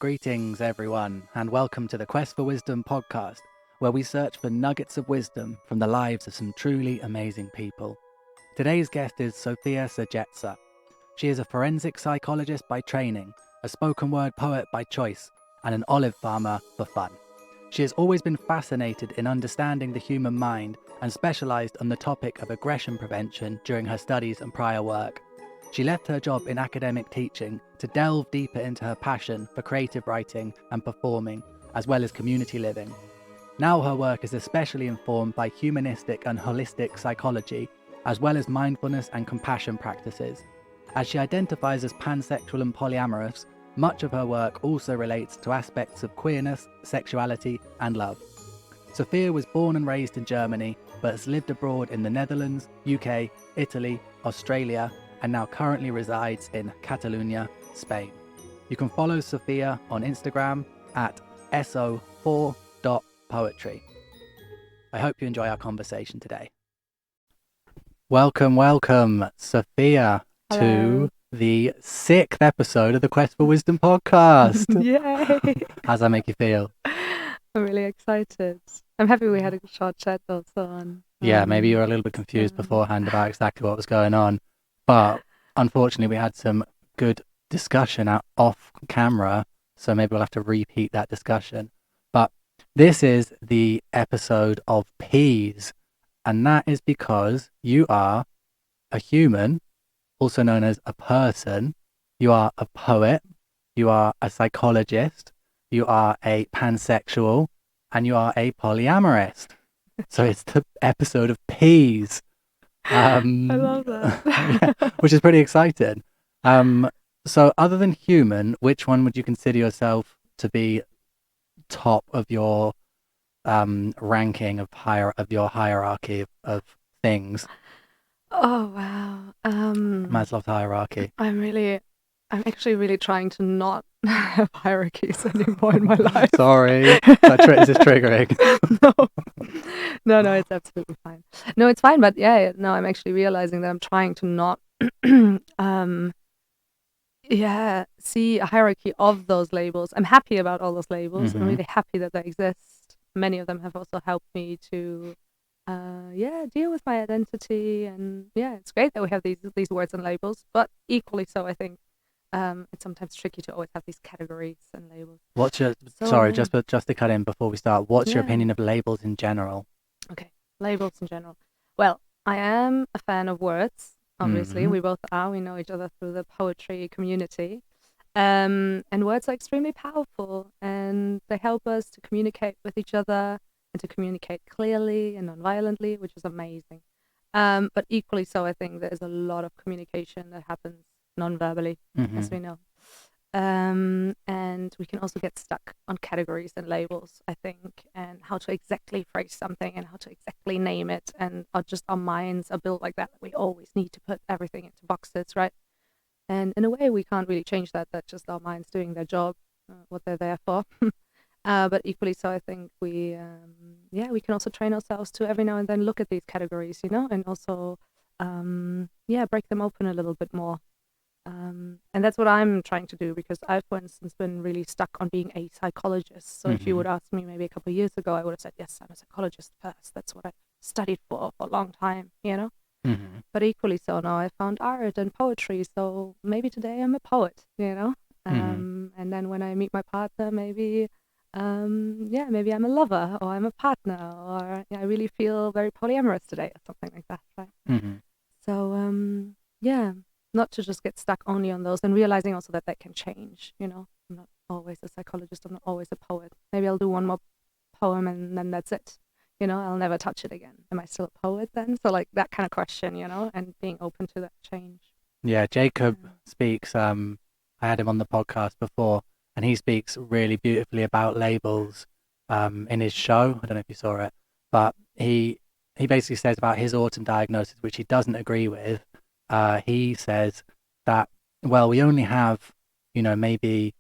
Greetings, everyone, and welcome to the Quest for Wisdom podcast, where we search for nuggets of wisdom from the lives of some truly amazing people. Today's guest is SOPHIA SAGGEZZA. She is a forensic psychologist by training, a spoken word poet by choice, and an olive farmer for fun. She has always been fascinated in understanding the human mind and specialised on the topic of aggression prevention during her studies and prior work. She left her job in academic teaching to delve deeper into her passion for creative writing and performing, as well as community living. Now her work is especially informed by humanistic and holistic psychology, as well as mindfulness and compassion practices. As she identifies as pansexual and polyamorous, much of her work also relates to aspects of queerness, sexuality, and love. SOPHIA was born and raised in Germany, but has lived abroad in the Netherlands, UK, Italy, Australia, and now currently resides in Catalonia, Spain. You can follow SOPHIA on Instagram at so4.poetry. I hope you enjoy our conversation today. Welcome, SOPHIA, to the 6th episode of the Quest for Wisdom podcast. Yay! How's that make you feel? I'm really excited. I'm happy we had a short chat also on. Yeah, maybe you were a little bit confused beforehand about exactly what was going on. But unfortunately, we had some good discussion off camera, so maybe we'll have to repeat that discussion. But this is the episode of Peas, and that is because you are a human, also known as a person. You are a poet, you are a psychologist, you are a pansexual, and you are a polyamorous. So it's the episode of Peas. I love that. Yeah, which is pretty exciting. So other than human, which one would you consider yourself to be top of your ranking of your hierarchy of things? Oh wow. Maslow's hierarchy. I'm actually really trying to not have hierarchies anymore in my life. Sorry, this is triggering. No, it's absolutely fine. No, it's fine, but I'm actually realizing that I'm trying to not see a hierarchy of those labels. I'm happy about all those labels. Mm-hmm. I'm really happy that they exist. Many of them have also helped me to deal with my identity, and it's great that we have these words and labels, but equally so I think it's sometimes tricky to always have these categories and labels. Just to cut in before we start, what's your opinion of labels in general? Okay, labels in general. Well, I am a fan of words, obviously. We both are. We know each other through the poetry community. And words are extremely powerful, and they help us to communicate with each other and to communicate clearly and non-violently, which is amazing. But equally so, I think there's a lot of communication that happens non-verbally, as we know. And we can also get stuck on categories and labels, I think, and how to exactly phrase something and how to exactly name it. And our minds are built like that. We always need to put everything into boxes, right? And in a way, we can't really change that. That's just our minds doing their job, what they're there for. But equally so, I think we can also train ourselves to every now and then look at these categories, and also, break them open a little bit more. And that's what I'm trying to do, because I've, for instance, been really stuck on being a psychologist. So if you would ask me maybe a couple of years ago, I would have said, yes, I'm a psychologist first. That's what I studied for a long time, But equally so now I found art and poetry. So maybe today I'm a poet, And then when I meet my partner, maybe I'm a lover, or I'm a partner, or I really feel very polyamorous today, or something like that, right? So, not to just get stuck only on those, and realizing also that can change, I'm not always a psychologist, I'm not always a poet. Maybe I'll do one more poem and then that's it, I'll never touch it again. Am I still a poet then? So like that kind of question, and being open to that change. Yeah, Jacob speaks, I had him on the podcast before, and he speaks really beautifully about labels in his show. I don't know if you saw it, but he basically says about his autumn diagnosis, which he doesn't agree with. He says that, well, we only have, maybe,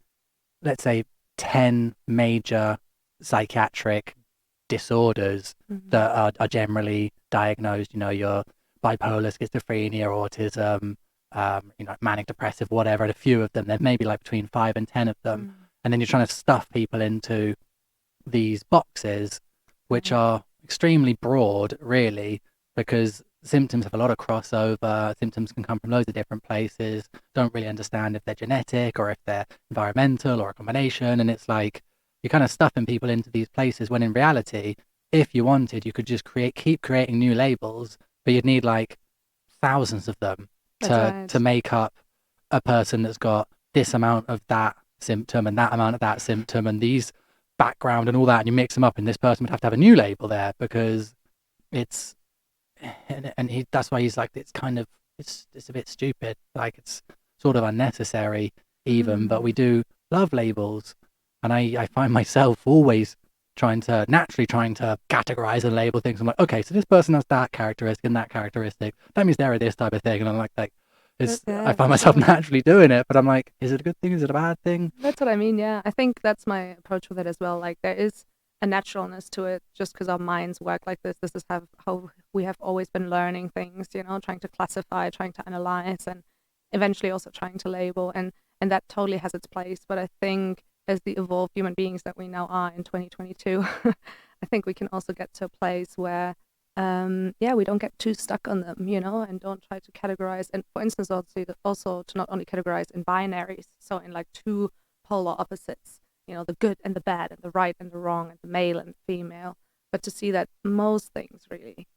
let's say, 10 major psychiatric disorders that are generally diagnosed, your bipolar, schizophrenia, autism, manic depressive, whatever, and a few of them, there may be like between 5 and 10 of them. and then you're trying to stuff people into these boxes, which are extremely broad, really, because symptoms have a lot of crossover. Symptoms can come from loads of different places. Don't really understand if they're genetic or if they're environmental or a combination. And it's like you're kind of stuffing people into these places when in reality, if you wanted, you could just keep creating new labels, but you'd need like thousands of them to make up a person that's got this amount of that symptom and that amount of that symptom and these background and all that, and you mix them up, and this person would have to have a new label there because it's that's why he's like, it's kind of it's a bit stupid, like it's sort of unnecessary even, but we do love labels, and I find myself always naturally trying to categorize and label things. I'm like, okay, so this person has that characteristic and that characteristic, that means they're this type of thing, and I'm like I find myself naturally doing it, but I'm like, is it a good thing? Is it a bad thing? That's what I mean. Yeah, I think that's my approach with it as well. Like there is a naturalness to it, just because our minds work like this. This is how we have always been learning things. You know, trying to classify, trying to analyze, and eventually also trying to label. And that totally has its place. But I think as the evolved human beings that we now are in 2022, I think we can also get to a place where we don't get too stuck on them, you know, and don't try to categorize. And for instance, also to not only categorize in binaries, so in like two polar opposites, you know, the good and the bad, and the right and the wrong, and the male and the female, but to see that most things really,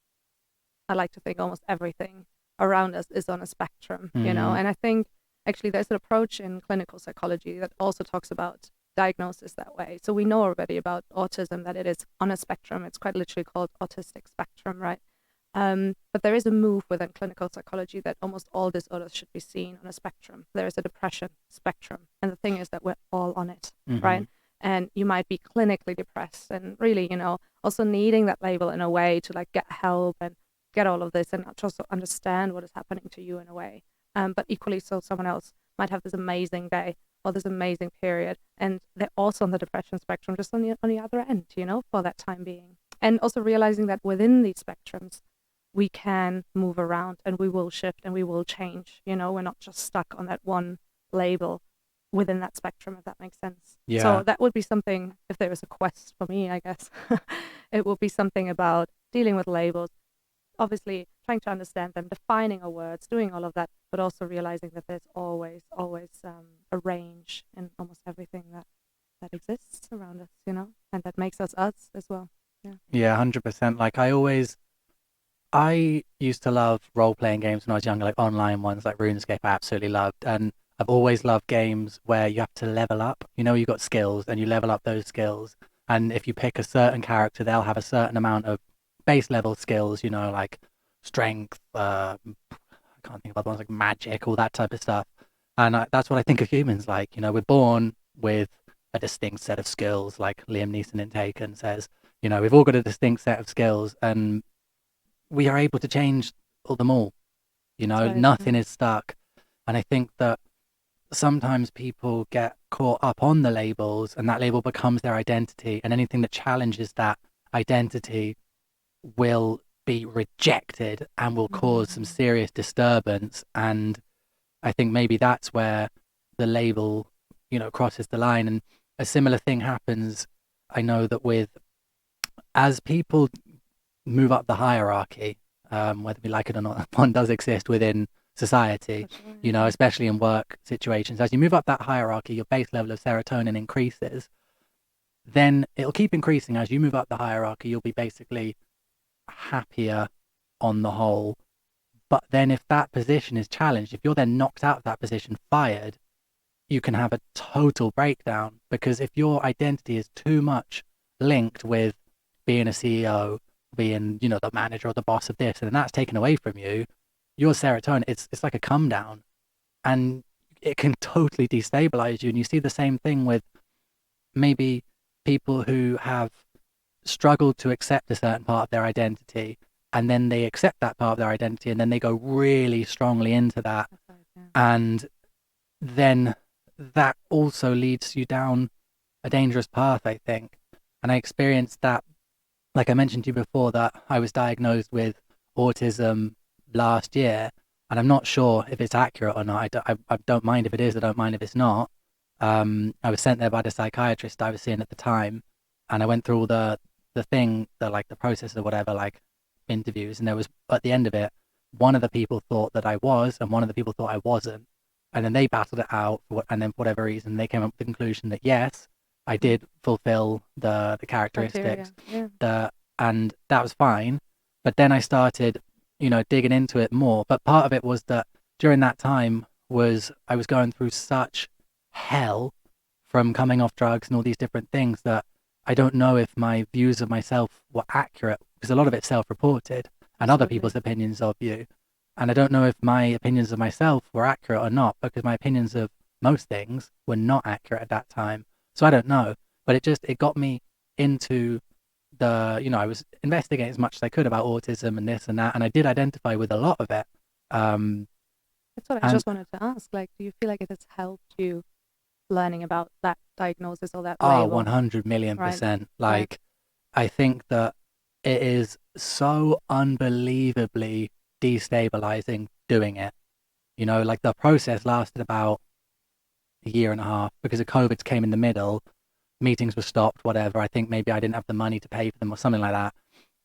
I like to think almost everything around us is on a spectrum, you know. And I think actually there's an approach in clinical psychology that also talks about diagnosis that way. So we know already about autism that it is on a spectrum. It's quite literally called autistic spectrum, right? But there is a move within clinical psychology that almost all disorders should be seen on a spectrum. There is a depression spectrum, and the thing is that we're all on it, right? And you might be clinically depressed and really, you know, also needing that label in a way to like get help and get all of this and to also understand what is happening to you in a way. But equally so, someone else might have this amazing day or this amazing period, and they're also on the depression spectrum, just on the other end, you know, for that time being. And also realizing that within these spectrums, we can move around and we will shift and we will change, you know, we're not just stuck on that one label within that spectrum, if that makes sense. Yeah. So that would be something, if there is a quest for me, I guess, it would be something about dealing with labels, obviously trying to understand them, defining our words, doing all of that, but also realizing that there's always a range in almost everything that exists around us, you know, and that makes us us as well. Yeah, 100%. Like I used to love role-playing games when I was younger, like online ones like RuneScape I absolutely loved, and I've always loved games where you have to level up. You know, you've got skills and you level up those skills, and if you pick a certain character, they'll have a certain amount of base level skills, you know, like strength, I can't think of other ones, like magic, all that type of stuff. And that's what I think of humans like. You know, we're born with a distinct set of skills, like Liam Neeson in Taken says. You know, we've all got a distinct set of skills, and we are able to change them all. You know, nothing is stuck. And I think that sometimes people get caught up on the labels, and that label becomes their identity, and anything that challenges that identity will be rejected and will cause some serious disturbance. And I think maybe that's where the label, you know, crosses the line. And a similar thing happens, I know, that as people move up the hierarchy, whether we like it or not, one does exist within society, you know, especially in work situations. As you move up that hierarchy, your base level of serotonin increases. Then it'll keep increasing as you move up the hierarchy. You'll be basically happier on the whole. But then if that position is challenged, if you're then knocked out of that position, fired, you can have a total breakdown, because if your identity is too much linked with being a CEO, being, you know, the manager or the boss of this, and that's taken away from you, your serotonin, it's like a come down, and it can totally destabilize you. And you see the same thing with maybe people who have struggled to accept a certain part of their identity, and then they accept that part of their identity, and then they go really strongly into that. And then that also leads you down a dangerous path, I think. And I experienced that, like I mentioned to you before, that I was diagnosed with autism last year, and I'm not sure if it's accurate or not. I don't mind if it is, I don't mind if it's not. I was sent there by the psychiatrist I was seeing at the time, and I went through all the process or whatever, like interviews, and there was at the end of it, one of the people thought that I was, and one of the people thought I wasn't, and then they battled it out, and then for whatever reason, they came up with the conclusion that yes, I did fulfill the Criteria. characteristics, Yeah. and that was fine. But then I started, digging into it more. But part of it was that during that time was I was going through such hell from coming off drugs and all these different things that I don't know if my views of myself were accurate, because a lot of it's self-reported and other Absolutely. people's opinions of you. And I don't know if my opinions of myself were accurate or not, because my opinions of most things were not accurate at that time. So I don't know, but it got me into I was investigating as much as I could about autism and this and that, and I did identify with a lot of it. Um, That's what I and just wanted to ask. Like, do you feel like it has helped you learning about that diagnosis or that oh, label? 100 million Right. percent. Right. Like, I think that it is so unbelievably destabilizing doing it. Like the process lasted about a year and a half because of COVID came in the middle. Meetings were stopped, whatever. I think maybe I didn't have the money to pay for them or something like that.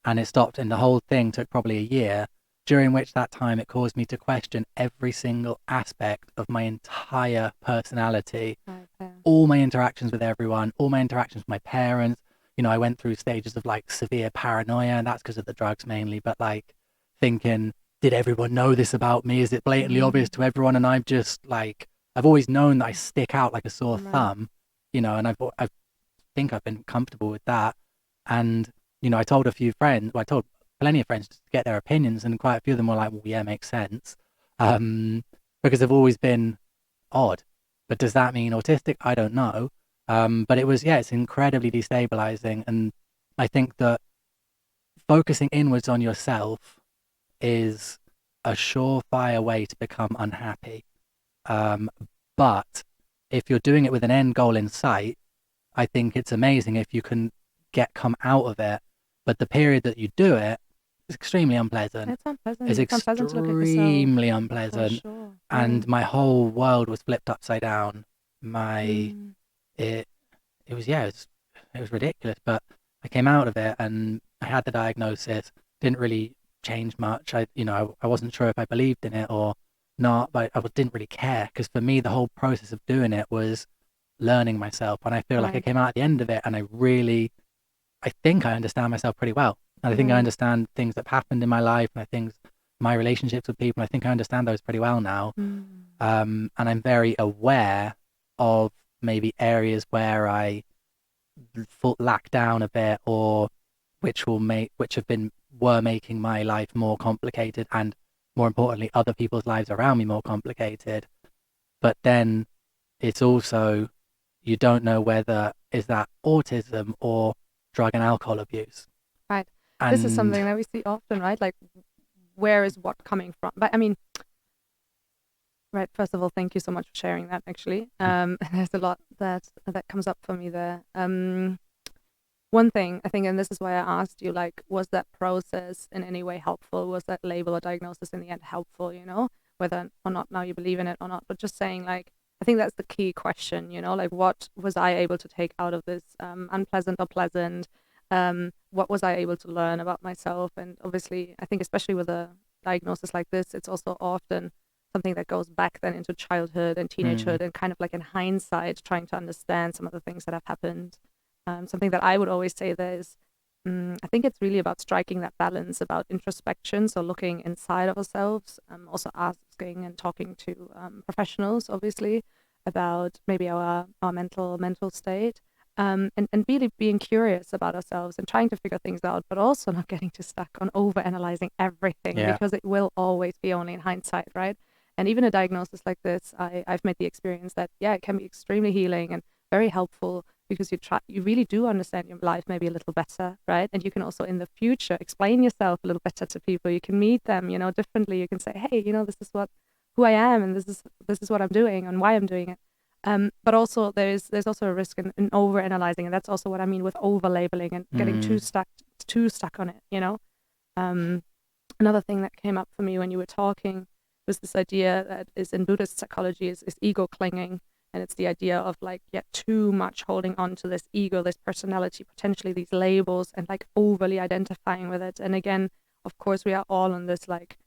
And it stopped, and the whole thing took probably a year, during which that time it caused me to question every single aspect of my entire personality, Right. Yeah. all my interactions with everyone, all my interactions with my parents. I went through stages of like severe paranoia, and that's because of the drugs mainly, but like thinking, did everyone know this about me? Is it blatantly obvious to everyone? And I'm just like, I've always known that I stick out like a sore Right. thumb, and I think I've been comfortable with that. And, I told a few friends, well, I told plenty of friends to get their opinions, and quite a few of them were like, well, yeah, makes sense. Um, because they've always been odd. But does that mean autistic? I don't know. But it's incredibly destabilizing. And I think that focusing inwards on yourself is a surefire way to become unhappy. Um, but if you're doing it with an end goal in sight, I think it's amazing if you can come out of it. But the period that you do it is extremely unpleasant. It's unpleasant. It's It's unpleasant to look at yourself, extremely for unpleasant. sure. Yeah. And my whole world was flipped upside down. My Mm. it it was yeah, it was ridiculous. But I came out of it and I had the diagnosis. Didn't really change much. I wasn't sure if I believed in it or not, but didn't really care, because for me the whole process of doing it was learning myself. And I feel like I Right. came out at the end of it and I think I understand myself pretty well. And I think I Right. understand things that have happened in my life, and I think my relationships with people, I think I understand those pretty well now. Mm. And I'm very aware of maybe areas where I lack down a bit, or which were making my life more complicated, and more importantly, other people's lives around me more complicated. But then it's also, you don't know whether is that autism or drug and alcohol abuse. Right. This is And something that we see often, right? Like, where is what coming from? But I mean, right. First of all, thank you so much for sharing that. Actually, there's a lot that comes up for me there. One thing I think, and this is why I asked you, like, was that process in any way helpful? Was that label or diagnosis in the end helpful? Whether or not now you believe in it or not, but just saying, like, I think that's the key question. Like, what was I able to take out of this, unpleasant or pleasant? What was I able to learn about myself? And obviously, I think especially with a diagnosis like this, it's also often something that goes back then into childhood and teenagehood, and kind of like in hindsight, trying to understand some of the things that have happened. Something that I would always say there is, I think it's really about striking that balance about introspection, so looking inside of ourselves, also asking and talking to professionals, obviously, about maybe our mental state, and really being curious about ourselves and trying to figure things out, but also not getting too stuck on over analyzing everything, yeah, because it will always be only in hindsight, right? And even a diagnosis like this, I've made the experience that, yeah, it can be extremely healing and very helpful, because you really do understand your life maybe a little better, right? And you can also in the future explain yourself a little better to people. You can meet them, differently. You can say, hey, this is who I am, and this is what I'm doing and why I'm doing it. But also there's also a risk in over analyzing, and that's also what I mean with over labeling and getting too stuck on it. Another thing that came up for me when you were talking was this idea that is in Buddhist psychology is ego clinging. And it's the idea of like, too much holding on to this ego, this personality, potentially these labels, and like overly identifying with it. And again, of course, we are all on this like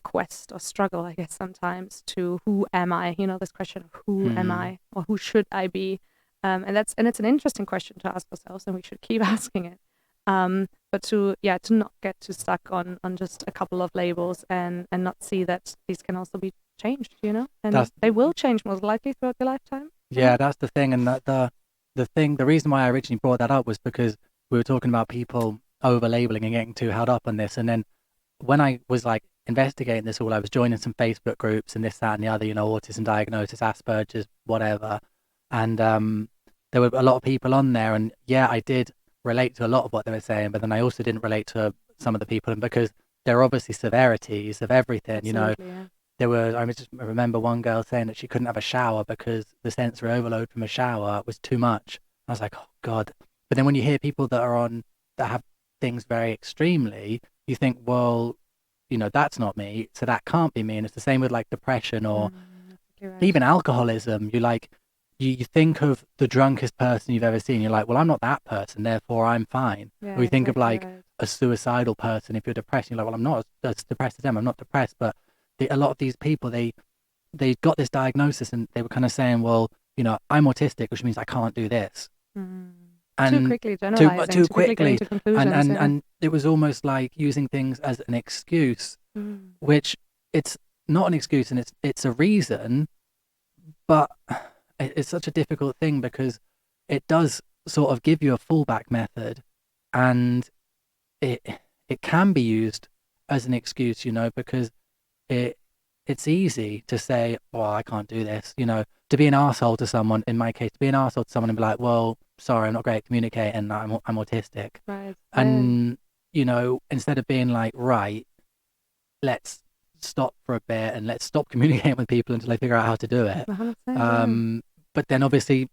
quest or struggle, I guess, sometimes to who am I? This question of who am I, or who should I be? And it's an interesting question to ask ourselves, and we should keep asking it. But to not get too stuck on just a couple of labels, and not see that these can also be changed, and they will change most likely throughout your lifetime. Yeah, that's the thing. And that the reason why I originally brought that up was because we were talking about people over labeling and getting too held up on this. And then when I was like investigating this all, I was joining some Facebook groups and this, that, and the other, autism diagnosis, Asperger's, whatever. And there were a lot of people on there, and I did relate to a lot of what they were saying, but then I also didn't relate to some of the people, and because there are obviously severities of everything. Absolutely, yeah. I remember one girl saying that she couldn't have a shower because the sensory overload from a shower was too much. I was like, oh God. But then when you hear people that have things very extremely, you think, well, that's not me, so that can't be me. And it's the same with like depression or right. even alcoholism. You think of the drunkest person you've ever seen. You're like, well, I'm not that person, therefore I'm fine. Yeah, or you think of like right. a suicidal person. If you're depressed, you're like, well, I'm not as depressed as them. I'm not depressed. But a lot of these people, they got this diagnosis, and they were kind of saying, well, I'm autistic, which means I can't do this. And too quickly generalizing, too quickly getting to conclusions, and it was almost like using things as an excuse, which it's not an excuse, and it's a reason, but it's such a difficult thing because it does sort of give you a fallback method, and it can be used as an excuse, because it's easy to say, well, I can't do this, to be an arsehole to someone. In my case, to be an arsehole to someone and be like, well, sorry, I'm not great at communicating, I'm autistic. Right. And, instead of being like, right, let's stop for a bit and let's stop communicating with people until they figure out how to do it. 100%, but then obviously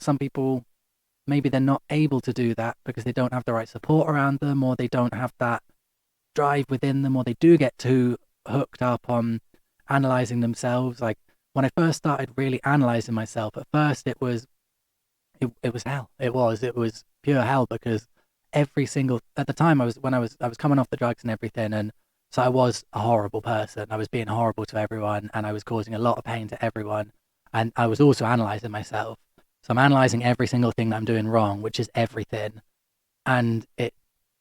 some people, maybe they're not able to do that because they don't have the right support around them, or they don't have that drive within them, or they do get too hooked up on analyzing themselves. Like when I first started really analyzing myself, at first it was hell. It was pure hell, because at the time I was coming off the drugs and everything, and so I was a horrible person. I was being horrible to everyone, and I was causing a lot of pain to everyone. And I was also analyzing myself. So I'm analyzing every single thing that I'm doing wrong, which is everything. And it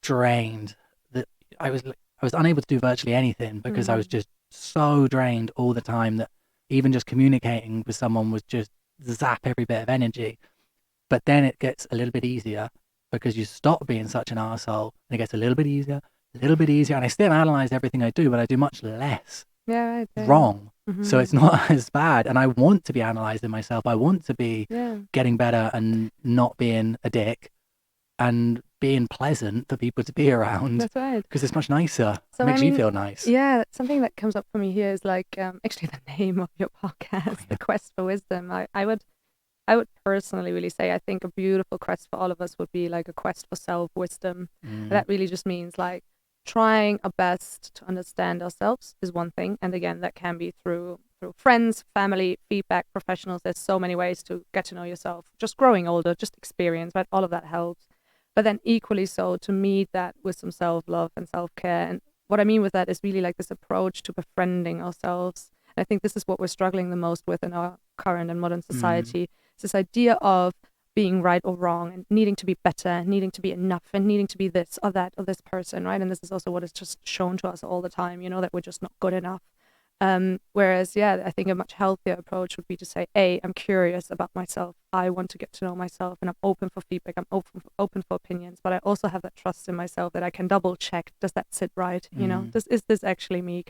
drained that I was unable to do virtually anything because I was just so drained all the time that even just communicating with someone was just zap every bit of energy. But then it gets a little bit easier because you stop being such an arsehole, and it gets a little bit easier. And I still analyze everything I do, but I do much less wrong. So it's not as bad. And I want to be analyzing myself. I want to be getting better and not being a dick and being pleasant for people to be around. That's right. Because it's much nicer. So, it makes you feel nice. Yeah, something that comes up for me here is like actually the name of your podcast, The Quest for Wisdom. I would personally really say, I think a beautiful quest for all of us would be like a quest for self-wisdom. That really just means like trying our best to understand ourselves is one thing. And again, that can be through friends, family, feedback, professionals. There's so many ways to get to know yourself. Just growing older, just experience, right? All of that helps. But then equally so to meet that with some self-love and self-care. And what I mean with that is really like this approach to befriending ourselves. And I think this is what we're struggling the most with in our current and modern society. It's this idea of being right or wrong, and needing to be better, needing to be enough, and needing to be this or that or this person, right? And this is also what is just shown to us all the time, that we're just not good enough. Whereas, I think a much healthier approach would be to say, I'm curious about myself. I want to get to know myself, and I'm open for feedback. I'm open for opinions, but I also have that trust in myself that I can double check. Does that sit right? Is this actually me?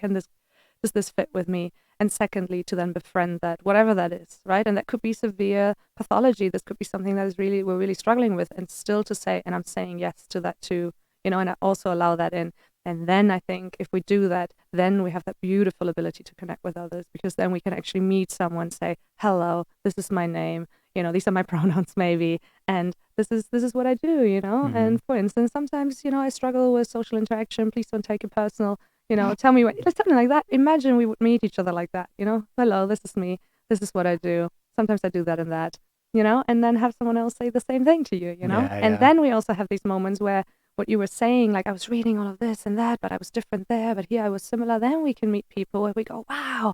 Does this fit with me? And secondly, to then befriend that, whatever that is, right? And that could be severe pathology. This could be something that we're really struggling with, and still to say, and I'm saying yes to that too, and I also allow that in. And then I think if we do that, then we have that beautiful ability to connect with others, because then we can actually meet someone, say, hello, this is my name, these are my pronouns maybe, and this is what I do, And for instance, sometimes, I struggle with social interaction. Please don't take it personal. Tell me something like that. Imagine we would meet each other like that, hello, this is me. this is what I do. Sometimes I do that and that, and then have someone else say the same thing to you, And then we also have these moments where what you were saying, like I was reading all of this and that, but I was different there, but here I was similar. Then we can meet people where we go, wow,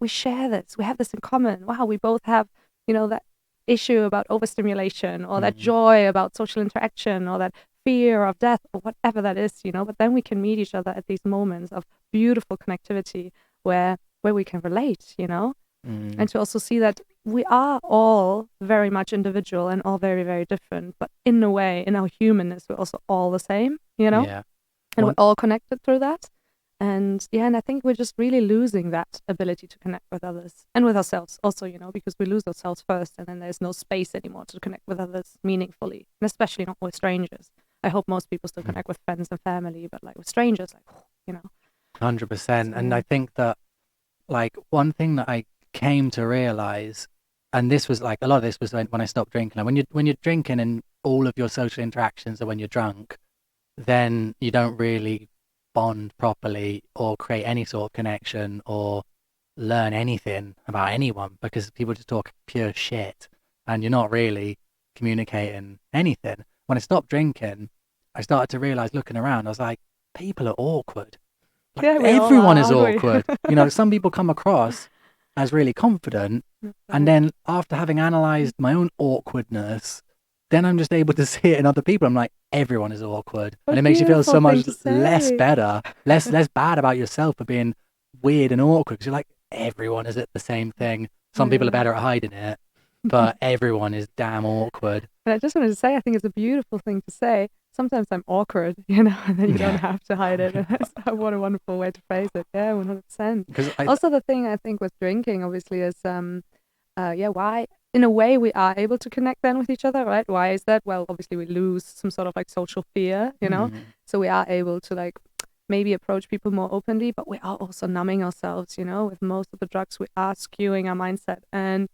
we share this, we have this in common. Wow, we both have, that issue about overstimulation, or that joy about social interaction, or that fear of death, or whatever that is, but then we can meet each other at these moments of beautiful connectivity where we can relate, and to also see that we are all very much individual and all very, very different, but in a way, in our humanness, we're also all the same, Yeah. and we're all connected through that. And and I think we're just really losing that ability to connect with others and with ourselves also, because we lose ourselves first, and then there's no space anymore to connect with others meaningfully, and especially not with strangers. I hope most people still connect with friends and family, but like with strangers, 100%. And So- I think that, like, one thing that I came to realize, and this was like, a lot of this was when I stopped drinking. Like when you're drinking and all of your social interactions are when you're drunk, then you don't really bond properly or create any sort of connection or learn anything about anyone, because people just talk pure shit and you're not really communicating anything. When I stopped drinking, I started to realize, looking around, I was like, people are awkward. Like, Yeah, we all everyone are, is aren't we? awkward. Some people come across as really confident, and then after having analyzed my own awkwardness, then I'm just able to see it in other people. I'm like, everyone is awkward. What And a it makes you feel so beautiful thing much to less say. better, less bad about yourself for being weird and awkward, because you're like, everyone is at the same thing. Some people are Yeah. better at hiding it, but everyone is damn awkward. And I just wanted to say, I think it's a beautiful thing to say. Sometimes I'm awkward, and then you don't Yeah. have to hide it. What a wonderful way to phrase it. Yeah, 100%. Because Also, the thing I think with drinking, obviously, is why in a way we are able to connect then with each other, right? Why is that? Well, obviously we lose some sort of like social fear, so we are able to like maybe approach people more openly, but we are also numbing ourselves, with most of the drugs we are skewing our mindset. And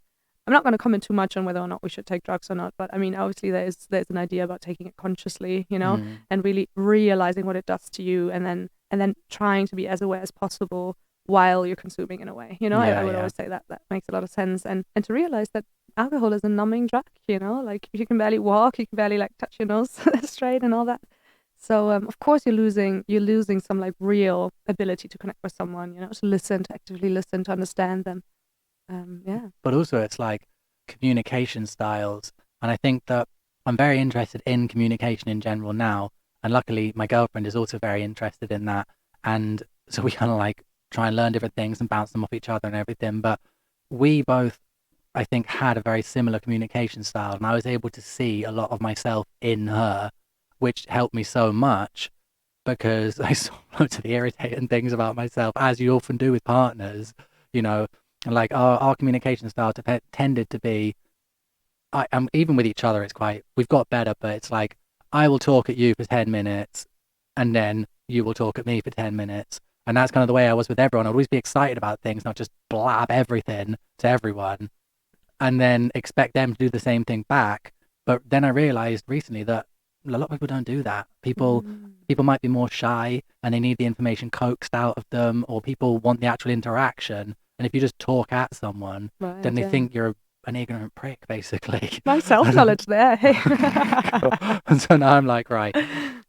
I'm not going to comment too much on whether or not we should take drugs or not, but I mean, obviously there's an idea about taking it consciously, and really realizing what it does to you, and then trying to be as aware as possible while you're consuming, in a way. I would always say that makes a lot of sense, and to realize that alcohol is a numbing drug, like you can barely walk, you can barely like touch your nose straight and all that. So of course you're losing some like real ability to connect with someone, to listen, to actively listen, to understand them. But also it's like communication styles. And I think that I'm very interested in communication in general now. And luckily my girlfriend is also very interested in that. And so we kind of like try and learn different things and bounce them off each other and everything. But we both, I think, had a very similar communication style. And I was able to see a lot of myself in her, which helped me so much, because I saw loads of the irritating things about myself, as you often do with partners, and like our communication style tended to be, even with each other, we've got better, but it's like, I will talk at you for 10 minutes and then you will talk at me for 10 minutes. And that's kind of the way I was with everyone. I'd always be excited about things, not just blab everything to everyone and then expect them to do the same thing back. But then I realized recently that a lot of people don't do that. People might be more shy and they need the information coaxed out of them, or people want the actual interaction. And if you just talk at someone, Right, then they yeah. think you're an ignorant prick, basically. My self-knowledge there. Hey. And so now I'm like, right,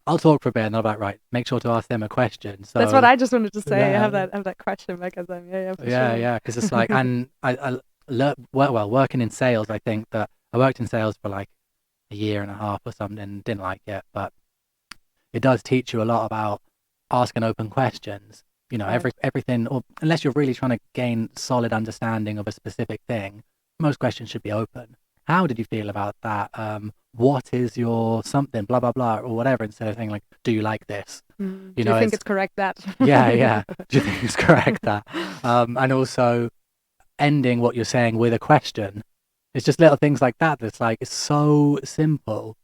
I'll talk for a bit, and I'm like, right, make sure to ask them a question. So That's what I just wanted to say. Yeah. Have that question mechanism. Yeah, for yeah, sure. yeah, because it's like, and I working in sales, I think that I worked in sales for like a year and a half or something, didn't like it, but it does teach you a lot about asking open questions. Right. Everything, or unless you're really trying to gain solid understanding of a specific thing, most questions should be open. How did you feel about that? What is your something, blah, blah, blah, or whatever, instead of saying like, do you like this? Do you think it's correct that? Yeah. Do you think it's correct that? And also ending what you're saying with a question. It's just little things like that that's like, it's so simple,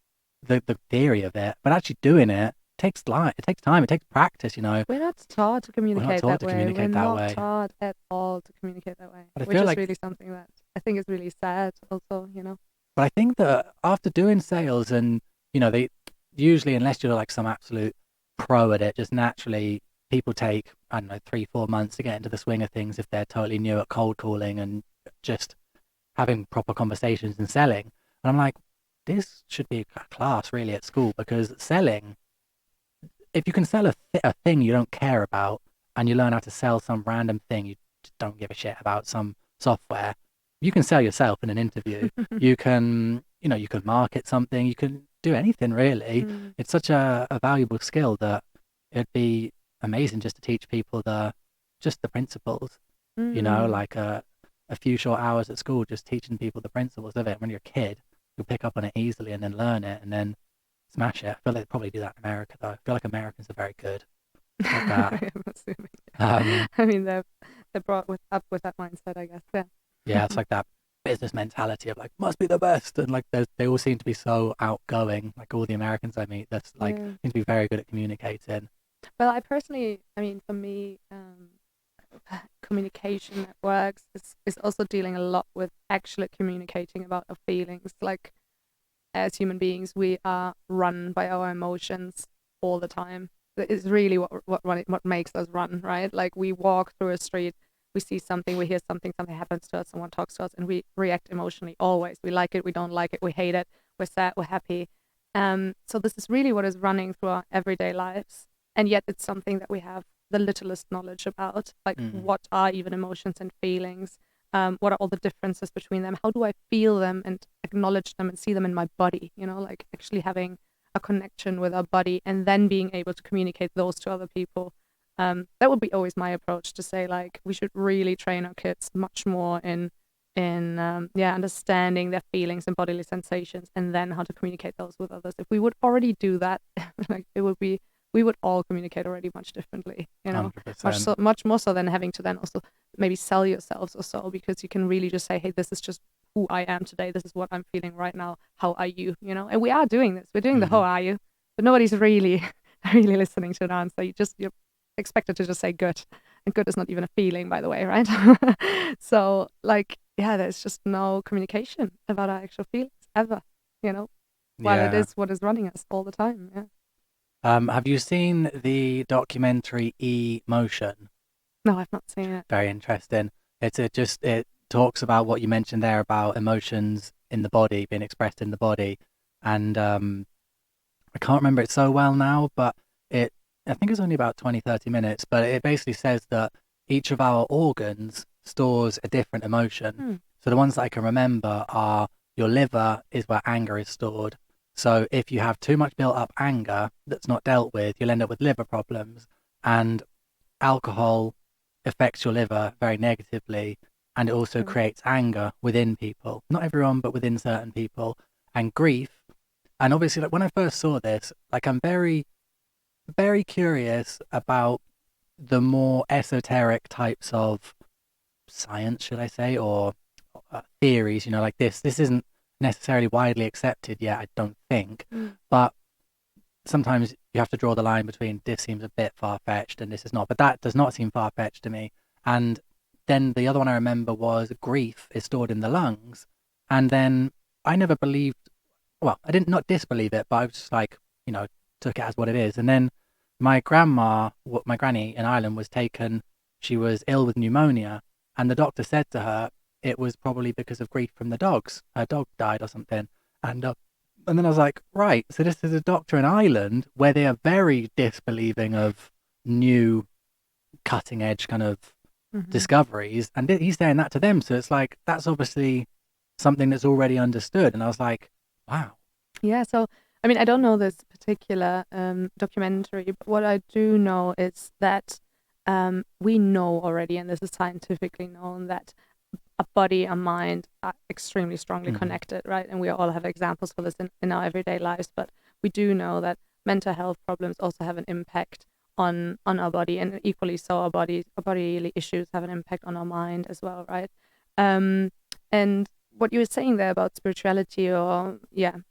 the theory of it, but actually doing it takes time, it takes practice, We're not taught to communicate taught that to way. communicate We're that not way. taught at all to communicate that way, But I which feel is like- really something that I think is really sad also, But I think that after doing sales, and they usually, unless you're like some absolute pro at it, just naturally people take, I don't know, 3-4 months to get into the swing of things if they're totally new at cold calling and just having proper conversations and selling. And I'm like, this should be a class really at school, because selling, if you can sell a thing you don't care about, and you learn how to sell some random thing you just don't give a shit about, some software, you can sell yourself in an interview. You can, you can market something, you can do anything really. It's such a valuable skill that it'd be amazing just to teach people just the principles, like a few short hours at school, just teaching people the principles of it. When you're a kid, you'll pick up on it easily and then learn it and then smash it. I feel like they probably do that in America, though. I feel like Americans are very good at that. I'm assuming. I mean, they're brought up with that mindset, I guess. Yeah. Yeah, it's like that business mentality of like, must be the best. And like, they all seem to be so outgoing. Like all the Americans I meet, that's like, seem to be very good at communicating. Well, I mean, for me, communication that works is also dealing a lot with actually communicating about our feelings. Like, as human beings, we are run by our emotions all the time. It's really what makes us run, right? Like, we walk through a street, we see something, we hear something happens to us, someone talks to us, and we react emotionally always. We like it, we don't like it, we hate it, we're sad, we're happy. So this is really what is running through our everyday lives. And yet it's something that we have the littlest knowledge about. Like, what are even emotions and feelings? What are all the differences between them? How do I feel them and acknowledge them and see them in my body? Like actually having a connection with our body and then being able to communicate those to other people. That would be always my approach, to say like we should really train our kids much more in understanding their feelings and bodily sensations, and then how to communicate those with others. If we would already do that, like we would all communicate already much differently, 100%. much more so than having to then also maybe sell yourselves or so, because you can really just say, hey, this is just who I am today. This is what I'm feeling right now. How are you? And we are doing this. We're doing the how are you, but nobody's really listening to an answer. You're expected to just say good, and good is not even a feeling, by the way, right? So like, there's just no communication about our actual feelings ever, while it is what is running us all the time. Yeah. Have you seen the documentary Emotion? No, I've not seen it. Very interesting. It talks about what you mentioned there about emotions in the body, being expressed in the body. And I can't remember it so well now, but I think it's only about 20, 30 minutes, but it basically says that each of our organs stores a different emotion. So the ones that I can remember are your liver is where anger is stored. So if you have too much built up anger that's not dealt with, you'll end up with liver problems. And alcohol affects your liver very negatively, and it also creates anger within people. Not everyone, but within certain people. And grief. And obviously, like when I first saw this, like I'm very, very curious about the more esoteric types of science, should I say, or theories, like this isn't necessarily widely accepted yet, I don't think, but sometimes you have to draw the line between this seems a bit far-fetched and this is not, but that does not seem far-fetched to me. And then the other one I remember was grief is stored in the lungs, and then I never believed, well, I didn't not disbelieve it, but I was just like, took it as what it is. And then my granny in Ireland was taken, she was ill with pneumonia, and the doctor said to her it was probably because of grief from the dogs. Her dog died or something. And then I was like, right, so this is a doctor in Ireland where they are very disbelieving of new cutting edge kind of discoveries. And he's saying that to them. So it's like, that's obviously something that's already understood. And I was like, wow. Yeah, so I mean, I don't know this particular documentary, but what I do know is that we know already, and this is scientifically known, that a body and mind are extremely strongly connected, right? And we all have examples for this in our everyday lives, but we do know that mental health problems also have an impact on our body, and equally so our bodily issues have an impact on our mind as well, right? And what you were saying there about spirituality or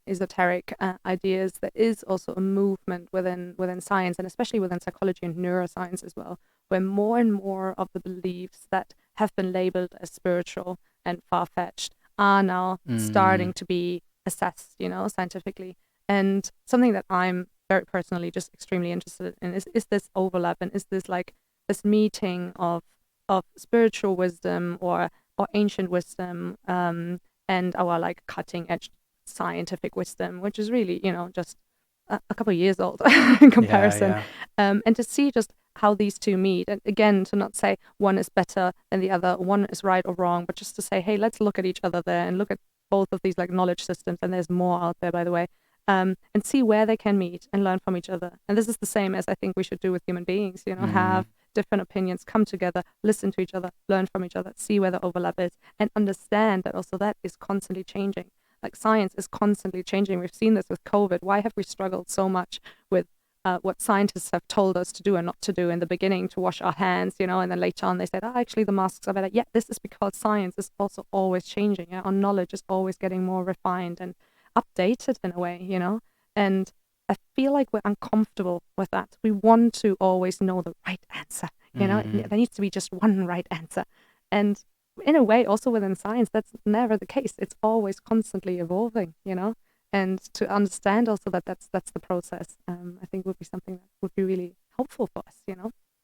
esoteric ideas, there is also a movement within science, and especially within psychology and neuroscience as well, where more and more of the beliefs that have been labeled as spiritual and far-fetched are now starting to be assessed, scientifically. And something that I'm very personally just extremely interested in is this overlap, and is this like this meeting of spiritual wisdom or our ancient wisdom, and our like cutting edge scientific wisdom, which is really, just a couple of years old in comparison. And to see just how these two meet, and again, to not say one is better than the other, one is right or wrong, but just to say, hey, let's look at each other there and look at both of these like knowledge systems, and there's more out there, by the way, and see where they can meet and learn from each other. And this is the same as I think we should do with human beings, have different opinions, come together, listen to each other, learn from each other, see where the overlap is, and understand that also that is constantly changing. Like science is constantly changing. We've seen this with COVID. Why have we struggled so much with what scientists have told us to do and not to do in the beginning, to wash our hands, and then later on they said, actually the masks are better. Yeah, this is because science is also always changing. Our knowledge is always getting more refined and updated in a way, and I feel like we're uncomfortable with that. We want to always know the right answer, there needs to be just one right answer. And in a way, also within science, that's never the case. It's always constantly evolving, and to understand also that that's the process, I think would be something that would be really helpful for us,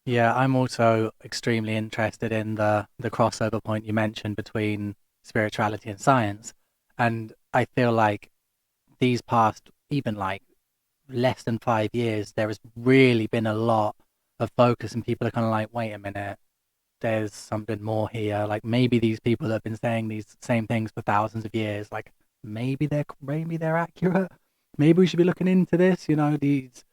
Yeah, I'm also extremely interested in the crossover point you mentioned between spirituality and science. And I feel like these past, even like less than 5 years, there has really been a lot of focus, and people are kind of like, wait a minute, there's something more here. Like maybe these people that have been saying these same things for thousands of years, like maybe they're accurate. Maybe we should be looking into this. These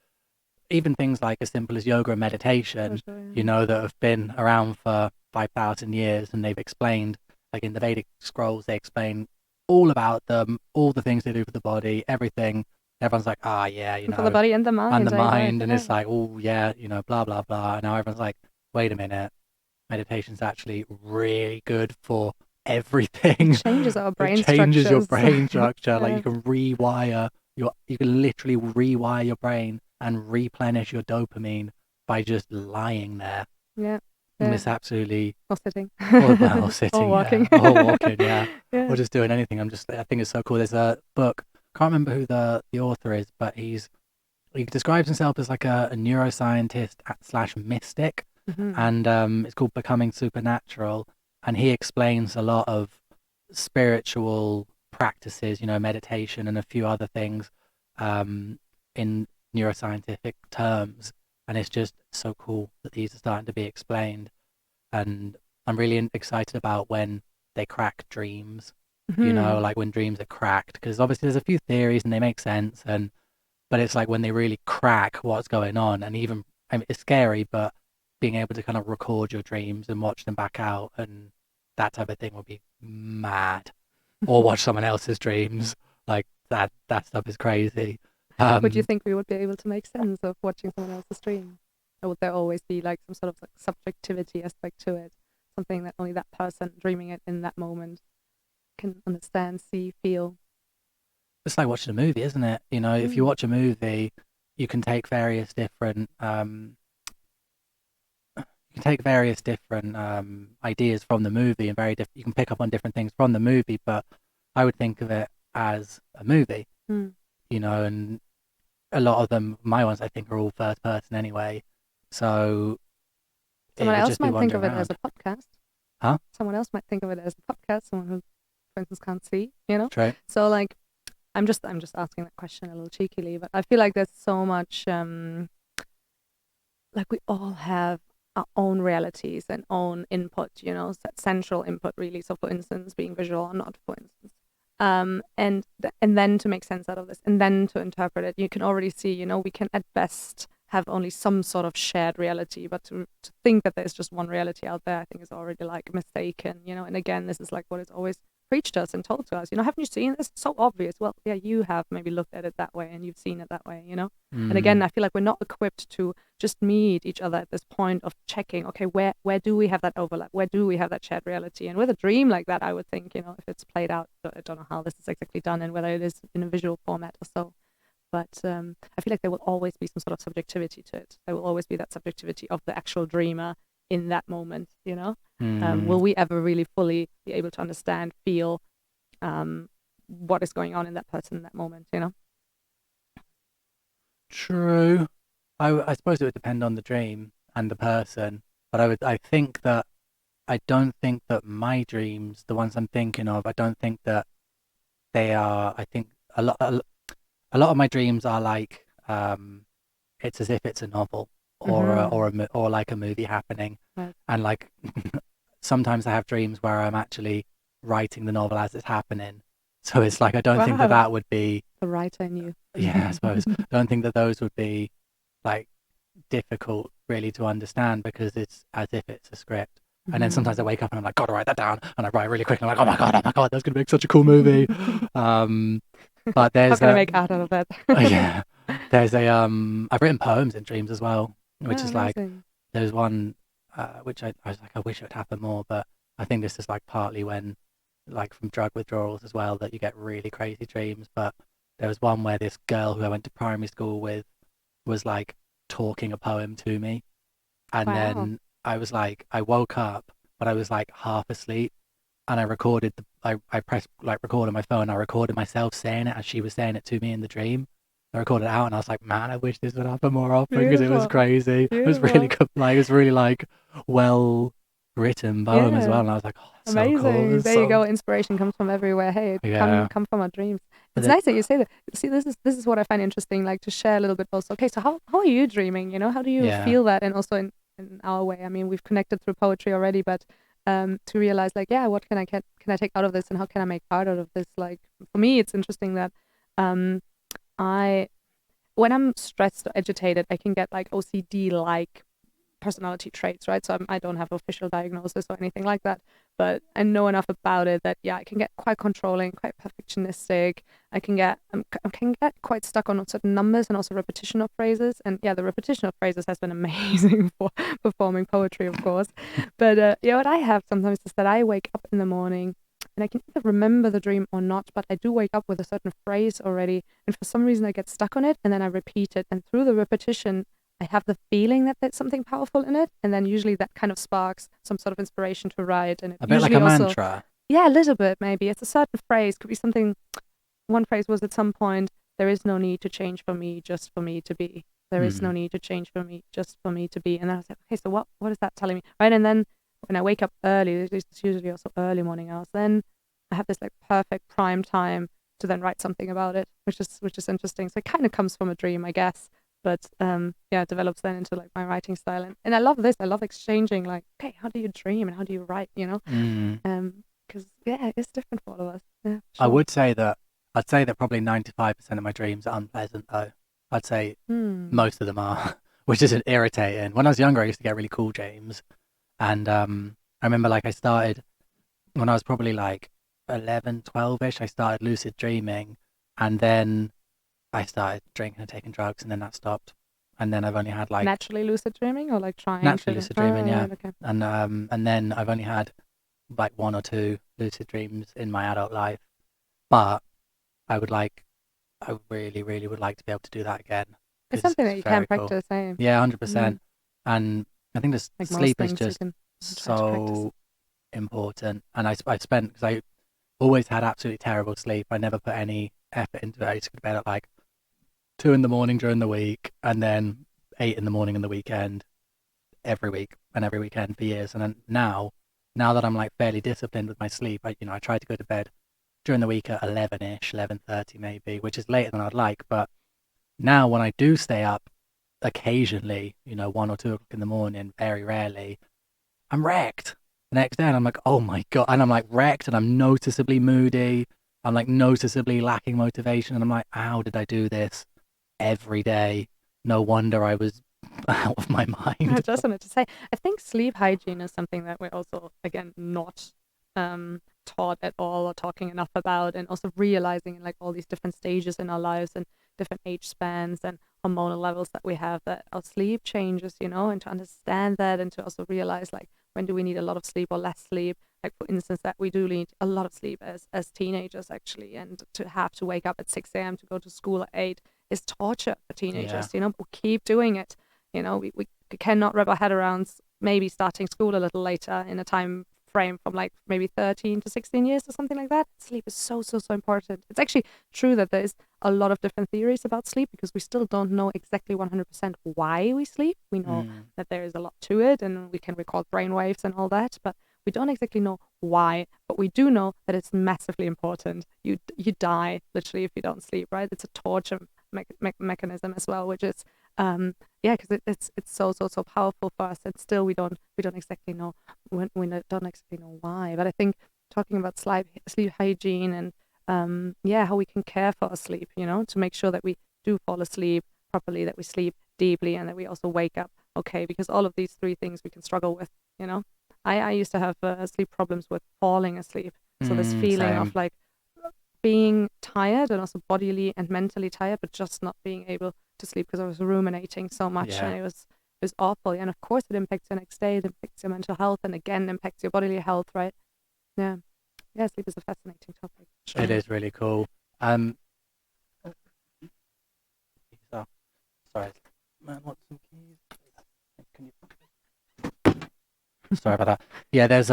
even things like as simple as yoga and meditation, that have been around for 5,000 years, and they've explained, like in the Vedic scrolls, they explain all about them, all the things they do for the body, everything. Everyone's like, yeah, for the body and the mind, and it's like, oh yeah, blah blah blah. And now everyone's like, wait a minute, meditation's actually really good for everything. It changes our brain structure. It changes your brain structure. Yeah. Like you can literally rewire your brain and replenish your dopamine by just lying there. Yeah. And it's absolutely... Or sitting. Or sitting, or walking. Yeah. Or walking, yeah. Yeah. Or just doing anything. I think it's so cool. There's a book, can't remember who the author is, but he describes himself as like a neuroscientist / mystic. And it's called Becoming Supernatural, and he explains a lot of spiritual practices, meditation and a few other things in neuroscientific terms, and it's just so cool that these are starting to be explained. And I'm really excited about when they crack dreams, like when dreams are cracked, because obviously there's a few theories and they make sense, but it's like when they really crack what's going on, and even, I mean, it's scary, but being able to kind of record your dreams and watch them back out and that type of thing would be mad. Or watch someone else's dreams, like that stuff is crazy. Would you think we would be able to make sense of watching someone else's dream, or would there always be like some sort of like subjectivity aspect to it, something that only that person dreaming it in that moment can understand, see, feel? It's like watching a movie, isn't it? If you watch a movie, you can take various different ideas from the movie, and you can pick up on different things from the movie, but I would think of it as a movie, and a lot of them, my ones, I think, are all first person anyway. So someone else might think of it as a podcast. Huh? Someone else might think of it as a podcast, someone who, for instance, can't see, True. So like, I'm just asking that question a little cheekily, but I feel like there's so much, like we all have our own realities and own input, central input really. So for instance, being visual or not, for instance. And then to make sense out of this, and then to interpret it, you can already see, we can at best have only some sort of shared reality, but to think that there's just one reality out there, I think is already like mistaken, and again, this is like what is always preached to us and told to us, haven't you seen this? It's so obvious. Well, yeah, you have maybe looked at it that way and you've seen it that way, And again, I feel like we're not equipped to just meet each other at this point of checking, okay, where do we have that overlap? Where do we have that shared reality? And with a dream like that, I would think, if it's played out, I don't know how this is exactly done and whether it is in a visual format or so. But I feel like there will always be some sort of subjectivity to it. There will always be that subjectivity of the actual dreamer in that moment, Will we ever really fully be able to understand, feel what is going on in that person in that moment, True. I suppose it would depend on the dream and the person, but I think that I don't think that my dreams, the ones I'm thinking of, I don't think that they are. I think a lot of my dreams are like it's as if it's a novel or like a movie happening, Right. and like sometimes I have dreams where I'm actually writing the novel as it's happening. So it's like I don't think that Wow. that would be, The writer in you. yeah, I suppose. I don't think that those would be like difficult really to understand because it's as if it's a script. And then sometimes I wake up and I'm like, gotta write that down, and I write really quick and I'm like, oh my god, that's gonna make such a cool movie. But How there's can I a make art out of that? yeah, there's a I've written poems in dreams as well, which Oh, is like amazing. there's one which I was like I wish it would happen more, but I think this is like partly when like from drug withdrawals as well that you get really crazy dreams. But there was one where this girl who I went to primary school with was like talking a poem to me, and Wow. then I was like I woke up but I was like half asleep, and I recorded I pressed like record on my phone. I recorded myself saying it as she was saying it to me in the dream. I recorded it out and I was like, man, I wish this would happen more often because it was Beautiful. crazy. It was really Beautiful. good. Like, it was really like well written poem as well. Yeah. And I was like, oh, that's so cool. Amazing. It's There you so, go. Inspiration comes from everywhere. Hey, it yeah. come from our dreams. But It's then, nice that you say that. See, this is what I find interesting, like to share a little bit also. Okay, so how are you dreaming? How do you yeah. feel that? And also in our way. I mean, we've connected through poetry already, but to realize like, yeah, what can I take out of this and how can I make art out of this? Like for me, it's interesting that I when I'm stressed or agitated, I can get like OCD like personality traits, right? So I don't have official diagnosis or anything like that, but I know enough about it that yeah, I can get quite controlling, quite perfectionistic. I can get quite stuck on certain numbers and also repetition of phrases. And yeah, the repetition of phrases has been amazing for performing poetry, of course. But yeah, what I have sometimes is that I wake up in the morning and I can either remember the dream or not, but I do wake up with a certain phrase already, and for some reason I get stuck on it, and then I repeat it, and through the repetition I have the feeling that there's something powerful in it, and then usually that kind of sparks some sort of inspiration to write. And it A bit like usually a also, mantra. yeah, a little bit maybe. It's a certain phrase, could be something. One phrase was at some point, there is no need to change for me, just for me to be. There is no Mm. need to change for me, just for me to be. And then I was like, okay, so what is that telling me? Right. And then when I wake up early, it's usually also early morning hours, then I have this like perfect prime time to then write something about it, which is interesting. So it kind of comes from a dream, I guess. But yeah, it develops then into like my writing style, and I love this. I love exchanging like, okay, how do you dream and how do you write? Mm. Because yeah, it's different for all of us. Yeah, I sure. would say that, I'd say that probably 95% of my dreams are unpleasant though. I'd say Hmm. most of them are, which is irritating. When I was younger, I used to get really cool dreams. And I remember like I started when I was probably like 11, 12-ish, I started lucid dreaming, and then I started drinking and taking drugs, and then that stopped. And then I've only had like Naturally lucid dreaming or like trying naturally to. lucid dreaming, Oh, yeah. right, okay. And then I've only had like one or two lucid dreams in my adult life. But I would like, I really, really would like to be able to do that again It's because something it's that you can very cool. practice, eh? Yeah, Mm. 100%. And I think this Like most sleep is things, you just can try to practice. so important. And I've spent, because I always had absolutely terrible sleep. I never put any effort into it. I used to go to bed at like 2 in the morning during the week, and then 8 in the morning in the weekend, every week and every weekend for years. And then now that I'm like fairly disciplined with my sleep, I try to go to bed during the week at 11ish, 11:30 maybe, which is later than I'd like. But now when I do stay up, occasionally, 1 or 2 o'clock in the morning, very rarely, I'm wrecked the next day, and I'm like, oh my god, and I'm like wrecked, and I'm noticeably moody. I'm like noticeably lacking motivation, and I'm like, how did I do this every day? No wonder I was out of my I mind. just wanted to say, I think sleep hygiene is something that we're also, again, not taught at all or talking enough about, and also realizing in like all these different stages in our lives and different age spans and hormonal levels that we have, that our sleep changes, and to understand that and to also realize like when do we need a lot of sleep or less sleep. Like for instance, that we do need a lot of sleep as teenagers actually, and to have to wake up at 6 a.m. to go to school at 8 is torture for Yeah, teenagers, but we keep doing it. We cannot wrap our head around maybe starting school a little later in a time frame from like maybe 13 to 16 years or something like that. Sleep is so, so, so important. It's actually true that there's a lot of different theories about sleep because we still don't know exactly 100% why we sleep. We know mm, that there is a lot to it and we can record brain waves and all that, but We don't exactly know why, but we do know that it's massively important. You die literally if you don't sleep, right? It's a torture mechanism as well, which is because it's so powerful for us, and still we don't exactly know don't exactly know why. But I think talking about sleep hygiene and how we can care for our sleep, to make sure that we do fall asleep properly, that we sleep deeply, and that we also wake up okay, because all of these three things we can struggle with. I used to have sleep problems with falling asleep, so this feeling Same. of like being tired and also bodily and mentally tired, but just not being able to sleep because I was ruminating so much, and it was awful. And of course it impacts your next day, it impacts your mental health, and again impacts your bodily health, right? Yeah, sleep is a fascinating topic. Sure. It is really cool. Sorry, man, want some keys? Sorry about that. Yeah, there's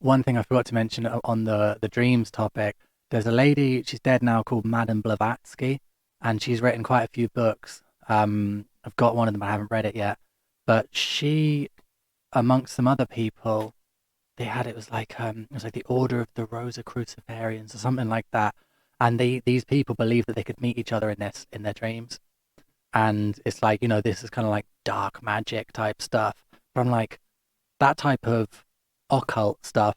one thing I forgot to mention on the dreams topic. There's a lady, she's dead now, called Madame Blavatsky, and she's written quite a few books. I've got one of them, I haven't read it yet, but she, amongst some other people, it was like the Order of the Rosicruciferians or something like that, and these people believe that they could meet each other in their dreams, and it's like, this is kind of like dark magic type stuff. But I'm like, that type of occult stuff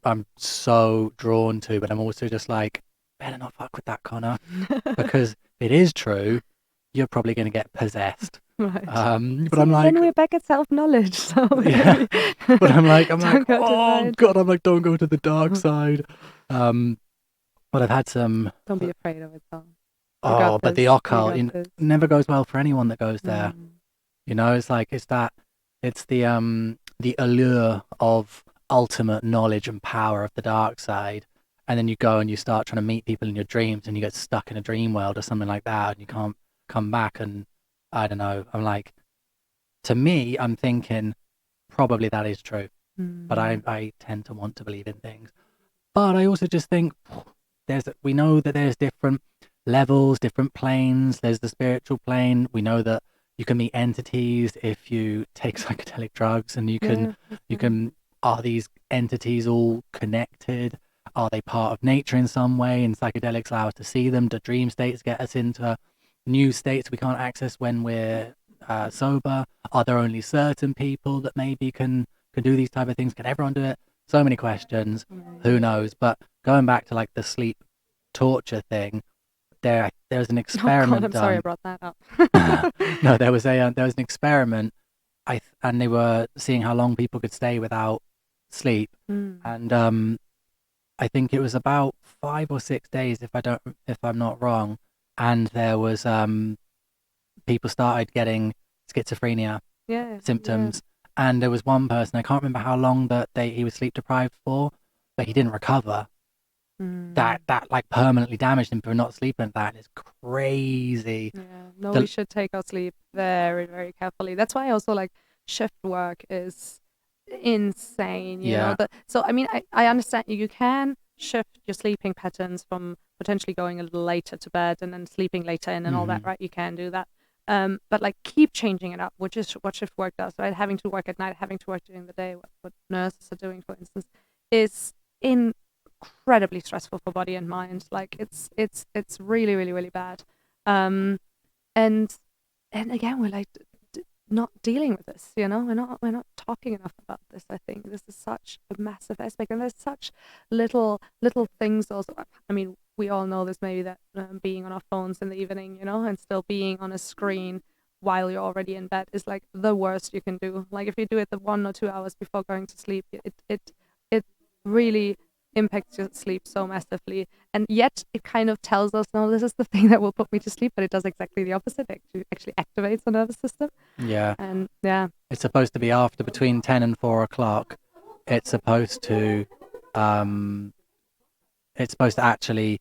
I'm so drawn to, but I'm also just like, better not fuck with that, Connor, because if it is true, you're probably going to get possessed. Right. But I'm like, then we're back at self-knowledge. So yeah. But I'm like, oh God, I'm like, don't go to the dark side. But I've had some. Don't be afraid of it, though. Oh, but the occult never goes well for anyone that goes there. It's like it's the allure of ultimate knowledge and power of the dark side, and then you go and you start trying to meet people in your dreams, and you get stuck in a dream world or something like that, and you can't come back. And I don't know, I'm like, to me, I'm thinking probably that is true, but I tend to want to believe in things. But I also just think we know that there's different levels, different planes. There's the spiritual plane. We know that you can meet entities if you take psychedelic drugs, and you can are these entities all connected? Are they part of nature in some way? And psychedelics allow us to see them. Do dream states get us into new states we can't access when we're sober? Are there only certain people that maybe can do these type of things? Can everyone do it? So many questions. Who knows? But going back to like the sleep torture thing, there's an experiment. Oh God, I'm sorry I brought that up. No, there was an experiment, and they were seeing how long people could stay without sleep, and I think it was about 5 or 6 days, if I'm not wrong, and there was people started getting schizophrenia symptoms, and there was one person, I can't remember how long that he was sleep deprived for, but he didn't recover. That like permanently damaged him for not sleeping. That is crazy. We should take our sleep very, very carefully. That's why I also like shift work is insane, you know. So I mean, I understand you can shift your sleeping patterns from potentially going a little later to bed and then sleeping later in and all that, right? You can do that. But like keep changing it up, which is what shift work does, right? Having to work at night, having to work during the day, what nurses are doing, for instance, is incredibly stressful for body and mind. Like it's really, really, really bad. And again, we're like not dealing with this, you know. We're not talking enough about this. I think this is such a massive aspect, and there's such little things also. I mean, we all know this, maybe, that being on our phones in the evening, you know, and still being on a screen while you're already in bed is like the worst you can do. Like if you do it the 1 or 2 hours before going to sleep, it really impacts your sleep so massively. And yet it kind of tells us, no, this is the thing that will put me to sleep, but it does exactly the opposite. It actually activates the nervous system. And it's supposed to be after between 10 and 4 o'clock. It's supposed to actually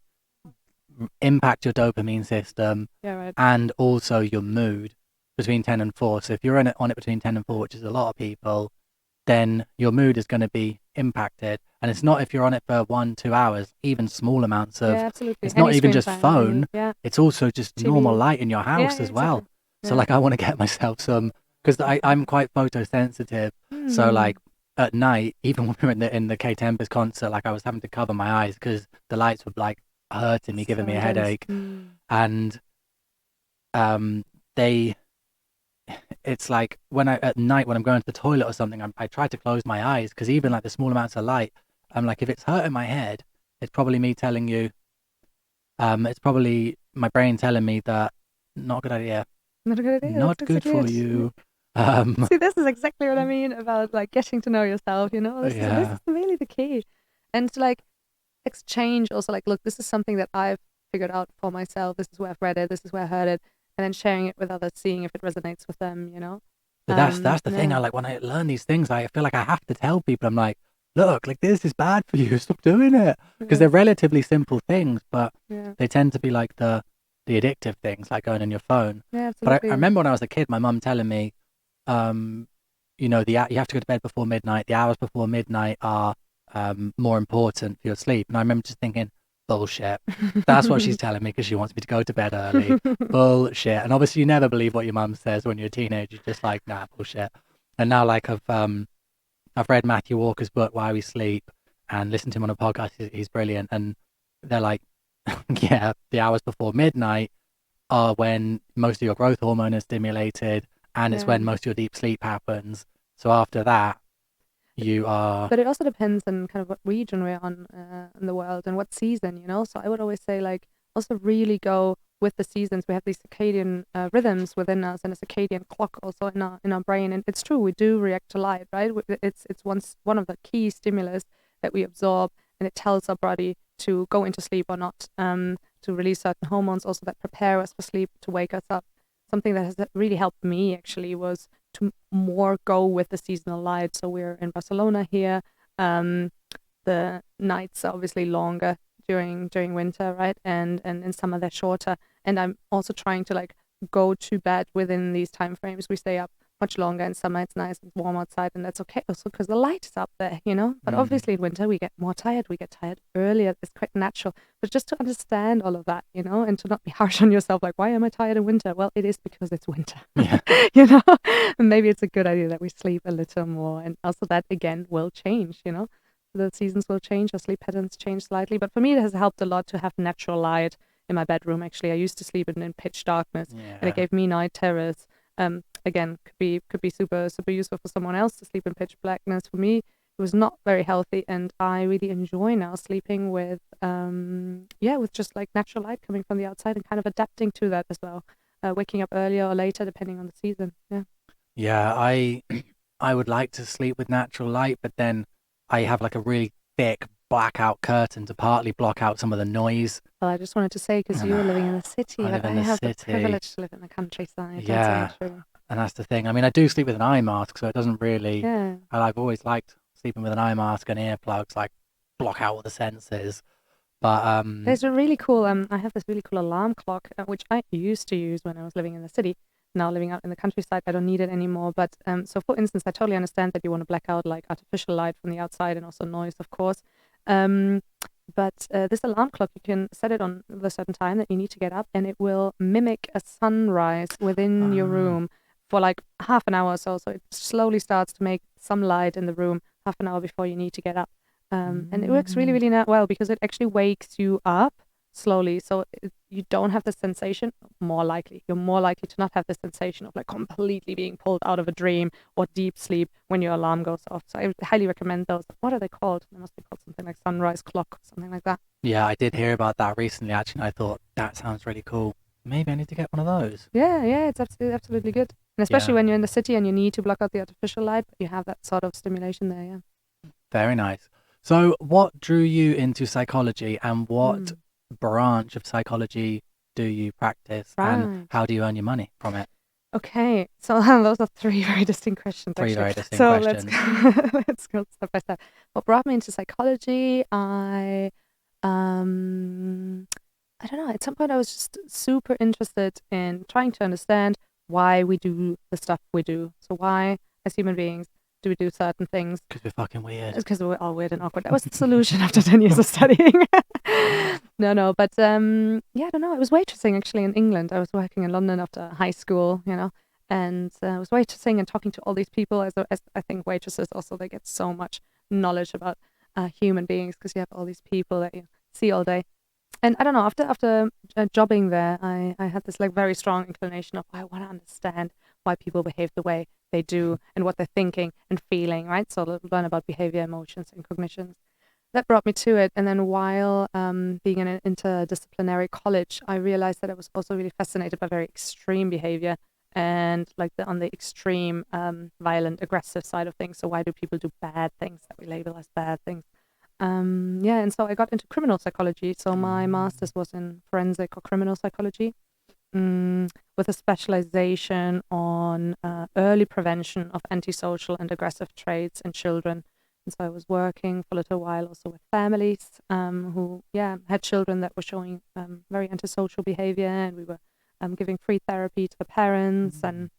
impact your dopamine system, and also your mood between 10 and 4. So if you're on it between 10 and 4, which is a lot of people, then your mood is going to be impacted. And it's not if you're on it for 1-2 hours, even small amounts of, it's not even just phone, it's also just TV. Normal light in your house as well. So like I want to get myself some, because I'm quite photosensitive. So like at night, even when we were in the K Tempest concert, like I was having to cover my eyes because the lights were like hurting me, giving So me a intense. headache. And they it's like when I at night when I'm going to the toilet or something, I try to close my eyes because even like the small amounts of light, I'm like, if it's hurting my head, it's probably me telling you, it's probably my brain telling me that not a good idea, Not a good idea. not That's good for exactly it. you. See, this is exactly what I mean about like getting to know yourself. This Yeah, is really the key, and to like exchange also like, look, this is something that I've figured out for myself. This is where I've read it. This is where I heard it, and then sharing it with others, seeing if it resonates with them. but that's the thing. Yeah, I like when I learn these things, I feel like I have to tell people. I'm like, look, like this is bad for you. Stop doing it because yeah, they're relatively simple things, but yeah, they tend to be like the addictive things, like going on your phone. yeah, But I absolutely. remember when I was a kid, my mum telling me, um, you have to go to bed before midnight. The hours before midnight are more important for your sleep. And I remember just thinking, bullshit. That's what she's telling me because she wants me to go to bed early. Bullshit. And obviously, you never believe what your mum says when you're a teenager. You're just like, nah, bullshit. And now, like, I've read Matthew Walker's book, Why We Sleep, and listened to him on a podcast. He's brilliant. And they're like, yeah, the hours before midnight are when most of your growth hormone is stimulated, and it's Yeah. when most of your deep sleep happens. So after that, you are. But it also depends on kind of what region we're on in the world and what season. So I would always say like also really go with the seasons. We have these circadian rhythms within us and a circadian clock also in our brain. And it's true, we do react to light, right? It's one of the key stimulus that we absorb, and it tells our body to go into sleep or not, to release certain hormones also that prepare us for sleep, to wake us up. Something that has really helped me actually was to more go with the seasonal light. So we're in Barcelona here. The nights are obviously longer during winter, right? And in summer they're shorter. And I'm also trying to like go to bed within these time frames. We stay up much longer in summer. It's nice and warm outside, and that's okay also because the light is up there, But obviously in winter we get more tired. We get tired earlier. It's quite natural. But just to understand all of that, and to not be harsh on yourself, like, why am I tired in winter? Well, it is because it's winter. Yeah. And maybe it's a good idea that we sleep a little more, and also that again will change. The seasons will change, our sleep patterns change slightly. But for me, it has helped a lot to have natural light in my bedroom. Actually, I used to sleep in pitch darkness, and it gave me night terrors. Again, could be super super useful for someone else to sleep in pitch blackness. For me, it was not very healthy, and I really enjoy now sleeping with with just like natural light coming from the outside and kind of adapting to that as well. Waking up earlier or later depending on the season. Yeah, I would like to sleep with natural light, but then I have like a really thick blackout curtain to partly block out some of the noise. Well, I just wanted to say, because you were living in the city, I live but in I the have the city. privilege to live in the countryside. Yeah. That's true. And that's the thing. I mean, I do sleep with an eye mask, so it doesn't really. Yeah. I've always liked sleeping with an eye mask and earplugs, like block out all the senses. But There's a really cool, I have this really cool alarm clock, which I used to use when I was living in the city. Now living out in the countryside, I don't need it anymore. But so for instance, I totally understand that you want to black out like artificial light from the outside and also noise, of course. But this alarm clock, you can set it on the certain time that you need to get up, and it will mimic a sunrise within your room for like half an hour or so. So it slowly starts to make some light in the room half an hour before you need to get up. And it works really, really well because it actually wakes you up slowly. So you don't have the sensation, you're more likely to not have the sensation of like completely being pulled out of a dream or deep sleep when your alarm goes off. So I highly recommend those. What are they called? They must be called something like sunrise clock or something like that. Yeah, I did hear about that recently, actually, and I thought that sounds really cool. Maybe I need to get one of those. Yeah, it's absolutely good. And especially when you're in the city and you need to block out the artificial light, but you have that sort of stimulation there, yeah. Very nice. So what drew you into psychology, and what branch of psychology do you practice, and how do you earn your money from it? Okay, so those are three very distinct questions. Three very distinct questions. Let's go step by step. What brought me into psychology? I don't know. At some point, I was just super interested in trying to understand why we do the stuff we do. So why, as human beings, do we do certain things? Because we're fucking weird. Because we're all weird and awkward. That was the solution after 10 years of studying. No, but I don't know. I was waitressing actually in England. I was working in London after high school, And I was waitressing and talking to all these people. As I think waitresses also, they get so much knowledge about human beings because you have all these people that you see all day. And I don't know, after jobbing there, I had this like very strong inclination of I want to understand why people behave the way they do and what they're thinking and feeling, right? So learn about behavior, emotions, and cognitions. That brought me to it. And then while being in an interdisciplinary college, I realized that I was also really fascinated by very extreme behavior and like on the extreme violent, aggressive side of things. So why do people do bad things that we label as bad things? And so I got into criminal psychology. So my master's was in forensic or criminal psychology, with a specialization on early prevention of antisocial and aggressive traits in children. And so I was working for a little while also with families who, had children that were showing very antisocial behavior, and we were giving free therapy to the parents. And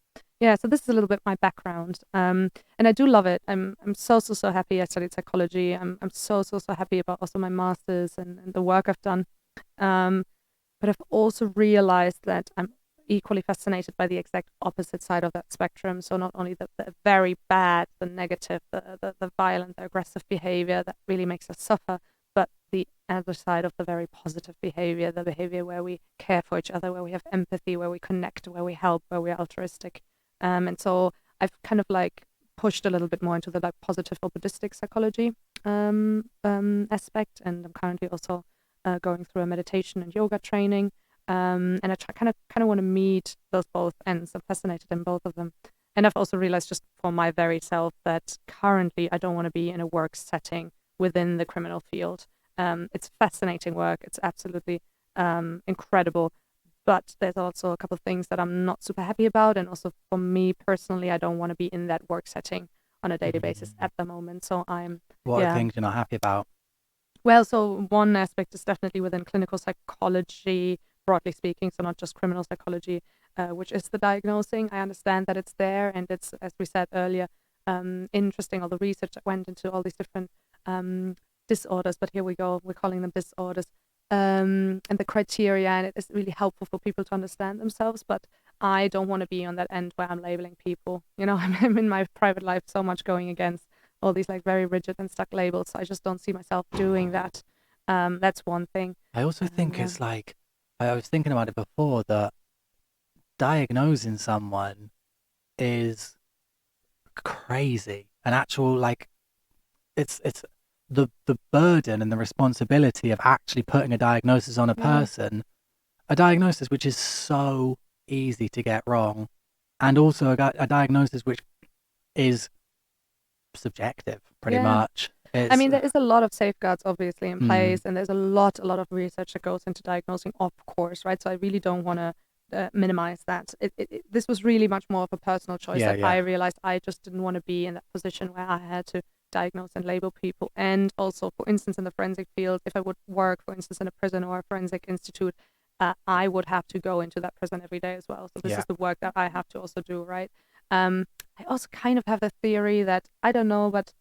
so this is a little bit my background, and I do love it. I'm so happy I studied psychology. I'm so happy about also my master's and the work I've done. But I've also realized that I'm equally fascinated by the exact opposite side of that spectrum. So not only the very bad, the negative, the violent, the aggressive behavior that really makes us suffer, but the other side of the very positive behavior, the behavior where we care for each other, where we have empathy, where we connect, where we help, where we're altruistic. And so I've kind of like pushed a little bit more into the like positive or Buddhistic psychology aspect, and I'm currently also going through a meditation and yoga training, and I kind of want to meet those both ends. I'm fascinated in both of them, and I've also realized just for my very self that currently I don't want to be in a work setting within the criminal field. It's fascinating work. It's absolutely incredible. But there's also a couple of things that I'm not super happy about. And also for me personally, I don't want to be in that work setting on a daily basis at the moment. So What are things you're not happy about? Well, so one aspect is definitely within clinical psychology, broadly speaking, so not just criminal psychology, which is the diagnosing. I understand that it's there, and it's, as we said earlier, interesting, all the research that went into all these different disorders, but here we go, we're calling them disorders. And the criteria, and it is really helpful for people to understand themselves, but I don't want to be on that end where I'm labeling people. You know, I'm in my private life so much going against all these like very rigid and stuck labels. So I just don't see myself doing that. That's one thing. I also think it's like, I was thinking about it before, that diagnosing someone is crazy. An actual like, it's the burden and the responsibility of actually putting a diagnosis on a person, a diagnosis which is so easy to get wrong, and also a diagnosis which is subjective pretty much. I mean, there is a lot of safeguards obviously in place, and there's a lot of research that goes into diagnosing, of course, right? So I really don't want to minimize that. This was really much more of a personal choice that I realized I just didn't want to be in that position where I had to diagnose and label people. And also, for instance, in the forensic field, if I would work, for instance, in a prison or a forensic institute, I would have to go into that prison every day as well. So this is the work that I have to also do, right? I also kind of have the theory that, I don't know, but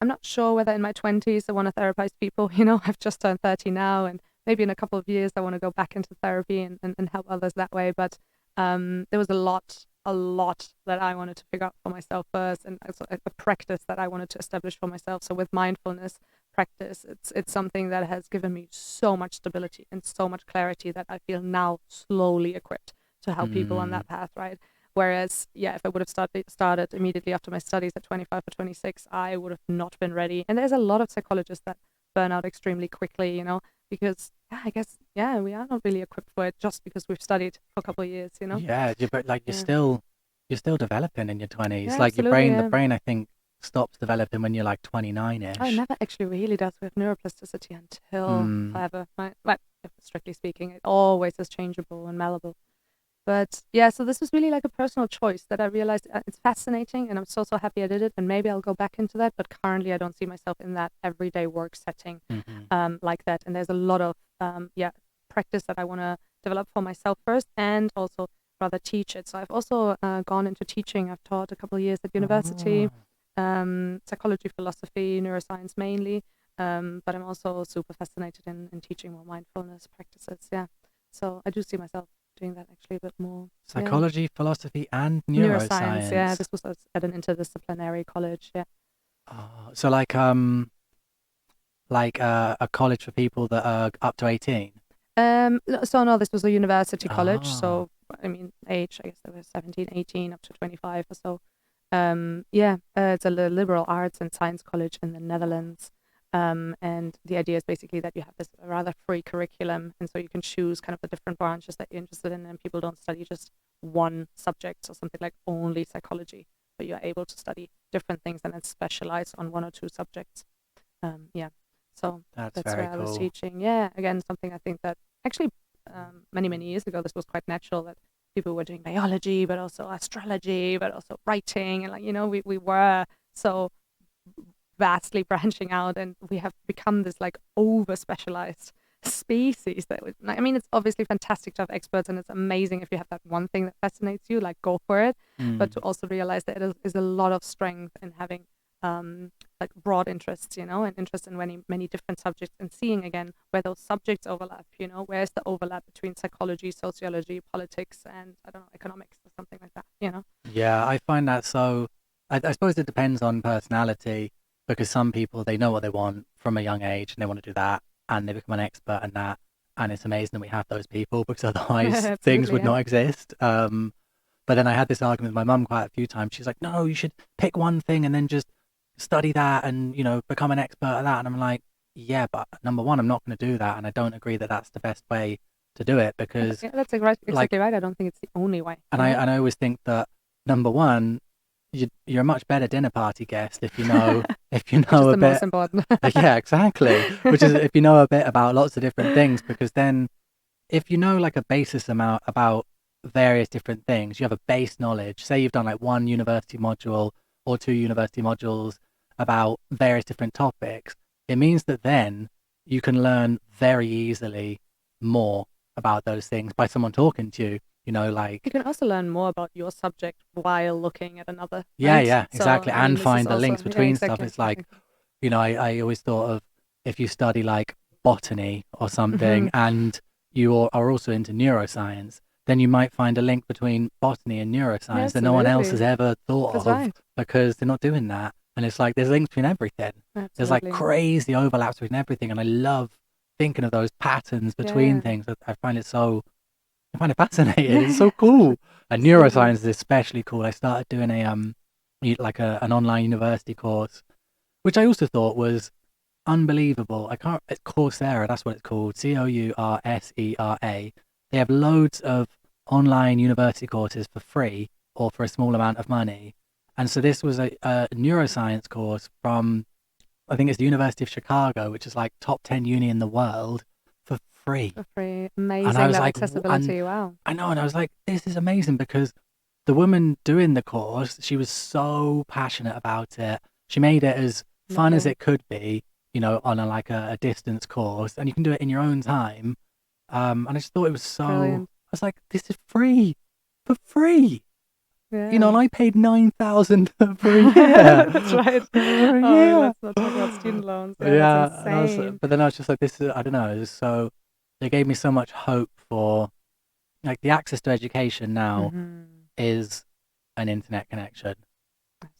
I'm not sure whether in my 20s I want to therapize people. You know, I've just turned 30 now, and maybe in a couple of years I want to go back into therapy and help others that way. But there was a lot that I wanted to figure out for myself first, and also a practice that I wanted to establish for myself. So with mindfulness practice, it's something that has given me so much stability and so much clarity that I feel now slowly equipped to help people on that path, right? Whereas, if I would have started immediately after my studies at 25 or 26, I would have not been ready. And there's a lot of psychologists that burn out extremely quickly, you know, because I guess, we are not really equipped for it just because we've studied for a couple of years, you know? Yeah, but like you're still developing in your 20s. Yeah, like absolutely, the brain, I think, stops developing when you're like 29-ish. Oh, it never actually really does. We have neuroplasticity until forever, right? Well, strictly speaking, it always is changeable and malleable. But so this was really like a personal choice that I realized it's fascinating, and I'm so happy I did it, and maybe I'll go back into that. But currently I don't see myself in that everyday work setting like that. And there's a lot of practice that I want to develop for myself first, and also rather teach it. So I've also gone into teaching. I've taught a couple of years at university, psychology, philosophy, neuroscience mainly, but I'm also super fascinated in teaching more mindfulness practices. So I do see myself doing that actually a bit more. Psychology, philosophy, and Neuroscience. Yeah, neuroscience. this was at an interdisciplinary college. Yeah. So like a college for people that are up to 18. So no, this was a university college. Ah, So I mean, age, I guess they were 17, 18, up to 25 or so. It's a liberal arts and science college in the Netherlands. And the idea is basically that you have this rather free curriculum, and so you can choose kind of the different branches that you're interested in, and people don't study just one subject or something like only psychology, but you're able to study different things and then specialize on one or two subjects. Yeah. So that's that's very where I was cool. teaching. Yeah, again, something I think that actually many, many years ago, this was quite natural that people were doing biology, but also astrology, but also writing. And like, we were so vastly branching out, and we have become this like over specialized species that I mean, it's obviously fantastic to have experts, and it's amazing if you have that one thing that fascinates you, like go for it. But to also realize that it is a lot of strength in having like broad interests, and interest in many, many different subjects, and seeing again where those subjects overlap, where's the overlap between psychology, sociology, politics, and I don't know, economics or something like that. Yeah, I find that so. I suppose it depends on personality because some people they know what they want from a young age and they want to do that and they become an expert in that. And it's amazing that we have those people because otherwise things Absolutely, would yeah. not exist. But then I had this argument with my mum quite a few times. She's like, no, you should pick one thing and then just study that and, become an expert at that. And I'm like, yeah, but number one, I'm not going to do that. And I don't agree that that's the best way to do it because, Yeah, that's like, exactly right. I don't think it's the only way. and I always think that number one, you're a much better dinner party guest if you know Which is a the most bit. important. Yeah, exactly. Which is if you know a bit about lots of different things, because then if you know like a basis amount about various different things, you have a base knowledge. Say you've done like one university module or two university modules about various different topics. It means that then you can learn very easily more about those things by someone talking to you. You Like can also learn more about your subject while looking at another, yeah, right? yeah, So, exactly, I mean, and this is find the also, links yeah, between stuff. exactly. It's like I always thought of if you study like botany or something and are also into neuroscience, then you might find a link between botany and Yeah, neuroscience that no one else has absolutely. ever thought That's of right. because they're not doing that. And it's like there's links between everything. There's like Absolutely. crazy overlaps between everything. And I love thinking of those patterns between Yeah. things. I find it fascinating. It's so Yeah. cool. And Absolutely. neuroscience is especially cool. I started doing an online university course, which I also thought was unbelievable. It's Coursera, that's what it's called. Coursera. They have loads of online university courses for free or for a small amount of money. And so this was a neuroscience course from, I think it's the University of Chicago, which is like top 10 uni in the world for free. For free. And I Amazing was that like, and accessibility. Wow. I know, and I was like, this is amazing because the woman doing the course, she was so passionate about it. She made it as fun as Lovely. it could be, on a distance course, and you can do it in your own time. And I just thought it was so. Brilliant. I was like, this is free, for free. Yeah. And I paid 9,000 for a year, That's right. for a Oh, year. let's not talk about student loans. Yeah, that's Yeah, insane. but then I was just like, this is, I don't know, it was so. It gave me so much hope for like the access to education now Mm-hmm. is an internet connection,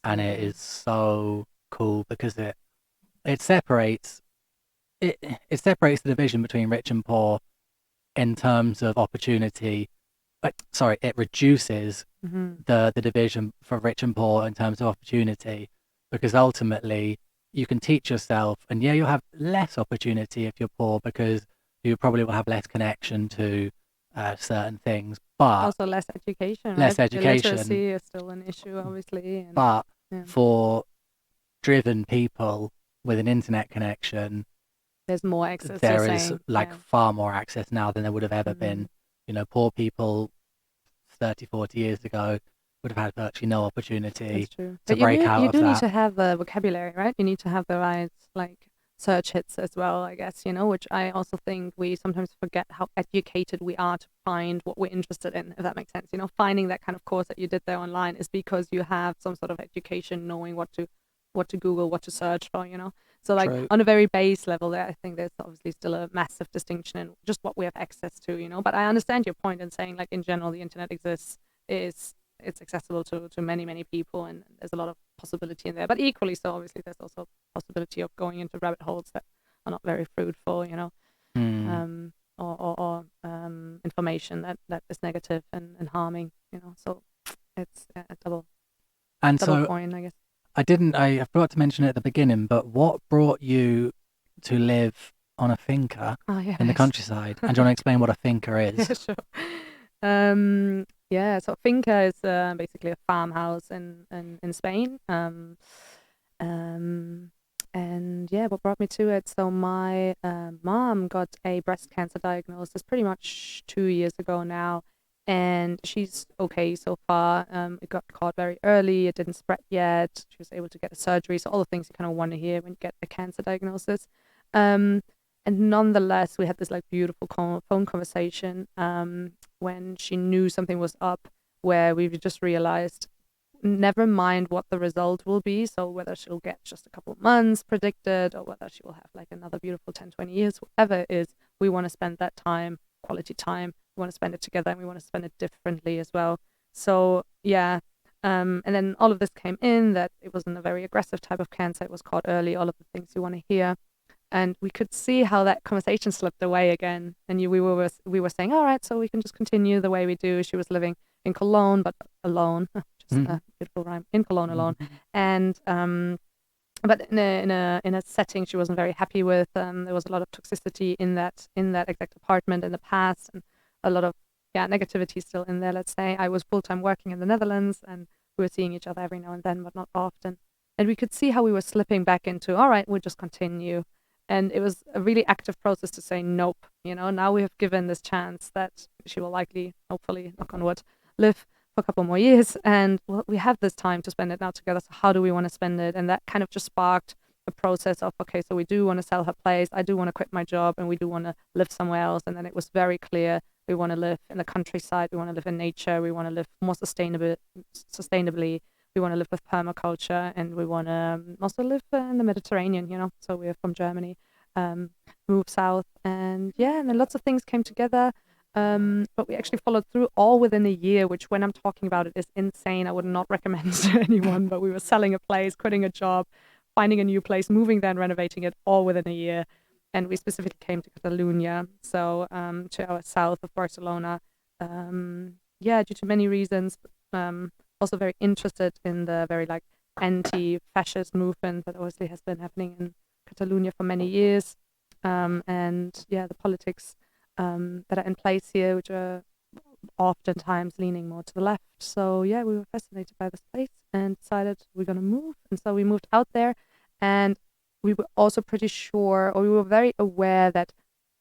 and it Absolutely. is so cool because it separates it it separates the division between rich and poor in terms of opportunity. Sorry, it reduces Mm-hmm. the division for rich and poor in terms of opportunity because ultimately you can teach yourself, and yeah, you'll have less opportunity if you're poor because you probably will have less connection to certain things, but Also less education, right? less education. Illiteracy is still an issue, obviously, and But yeah, for driven people with an internet connection, there's more access. You're there is saying, like yeah. far more access now than there would have ever Mm-hmm. been. Poor people 30, 40 years ago would have had virtually no opportunity That's true. to But you break do out you of do need that. to have the vocabulary, right? You need to have the right like search hits as well, I guess, which I also think we sometimes forget how educated we are to find what we're interested in, if that makes sense. Finding that kind of course that you did there online is because you have some sort of education, knowing what to Google, what to search for. So like True. on a very base level there, I think there's obviously still a massive distinction in just what we have access to, you know. But I understand your point in saying like in general the internet exists, it's accessible to many, many people, and there's a lot of possibility in there. But equally so, obviously, there's also possibility of going into rabbit holes that are not very fruitful, you know, or information that is negative and harming, you know. So it's a double coin, I guess. I forgot to mention it at the beginning, but what brought you to live on a finca in the countryside? And do you want to explain what a finca is? Yeah, sure. So finca is basically a farmhouse in Spain. And yeah, what brought me to it? So my mom got a breast cancer diagnosis pretty much 2 years ago now, and she's okay so far. It got caught very early. It didn't spread yet. She was able to get a surgery. So all the things you kind of want to hear when you get a cancer diagnosis. And nonetheless, we had this like beautiful phone conversation when she knew something was up, where we just realized, never mind what the result will be. So whether she'll get just a couple of months predicted, or whether she will have like another beautiful 10, 20 years, whatever it is, we want to spend that time, quality time. We want to spend it together, and we want to spend it differently as well. So yeah. And then all of this came in, that it wasn't a very aggressive type of cancer. It was caught early, all of the things you want to hear. And we could see how that conversation slipped away again. And we were saying, all right, so we can just continue the way we do. She was living in Cologne, but alone. Just a beautiful rhyme. In Cologne, alone. And but in a setting she wasn't very happy with. There was a lot of toxicity in that exact apartment in the past, and a lot of negativity still in there. Let's say I was full-time working in the Netherlands, and we were seeing each other every now and then, but not often. And we could see how we were slipping back into, all right, we'll just continue. And it was a really active process to say, nope, you know, now we have given this chance that she will likely, hopefully, knock on wood, live for a couple more years. And we have this time to spend it now together. So how do we want to spend it? And that kind of just sparked a process of, okay, so we do want to sell her place. I do want to quit my job, and we do want to live somewhere else. And then it was very clear, we want to live in the countryside. We want to live in nature. We want to live more sustainably. We want to live with permaculture, and we want to also live in the Mediterranean, you know. So we're from Germany, moved south, and then lots of things came together. But we actually followed through all within a year, which when I'm talking about it is insane. I would not recommend to anyone, but we were selling a place, quitting a job, finding a new place, moving there and renovating it all within a year. And we specifically came to Catalonia, so to our south of Barcelona, due to many reasons. Also very interested in the very like anti-fascist movement that obviously has been happening in Catalonia for many years, and the politics that are in place here, which are oftentimes leaning more to the left. So we were fascinated by this place and decided we're gonna move, and so we moved out there. And we were also pretty sure, or we were very aware, that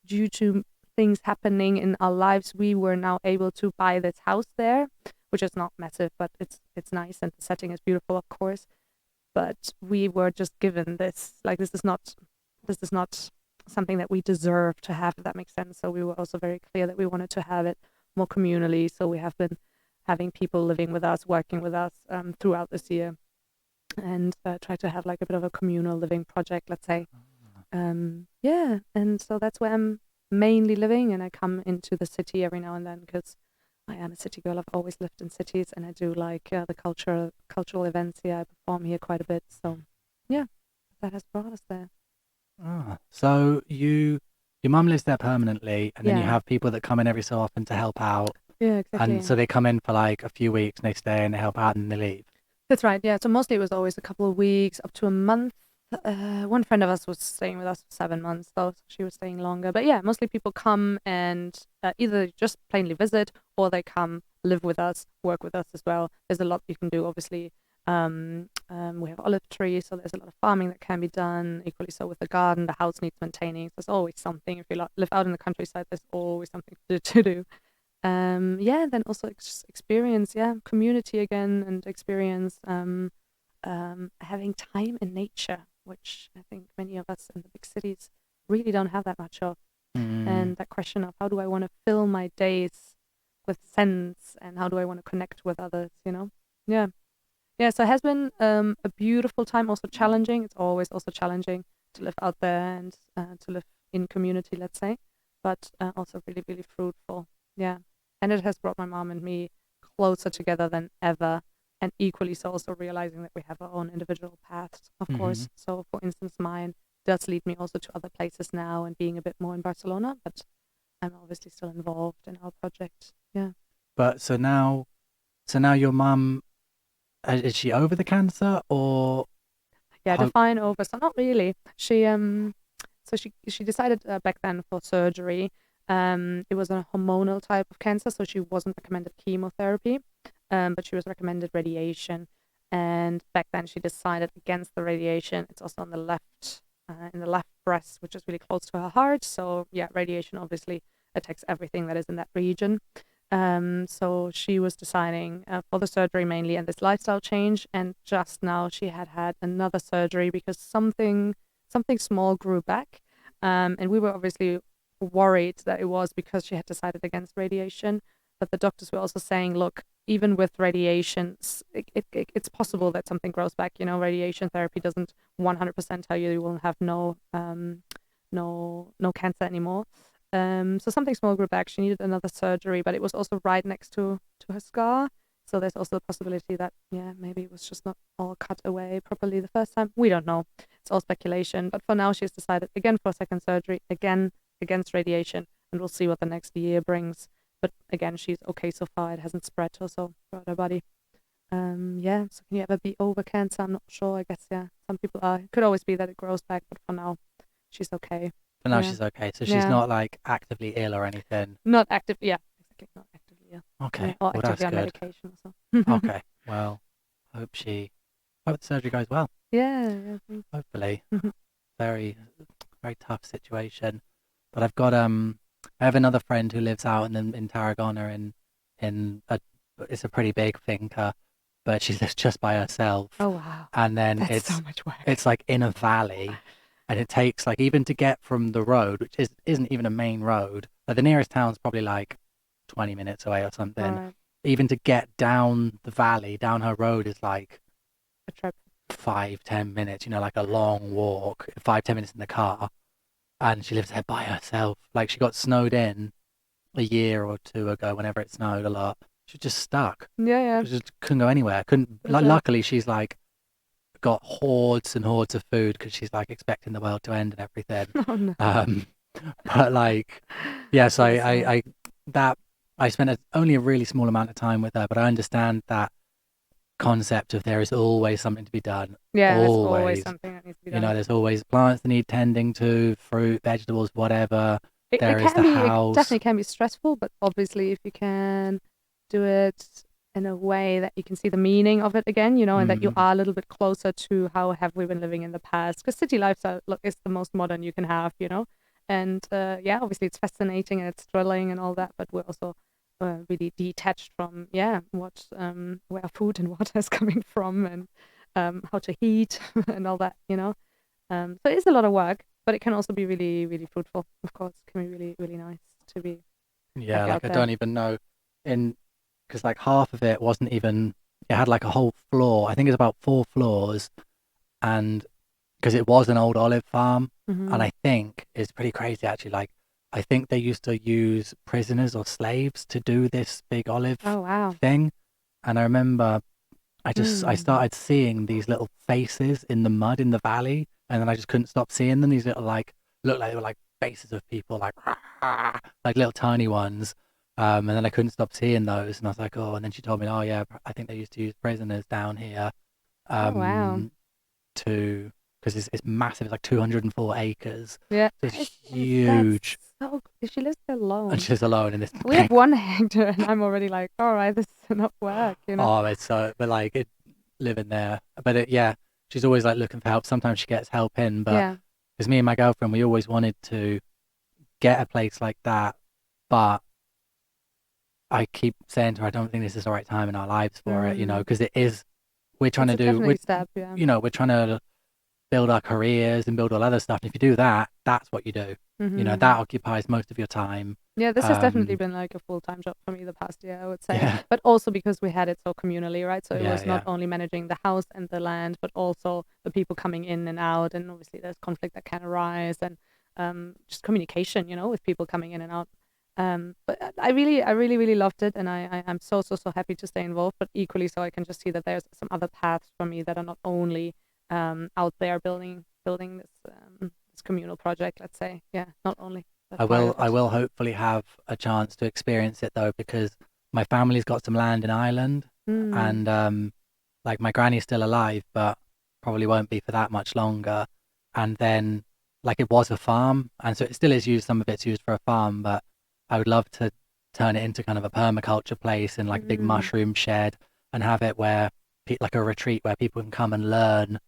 due to things happening in our lives, we were now able to buy this house there, which is not massive, but it's nice, and the setting is beautiful, of course. But we were just given this, like, this is not something that we deserve to have, if that makes sense. So we were also very clear that we wanted to have it more communally. So we have been having people living with us, working with us throughout this year, and try to have like a bit of a communal living project, let's say. And so that's where I'm mainly living, and I come into the city every now and then because I am a city girl. I've always lived in cities, and I do like the cultural events here. I perform here quite a bit. So that has brought us there. So your mum lives there permanently, and then you have people that come in every so often to help out. Yeah, exactly. And so they come in for like a few weeks, and they stay and they help out, and they leave. That's right. Yeah. So mostly it was always a couple of weeks, up to a month. One friend of us was staying with us for 7 months, though she was staying longer. But yeah, mostly people come and either just plainly visit, or they come live with us, work with us as well. There's a lot you can do, obviously. We have olive trees, so there's a lot of farming that can be done. Equally so with the garden, the house needs maintaining. There's always something. If you live out in the countryside, there's always something to do. Then also experience, community again, and experience having time in nature, which I think many of us in the big cities really don't have that much of. And that question of how do I want to fill my days with sense, and how do I want to connect with others, you know? So it has been a beautiful time, also challenging. It's always also challenging. to live out there and to live in community, let's say, but also really, really fruitful. Yeah. And it has brought my mom and me closer together than ever. And equally so, also realizing that we have our own individual paths, of course. So, for instance, mine does lead me also to other places now and being a bit more in Barcelona, but I'm obviously still involved in our project. Yeah. But so now your mum, is she over the cancer or? Yeah, define over. So not really. She decided back then for surgery. It was a hormonal type of cancer, so she wasn't recommended chemotherapy, but she was recommended radiation. And back then she decided against the radiation. It's also on the left, in the left breast, which is really close to her heart. So yeah, radiation obviously attacks everything that is in that region. So she was deciding for the surgery mainly and this lifestyle change. And just now she had another surgery because something small grew back. And we were obviously worried that it was because she had decided against radiation. But the doctors were also saying, look, even with radiation, it's possible that something grows back. You know, radiation therapy doesn't 100% tell you will have no cancer anymore. So something small grew back. She needed another surgery, but it was also right next to her scar. So there's also the possibility that, yeah, maybe it was just not all cut away properly the first time. We don't know. It's all speculation. But for now, she's decided again for a second surgery, again against radiation, and we'll see what the next year brings. But again, she's okay so far. It hasn't spread also throughout her body. Yeah, so can you ever be over cancer? I'm not sure. I guess, yeah, some people are. It could always be that it grows back, but for now, she's okay. For now, she's okay. So she's not like actively ill or anything. Not actively, yeah, exactly. Not actively ill. Okay. Yeah, or well, actively that's on good. medication or so. Okay. Well, hope the surgery goes well. Yeah. Hopefully. Very, very tough situation. But I've got I have another friend who lives out in Tarragona it's a pretty big finca, but she lives just by herself. Oh wow. And then That's so much work. It's like in a valley, and it takes like even to get from the road, which isn't even a main road. Like the nearest town's probably like 20 minutes away or something. Right. Even to get down the valley, down her road is like a trip. 5-10 minutes, you know, like a long walk, 5-10 minutes in the car. And she lives there by herself. Like she got snowed in a year or two ago, whenever it snowed a lot. She was just stuck. Yeah. She just couldn't go anywhere. Luckily, she's like got hordes and hordes of food because she's like expecting the world to end and everything. Oh no. But like, yeah. So I spent only a really small amount of time with her, but I understand that concept of there is always something to be done. Yeah, there's always something that needs to be done. You know, there's always plants that need tending to, fruit, vegetables, whatever. It definitely can be stressful, but obviously if you can do it in a way that you can see the meaning of it again, you know, and that you are a little bit closer to how have we been living in the past. Because city lifestyle is the most modern you can have, you know. And yeah, obviously it's fascinating and it's thrilling and all that, but we're also really detached from what where food and water is coming from and how to heat and all that, you know. So it is a lot of work, but it can also be really, really fruitful. Of course, it can be really, really nice to be. Yeah, like I don't even know, because like half of it wasn't even. It had like a whole floor. I think it's about 4 floors, and because it was an old olive farm, and I think it's pretty crazy actually. Like I think they used to use prisoners or slaves to do this big olive thing, and I remember I started seeing these little faces in the mud in the valley, and then I just couldn't stop seeing them. These little looked like they were like faces of people, like little tiny ones. And then I couldn't stop seeing those, and I was like, oh. And then she told me, oh yeah, I think they used to use prisoners down here, because it's massive. It's like 204 acres. Yeah, it's huge. So she lives alone. And she's alone in this. We have 1 hectare, and I'm already like, all right, this is enough work, you know. Oh, it's so, but like living there, but she's always like looking for help. Sometimes she gets help in, but because me and my girlfriend, we always wanted to get a place like that, but I keep saying to her, I don't think this is the right time in our lives for it, you know, because it is. We're trying to do, you know, we're trying to build our careers and build all other stuff. And if you do that, that's what you do. You know, that occupies most of your time. Yeah, this has definitely been like a full-time job for me the past year, I would say. Yeah, But also because we had it so communally, right? So it was not yeah. only managing the house and the land, but also the people coming in and out. And obviously there's conflict that can arise, and just communication, with people coming in and out. But I really, really loved it, and I'm so happy to stay involved. But equally, so I can just see that there's some other paths for me that are not only out there building this communal project. Let's say, yeah, not only that part of I it. will hopefully have a chance to experience it though, because my family's got some land in Ireland, Mm. and like my granny's still alive, but probably won't be for that much longer. And then like it was a farm, and so it still is used. Some of it's used for a farm, but I would love to turn it into kind of a permaculture place and like a big Mm. mushroom shed, and have it where like a retreat where people can come and learn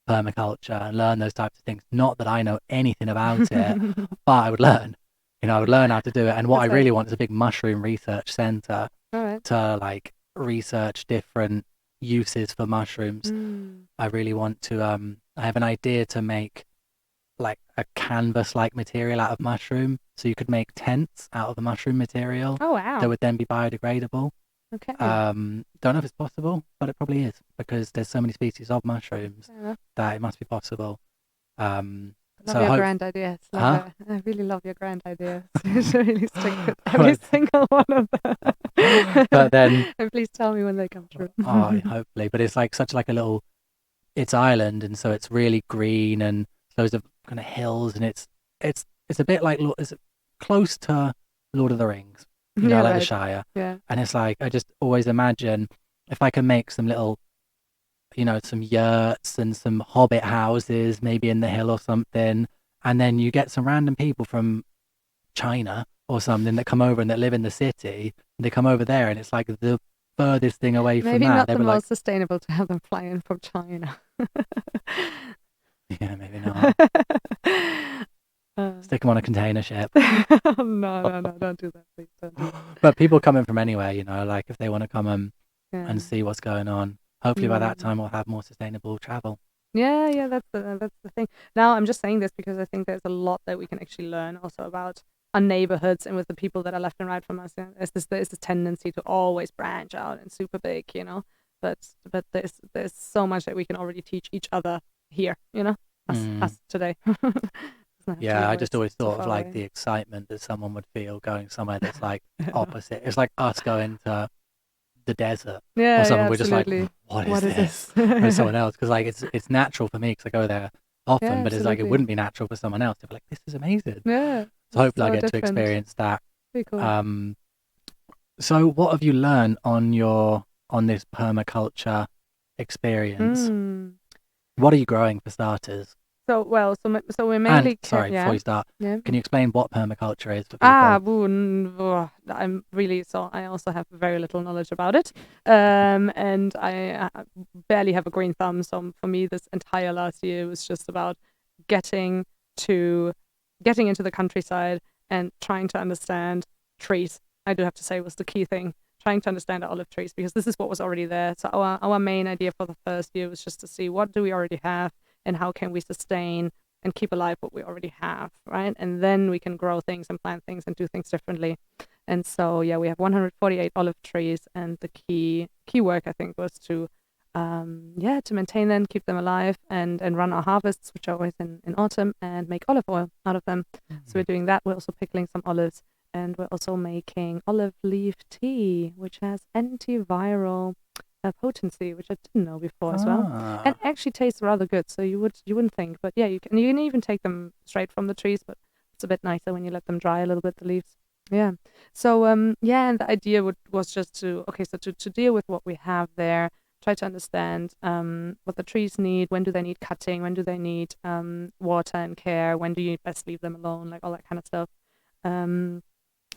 permaculture and learn those types of things. Not that I know anything about it, but I would learn. I would learn how to do it. And what I That's it. really want is a big mushroom research center All right. to like research different uses for mushrooms. Mm. I really want to I have an idea to make like a canvas like material out of mushroom. So you could make tents out of the mushroom material Oh that wow. would then be biodegradable. Okay. Don't know if it's possible, but it probably is because there's so many species of mushrooms Fair enough. that it must be possible. Um, Love so your hope, grand ideas. huh? I really love your grand ideas. You should really stick with every But single one of them. but then, And please tell me when they come true. oh, hopefully. But it's like such like a little, it's Ireland, and so it's really green and loads of kind of hills, and it's a bit like it's close to Lord of the Rings, Yeah, like the right. Shire. Yeah. And it's like I just always imagine if I can make some little, some yurts and some hobbit houses, maybe in the hill or something, and then you get some random people from China or something that come over and that live in the city, and they come over there, and it's like the furthest thing away from Maybe that. not They the were like, most sustainable to have them fly in from China. yeah, maybe not. Stick them on a container ship. No, don't do that, please. Don't do that. But people coming from anywhere, like if they want to come Yeah. and see what's going on. Hopefully by that Mm. time we'll have more sustainable travel. Yeah, that's the thing. Now, I'm just saying this because I think there's a lot that we can actually learn also about our neighborhoods and with the people that are left and right from us. Yeah. There's this tendency to always branch out and super big, But there's so much that we can already teach each other here, us today. Doesn't have to be Yeah, I just always so thought of far like away. the excitement that someone would feel going somewhere that's like opposite. It's like us going to the desert or something. Yeah, We're just like, absolutely. what is What is this? this? Or someone else, because like it's natural for me because I go there Yeah, often, but it's like it absolutely. wouldn't be natural for someone else. They'd be like, this is amazing. Yeah, So it's hopefully I so get to different. experience that. Pretty cool. So what have you learned on this permaculture experience? Mm. What are you growing for starters? So we And mainly sorry, before you start, yeah. can you explain what permaculture is for people? I'm really so I also have very little knowledge about it, and I barely have a green thumb. So for me, this entire last year was just about getting into the countryside and trying to understand trees. I do have to say was the key thing. Trying to understand the olive trees because this is what was already there. So our main idea for the first year was just to see what do we already have and how can we sustain and keep alive what we already have, right? And then we can grow things and plant things and do things differently. And so, yeah, we have 148 olive trees, and the key work I think was to maintain them, keep them alive, and run our harvests, which are always in autumn, and make olive oil out of them. So we're doing that. We're also pickling some olives, and we're also making olive leaf tea, which has antiviral potency, which I didn't know before as well, and actually tastes rather good. So you wouldn't think, but yeah, you can even take them straight from the trees, but it's a bit nicer when you let them dry a little bit, the leaves. Yeah. So and the idea was just to deal with what we have there, try to understand what the trees need, when do they need cutting, when do they need water and care, when do you best leave them alone, like all that kind of stuff. And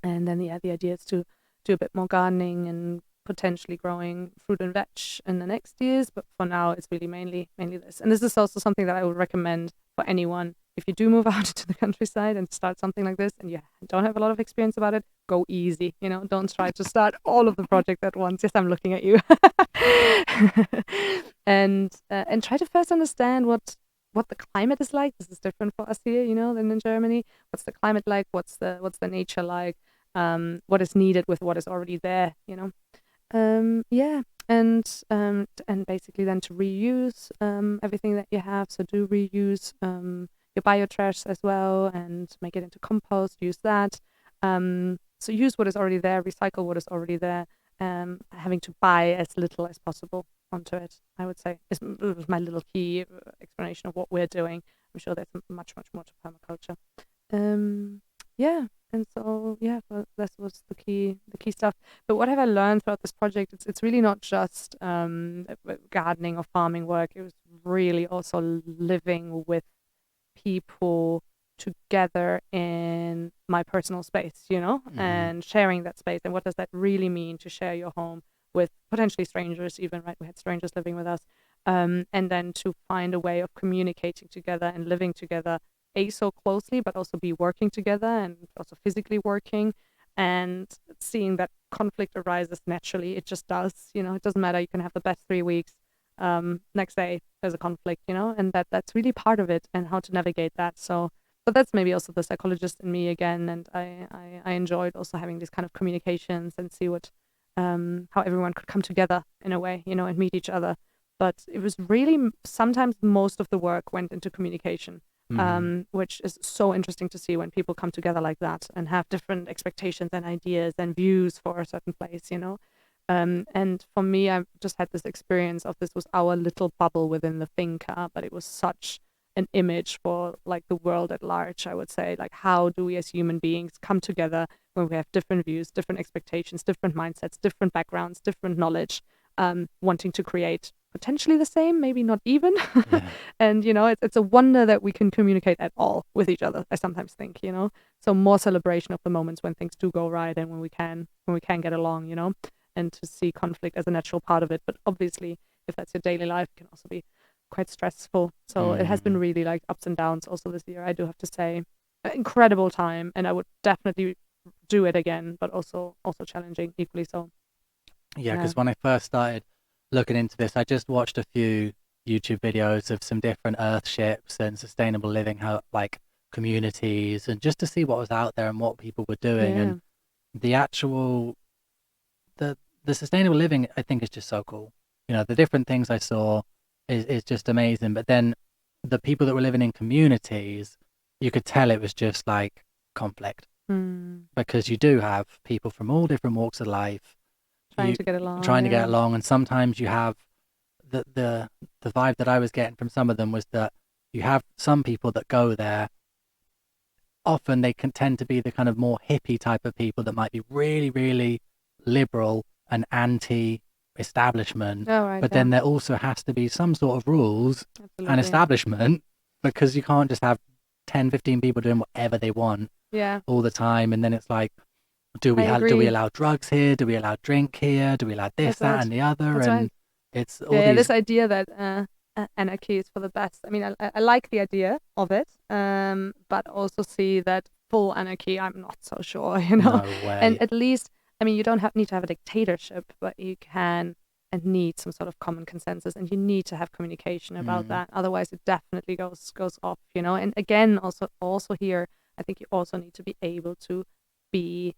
then the idea is to do a bit more gardening and potentially growing fruit and veg in the next years, but for now it's really mainly this. And this is also something that I would recommend for anyone. If you do move out into the countryside and start something like this and you don't have a lot of experience about it, go easy. Don't try to start all of the project at once. Yes, I'm looking at you. And try to first understand what the climate is like. This is different for us here, than in Germany. What's the climate like? What's the nature like? what is needed with what is already there, you know. Yeah, and basically then to reuse everything that you have. So do reuse your biotrash as well and make it into compost. Use that. So use what is already there, recycle what is already there. Having to buy as little as possible onto it, I would say, is my little key explanation of what we're doing. I'm sure there's much more to permaculture. Yeah, and so yeah, that was the key stuff. But what have I learned throughout this project? It's really not just gardening or farming work. It was really also living with people together in my personal space, you know, and sharing that space. And what does that really mean to share your home with potentially strangers, even, right? We had strangers living with us. And then to find a way of communicating together and living together, so closely, but also be working together and also physically working, and seeing that conflict arises naturally. It just does, you know. It doesn't matter. You can have the best 3 weeks. Next day there's a conflict, you know, and that's really part of it, and how to navigate that. So, but that's maybe also the psychologist in me again, and I enjoyed also having these kind of communications and see what how everyone could come together in a way, you know, and meet each other. But it was really sometimes most of the work went into communication, which is so interesting to see when people come together like that and have different expectations and ideas and views for a certain place, you know. And for me, I just had this experience of, this was our little bubble within the finca, but it was such an image for like the world at large, I would say. Like, how do we as human beings come together when we have different views, different expectations, different mindsets, different backgrounds, different knowledge, wanting to create potentially the same, maybe not even. Yeah. And, you know, it's a wonder that we can communicate at all with each other, I sometimes think, you know. So more celebration of the moments when things do go right and when we can get along, you know, and to see conflict as a natural part of it. But obviously, if that's your daily life, it can also be quite stressful. So it has been really like ups and downs also this year, I do have to say. Incredible time, and I would definitely do it again, but also challenging equally so. Yeah, because when I first started looking into this, I just watched a few YouTube videos of some different earthships and sustainable living, how like communities, and just to see what was out there and what people were doing. Yeah. And the actual the sustainable living, I think, is just so cool. You know, the different things I saw is just amazing. But then the people that were living in communities, you could tell it was just like conflict, because you do have people from all different walks of life Trying to get along. trying to get along, and sometimes you have the vibe that I was getting from some of them was that you have some people that go there. Often they can tend to be the kind of more hippie type of people that might be really, really liberal and anti-establishment. But then there also has to be some sort of rules and establishment, because you can't just have 10, 15 people doing whatever they want all the time. And then it's like, do we allow drugs here? Do we allow drink here? Do we allow this, that, and the other? And it's all this idea that anarchy is for the best. I mean, I like the idea of it, but also see that full anarchy, I'm not so sure, you know. No way. And at least, I mean, you don't need to have a dictatorship, but you can and need some sort of common consensus, and you need to have communication about that. Otherwise, it definitely goes off, you know. And again, also here, I think you also need to be able to be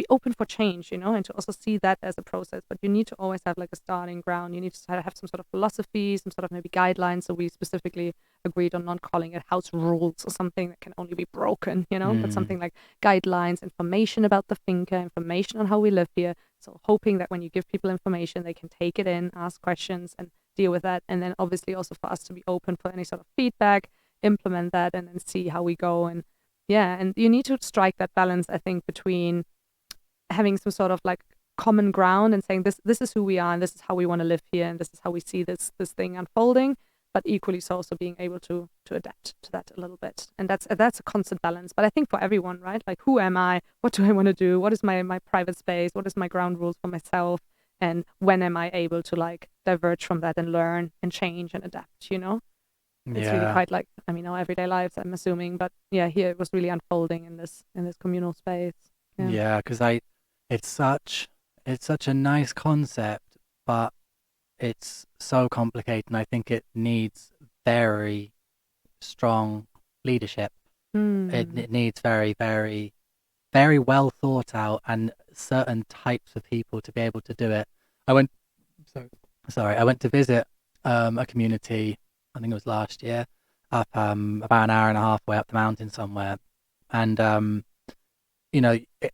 open for change, you know, and to also see that as a process. But you need to always have like a starting ground. You need to have some sort of philosophy, some sort of maybe guidelines. So we specifically agreed on not calling it house rules or something that can only be broken, you know, but something like guidelines, information about the finca, information on how we live here. So hoping that when you give people information, they can take it in, ask questions, and deal with that. And then obviously also for us to be open for any sort of feedback, implement that, and then see how we go. And yeah, and you need to strike that balance, I think, between having some sort of like common ground and saying this is who we are and this is how we want to live here and this is how we see this thing unfolding, but equally so also being able to adapt to that a little bit. And that's a constant balance. But I think for everyone, right? Like, who am I? What do I want to do? What is my private space? What is my ground rules for myself? And when am I able to like diverge from that and learn and change and adapt, you know? It's really quite like, I mean, our everyday lives, I'm assuming, but yeah, here it was really unfolding in this communal space. Yeah, because it's such a nice concept, but it's so complicated, and I think it needs very strong leadership. It needs very, very very well thought out and certain types of people to be able to do it. I went, so, sorry, I went to visit a community, I think it was last year, up about an hour and a half way up the mountain somewhere. And,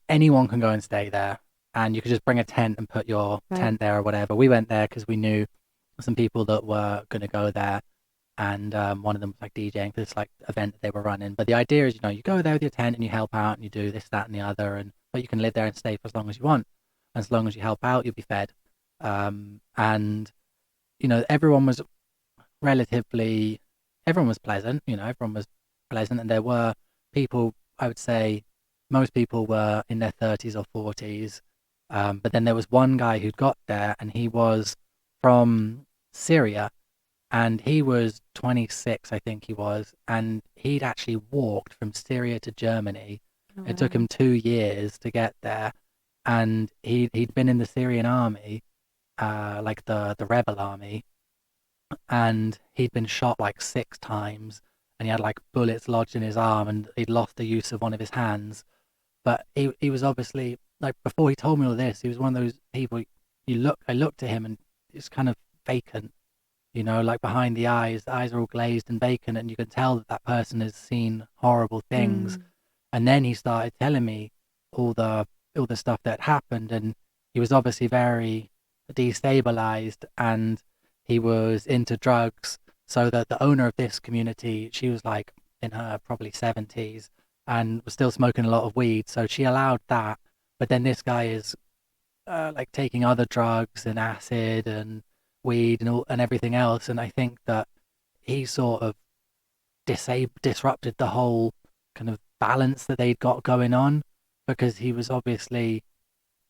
anyone can go and stay there. And you could just bring a tent and put your Right. tent there or whatever. We went there because we knew some people that were going to go there. And one of them was like DJing for this like event that they were running. But the idea is, you go there with your tent and you help out and you do this, that, and the other. But you can live there and stay for as long as you want. As long as you help out, you'll be fed. And everyone was everyone was pleasant. Everyone was pleasant, and there were people. I would say most people were in their 30s or 40s. But then there was one guy who'd got there, and he was from Syria. And he was 26, I think he was, and he'd actually walked from Syria to Germany. It took him 2 years to get there, and he'd been in the Syrian army, like the rebel army, and he'd been shot like 6 times, and he had like bullets lodged in his arm, and he'd lost the use of one of his hands. But he was obviously, like, before he told me all this, he was one of those people. I looked at him, and it's kind of vacant. Like behind the eyes are all glazed and vacant, and you can tell that person has seen horrible things. And then he started telling me all the stuff that happened, and he was obviously very destabilized, and he was into drugs. So that the owner of this community, she was like in her probably 70s and was still smoking a lot of weed, so she allowed that. But then this guy is like taking other drugs and acid and weed and everything else, and I think that he sort of disrupted the whole kind of balance that they'd got going on, because he was obviously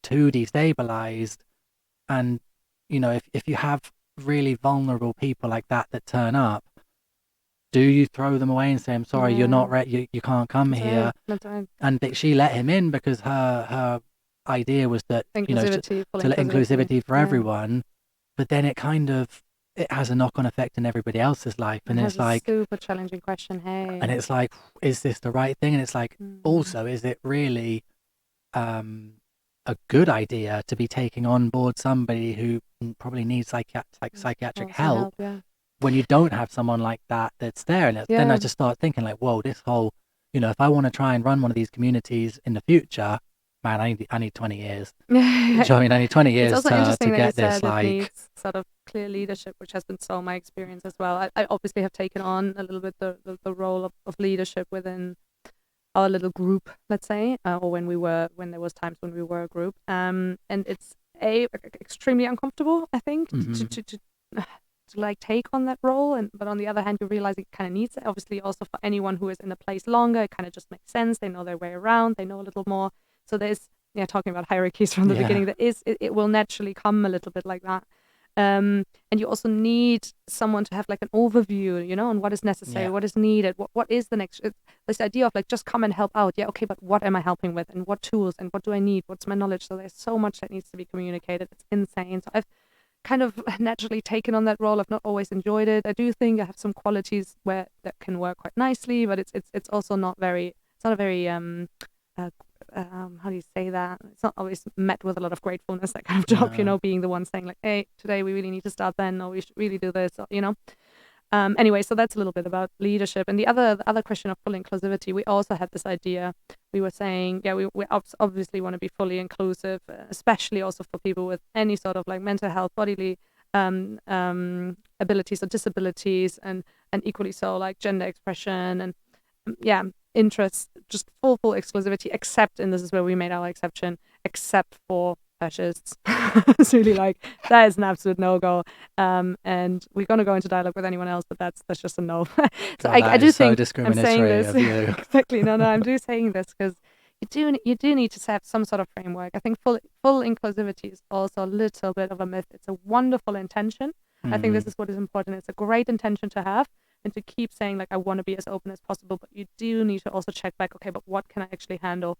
too destabilized. And if you have really vulnerable people like that turn up, do you throw them away and say, I'm sorry, you're not ready, you can't come That's here? right. That's right. And she let him in because her idea was that Inclusivity, full to let inclusivity for Yeah. everyone. But then it has a knock-on effect in everybody else's life, and It it's has a like, super challenging question. Hey. and it's like, is this the right thing? And it's like, Mm. also, is it really a good idea to be taking on board somebody who probably needs psychiatric help Yeah. when you don't have someone like that that's there? And then I Yeah. just start thinking like, whoa, this whole, if I want to try and run one of these communities in the future, man, I need 20 years. Do you know what I mean? I need 20 It's years also to interesting that you get this, said it like, needs sort of clear leadership, which has been so my experience as well. I obviously have taken on a little bit the role of leadership within our little group, let's say, or when there was times when we were a group. And it's extremely uncomfortable, I think, to like take on that role. But on the other hand, you realize it kind of needs it. Obviously, also for anyone who is in a place longer, it kind of just makes sense. They know their way around. They know a little more. So there's, talking about hierarchies from the beginning, it will naturally come a little bit like that. And you also need someone to have like an overview, on what is necessary, what is needed, what is the next. This idea of like just come and help out. Yeah, okay, but what am I helping with, and what tools, and what do I need? What's my knowledge? So there's so much that needs to be communicated. It's insane. So I've kind of naturally taken on that role. I've not always enjoyed it. I do think I have some qualities where that can work quite nicely, but it's also not very. It's not a very how do you say that? It's not always met with a lot of gratefulness, that kind of job, No. being the one saying like, hey, today we really need to start then, or we should really do this, or, Anyway, so that's a little bit about leadership. And the other question of full inclusivity, we also had this idea. We were saying, we obviously want to be fully inclusive, especially also for people with any sort of like mental health, bodily abilities or disabilities, and equally so like gender expression and interests, just full exclusivity, except, and this is where we made our exception, except for fascists. It's really like, that is an absolute no-go. And we're going to go into dialogue with anyone else, but that's just a no. So God, I do so think I'm saying discriminatory this of you. exactly. No, I'm saying this because you do need to have some sort of framework. I think full inclusivity is also a little bit of a myth. It's a wonderful intention. I think this is what is important. It's a great intention to have, and to keep saying like, I want to be as open as possible, but you do need to also check back, okay, but what can I actually handle,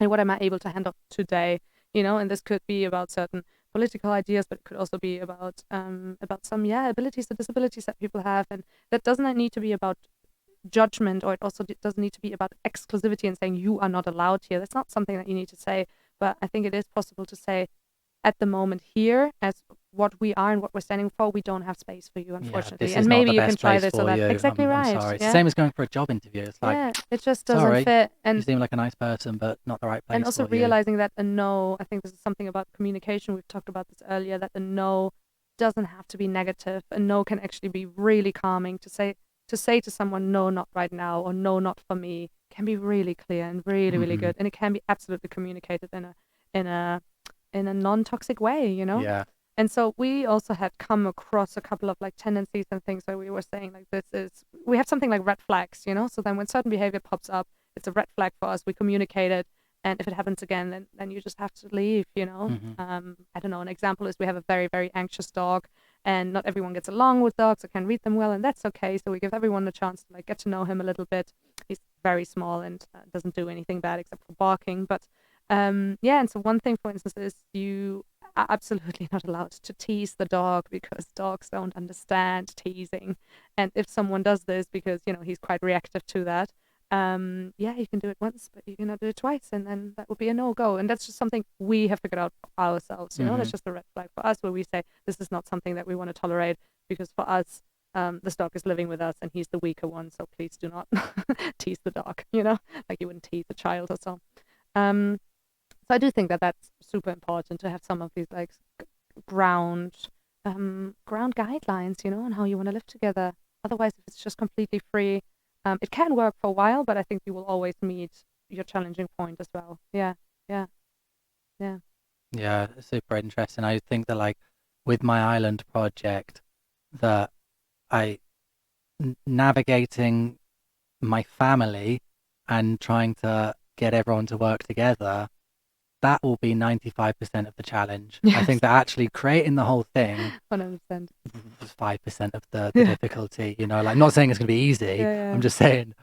and what am I able to handle today? And this could be about certain political ideas, but it could also be about some abilities or disabilities that people have, and that doesn't need to be about judgment, or it also doesn't need to be about exclusivity and saying you are not allowed here. That's not something that you need to say, but I think it is possible to say, at the moment here, as what we are and what we're standing for, we don't have space for you, unfortunately. This and is maybe not the you can best try place this or for that. you. Exactly I'm right. sorry. It's Yeah. the same as going for a job interview. It's like, yeah, it just doesn't sorry, fit. you And seem like a nice person, but not the right place and also for you. realizing that a no, I think this is something about communication. We've talked about this earlier, that a no doesn't have to be negative. A no can actually be really calming. To say to someone, no, not right now, or no, not for me, can be really clear and really, really good. And it can be absolutely communicated in a non-toxic way, you know? Yeah. And so we also had come across a couple of like tendencies and things where we were saying like, we have something like red flags, you know? So then when certain behavior pops up, it's a red flag for us. We communicate it. And if it happens again, then you just have to leave, you know? I don't know. An example is we have a very, very anxious dog, and not everyone gets along with dogs or can read them well, and that's okay. So we give everyone a chance to like get to know him a little bit. He's very small and doesn't do anything bad except for barking. But yeah, and so one thing, for instance, is you are absolutely not allowed to tease the dog, because dogs don't understand teasing. And if someone does this because, you know, he's quite reactive to that, yeah, you can do it once, but you cannot do it twice, and then that would be a no-go. And that's just something we have figured out for ourselves, you know? That's just a red flag for us, where we say this is not something that we want to tolerate, because for us, this dog is living with us and he's the weaker one, so please do not tease the dog, you know, like you wouldn't tease a child or so. So I do think that that's super important, to have some of these like ground guidelines, you know, on how you want to live together. Otherwise, if it's just completely free, it can work for a while, but I think you will always meet your challenging point as well. Yeah. Yeah, super interesting. I think that like with my island project, that navigating my family and trying to get everyone to work together, that will be 95% of the challenge. Yes. I think that actually creating the whole thing 100%. was 5% of the difficulty, you know, like not saying it's going to be easy. I'm just saying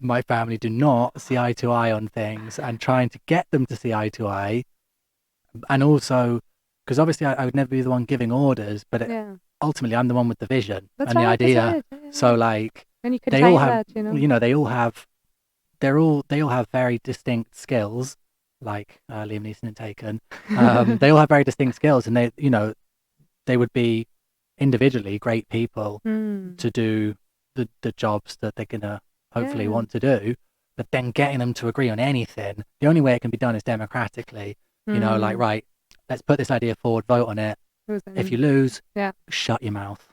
my family do not see eye to eye on things, and trying to get them to see eye to eye. And also, because obviously I would never be the one giving orders, but ultimately I'm the one with the vision and the idea. So like, and you can they all have, that, you know, they all have very distinct skills, like Liam Neeson and Taken. They all have very distinct skills, and they would be individually great people to do the jobs that they're gonna hopefully want to do. But then getting them to agree on anything, the only way it can be done is democratically. You know, like, right, let's put this idea forward, vote on it. If you lose, shut your mouth.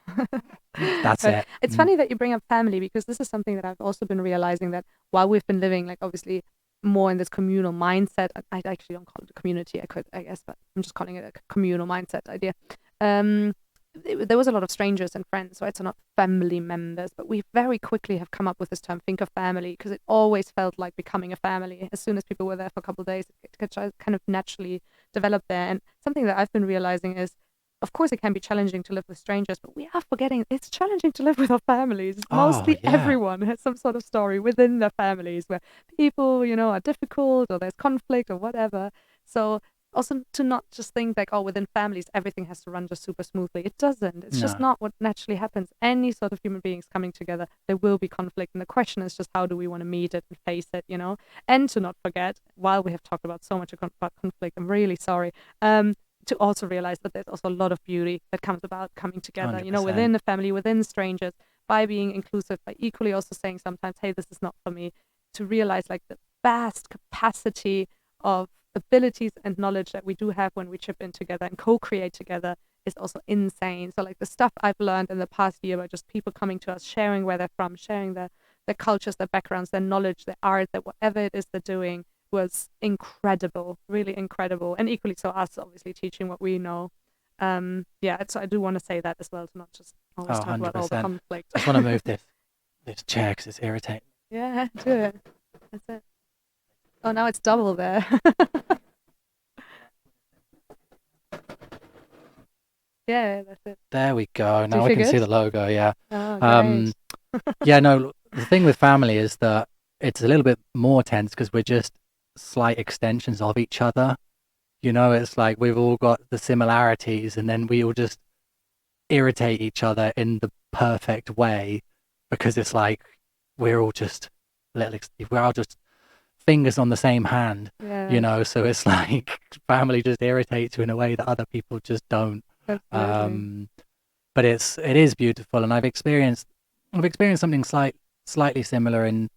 That's it. It's funny that you bring up family, because this is something that I've also been realizing, that while we've been living, like, obviously more in this communal mindset, I actually don't call it a community, I guess, but I'm just calling it a communal mindset idea. There was a lot of strangers and friends, right? So not family members, but we very quickly have come up with this term, think of family, because it always felt like becoming a family. As soon as people were there for a couple of days, it could kind of naturally develop there. And something that I've been realizing is, of course, it can be challenging to live with strangers, but we are forgetting it's challenging to live with our families. Mostly everyone has some sort of story within their families where people, you know, are difficult, or there's conflict or whatever. So also to not just think like, oh, within families, everything has to run just super smoothly. It doesn't. It's just not what naturally happens. Any sort of human beings coming together, there will be conflict. And the question is just, how do we want to meet it and face it, you know? And to not forget, while we have talked about so much about conflict, I'm really sorry, to also realize that there's also a lot of beauty that comes about coming together, 100%. you know, within a family, within strangers, by being inclusive, by equally also saying sometimes, hey, this is not for me, to realize like the vast capacity of abilities and knowledge that we do have when we chip in together and co-create together is also insane. So like the stuff I've learned in the past year by just people coming to us, sharing where they're from, sharing their cultures, their backgrounds, their knowledge, their art, that whatever it is they're doing, was incredible, really incredible. And equally so us, obviously, teaching what we know. Yeah, so I do want to say that as well, to not just always talk about all the conflict. I just want to move this chair because it's irritating. Yeah, do it. That's it. Oh, now it's double there. Yeah, that's it. There we go. Now we can see the logo, yeah. Oh, yeah, no, the thing with family is that it's a little bit more tense because we're just slight extensions of each other. You know, it's like we've all got the similarities, and then we all just irritate each other in the perfect way, because it's like we're all just fingers on the same hand, Yeah. so it's like family just irritates you in a way that other people just don't. Absolutely. But it is beautiful, and I've experienced something slightly similar in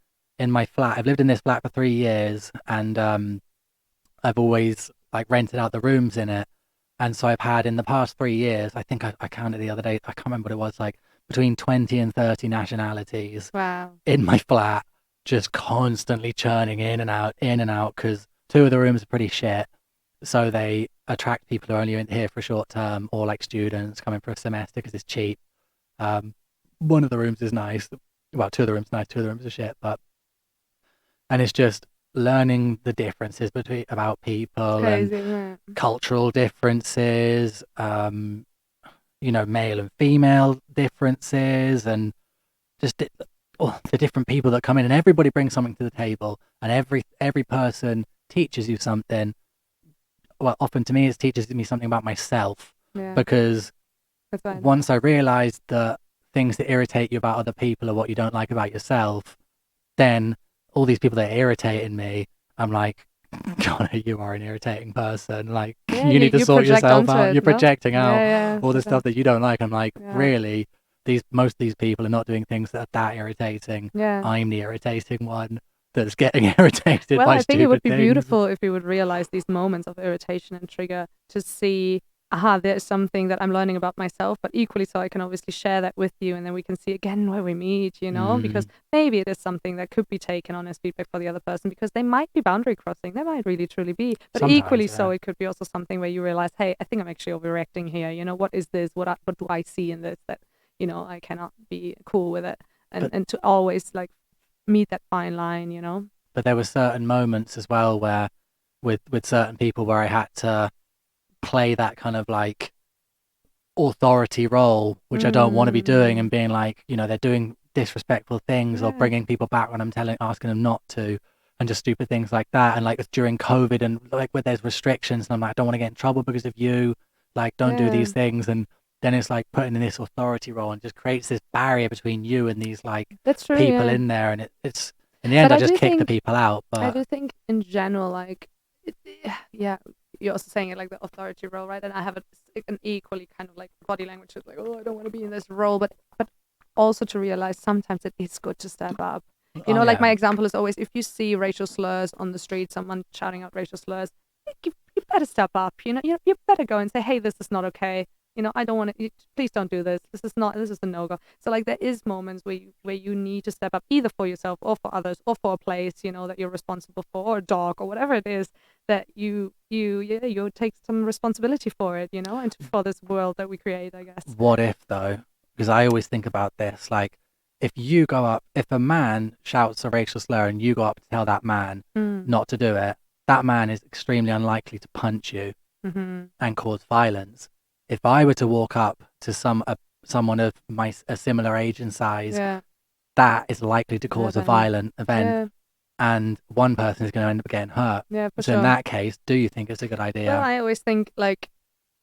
my flat. I've lived in this flat for 3 years, and I've always like rented out the rooms in it. And so I've had in the past 3 years, I think I counted the other day, I can't remember what it was, like between 20 and 30 nationalities Wow. in my flat, just constantly churning in and out, because two of the rooms are pretty shit. So they attract people who are only in here for a short term, or like students coming for a semester because it's cheap. Um, one of the rooms is nice. Well, two of the rooms are nice, two of the rooms are shit. And it's just learning the differences about It's people and crazy, isn't it? cultural differences, male and female differences, and just the different people that come in, and everybody brings something to the table, and every person teaches you something. Well, often to me, it teaches me something about myself, Yeah. because That's fine. once I realized that things that irritate you about other people are what you don't like about yourself, then all these people that are irritating me, I'm like, Connor, you are an irritating person. Like, Yeah, you need to you sort project yourself onto out. it, You're no? projecting out Yeah, all for the sure. stuff that you don't like. I'm like, Yeah. really? Most of these people are not doing things that are that irritating. Yeah. I'm the irritating one that's getting irritated Well, by I think it would stupid be things. beautiful if we would realize these moments of irritation and trigger to see, aha, there's something that I'm learning about myself, but equally so I can obviously share that with you, and then we can see again where we meet, because Mm, maybe it is something that could be taken on as feedback for the other person, because they might be boundary crossing, they might really truly be, but sometimes, equally yeah. so it could be also something where you realize, hey, I think I'm actually overreacting here. What is this? What do I see in this that, I cannot be cool with it, and But and to always like meet that fine line. but there were certain moments as well where, with certain people, where I had to play that kind of like authority role, which I don't want to be doing, and Mm, being like, they're doing disrespectful things or yeah, bringing people back when I'm asking them not to, and just stupid things like that. And like during COVID, and like where there's restrictions, and I'm like, I don't want to get in trouble because of you, like, don't do yeah. these things. And then it's like putting in this authority role and just creates this barrier between you and these like That's true, people yeah. in there. And it's in the end, But I I just do kick the think, people out. I But do think in general, like, it, yeah, you're also saying it like the authority role, right? And I have an equally kind of like body language, is like, oh, I don't want to be in this role, but also to realize sometimes it is good to step up. oh Like yeah, my example is always, if you see racial slurs on the street, someone shouting out racial slurs, you better step up. You better go and say, hey, this is not okay. I don't want to. Please don't do this. This is not. This is a no go. So like, there is moments where you need to step up, either for yourself or for others, or for a place, that you're responsible for, or a dog, or whatever it is that you take some responsibility for it, and for this world that we create, I guess. what if though? Because I always think about this, like, if a man shouts a racial slur and you go up to tell that man Mm. not to do it, that man is extremely unlikely to punch you Mm-hmm. and cause violence. If I were to walk up to someone of a similar age and size, Yeah. that is likely to cause a Happen. violent event, Yeah. and one person is going to end up getting hurt. Yeah, for So in sure. that case, do you think it's a good Well, idea? I always think like,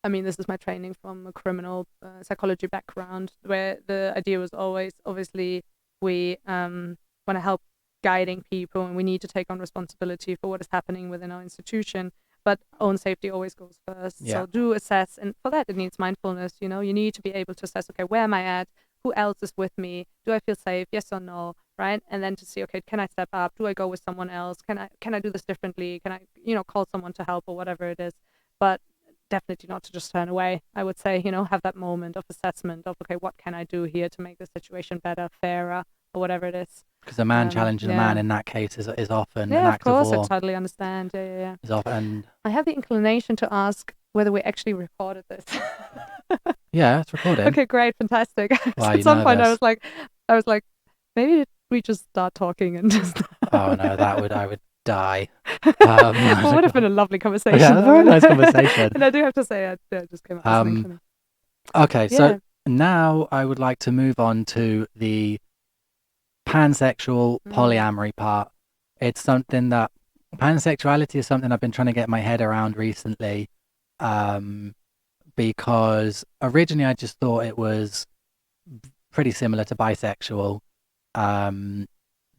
I mean, this is my training from a criminal psychology background, where the idea was always, obviously, we want to help guiding people, and we need to take on responsibility for what is happening within our institution. But own safety always goes first. Yeah. So do assess, and for that, it needs mindfulness. You need to be able to assess, okay, where am I at? Who else is with me? Do I feel safe? Yes or no? Right? And then to see, okay, can I step up? Do I go with someone else? Can I do this differently? Can I, call someone to help or whatever it is? But definitely not to just turn away. I would say, have that moment of assessment of, okay, what can I do here to make the situation better, fairer, or whatever it is. Because a man challenging a man Yeah. in that case is often an Yeah, of act of course, I war. totally understand. Yeah. Is often, I have the inclination to ask whether we actually recorded this. yeah, it's recorded. Okay, great, fantastic. So Why are at you some point, nervous? I was like, maybe we just start talking and just. Oh no, I would die. Well, would have been a lovely Yeah, conversation, a though. very nice conversation. And I do have to say, I just came up with something Um, funny. okay, so Yeah. now I would like to move on to the pansexual Mm. polyamory part. It's something that pansexuality is something I've been trying to get my head around recently, um, because originally I just thought it was pretty similar to bisexual. Um,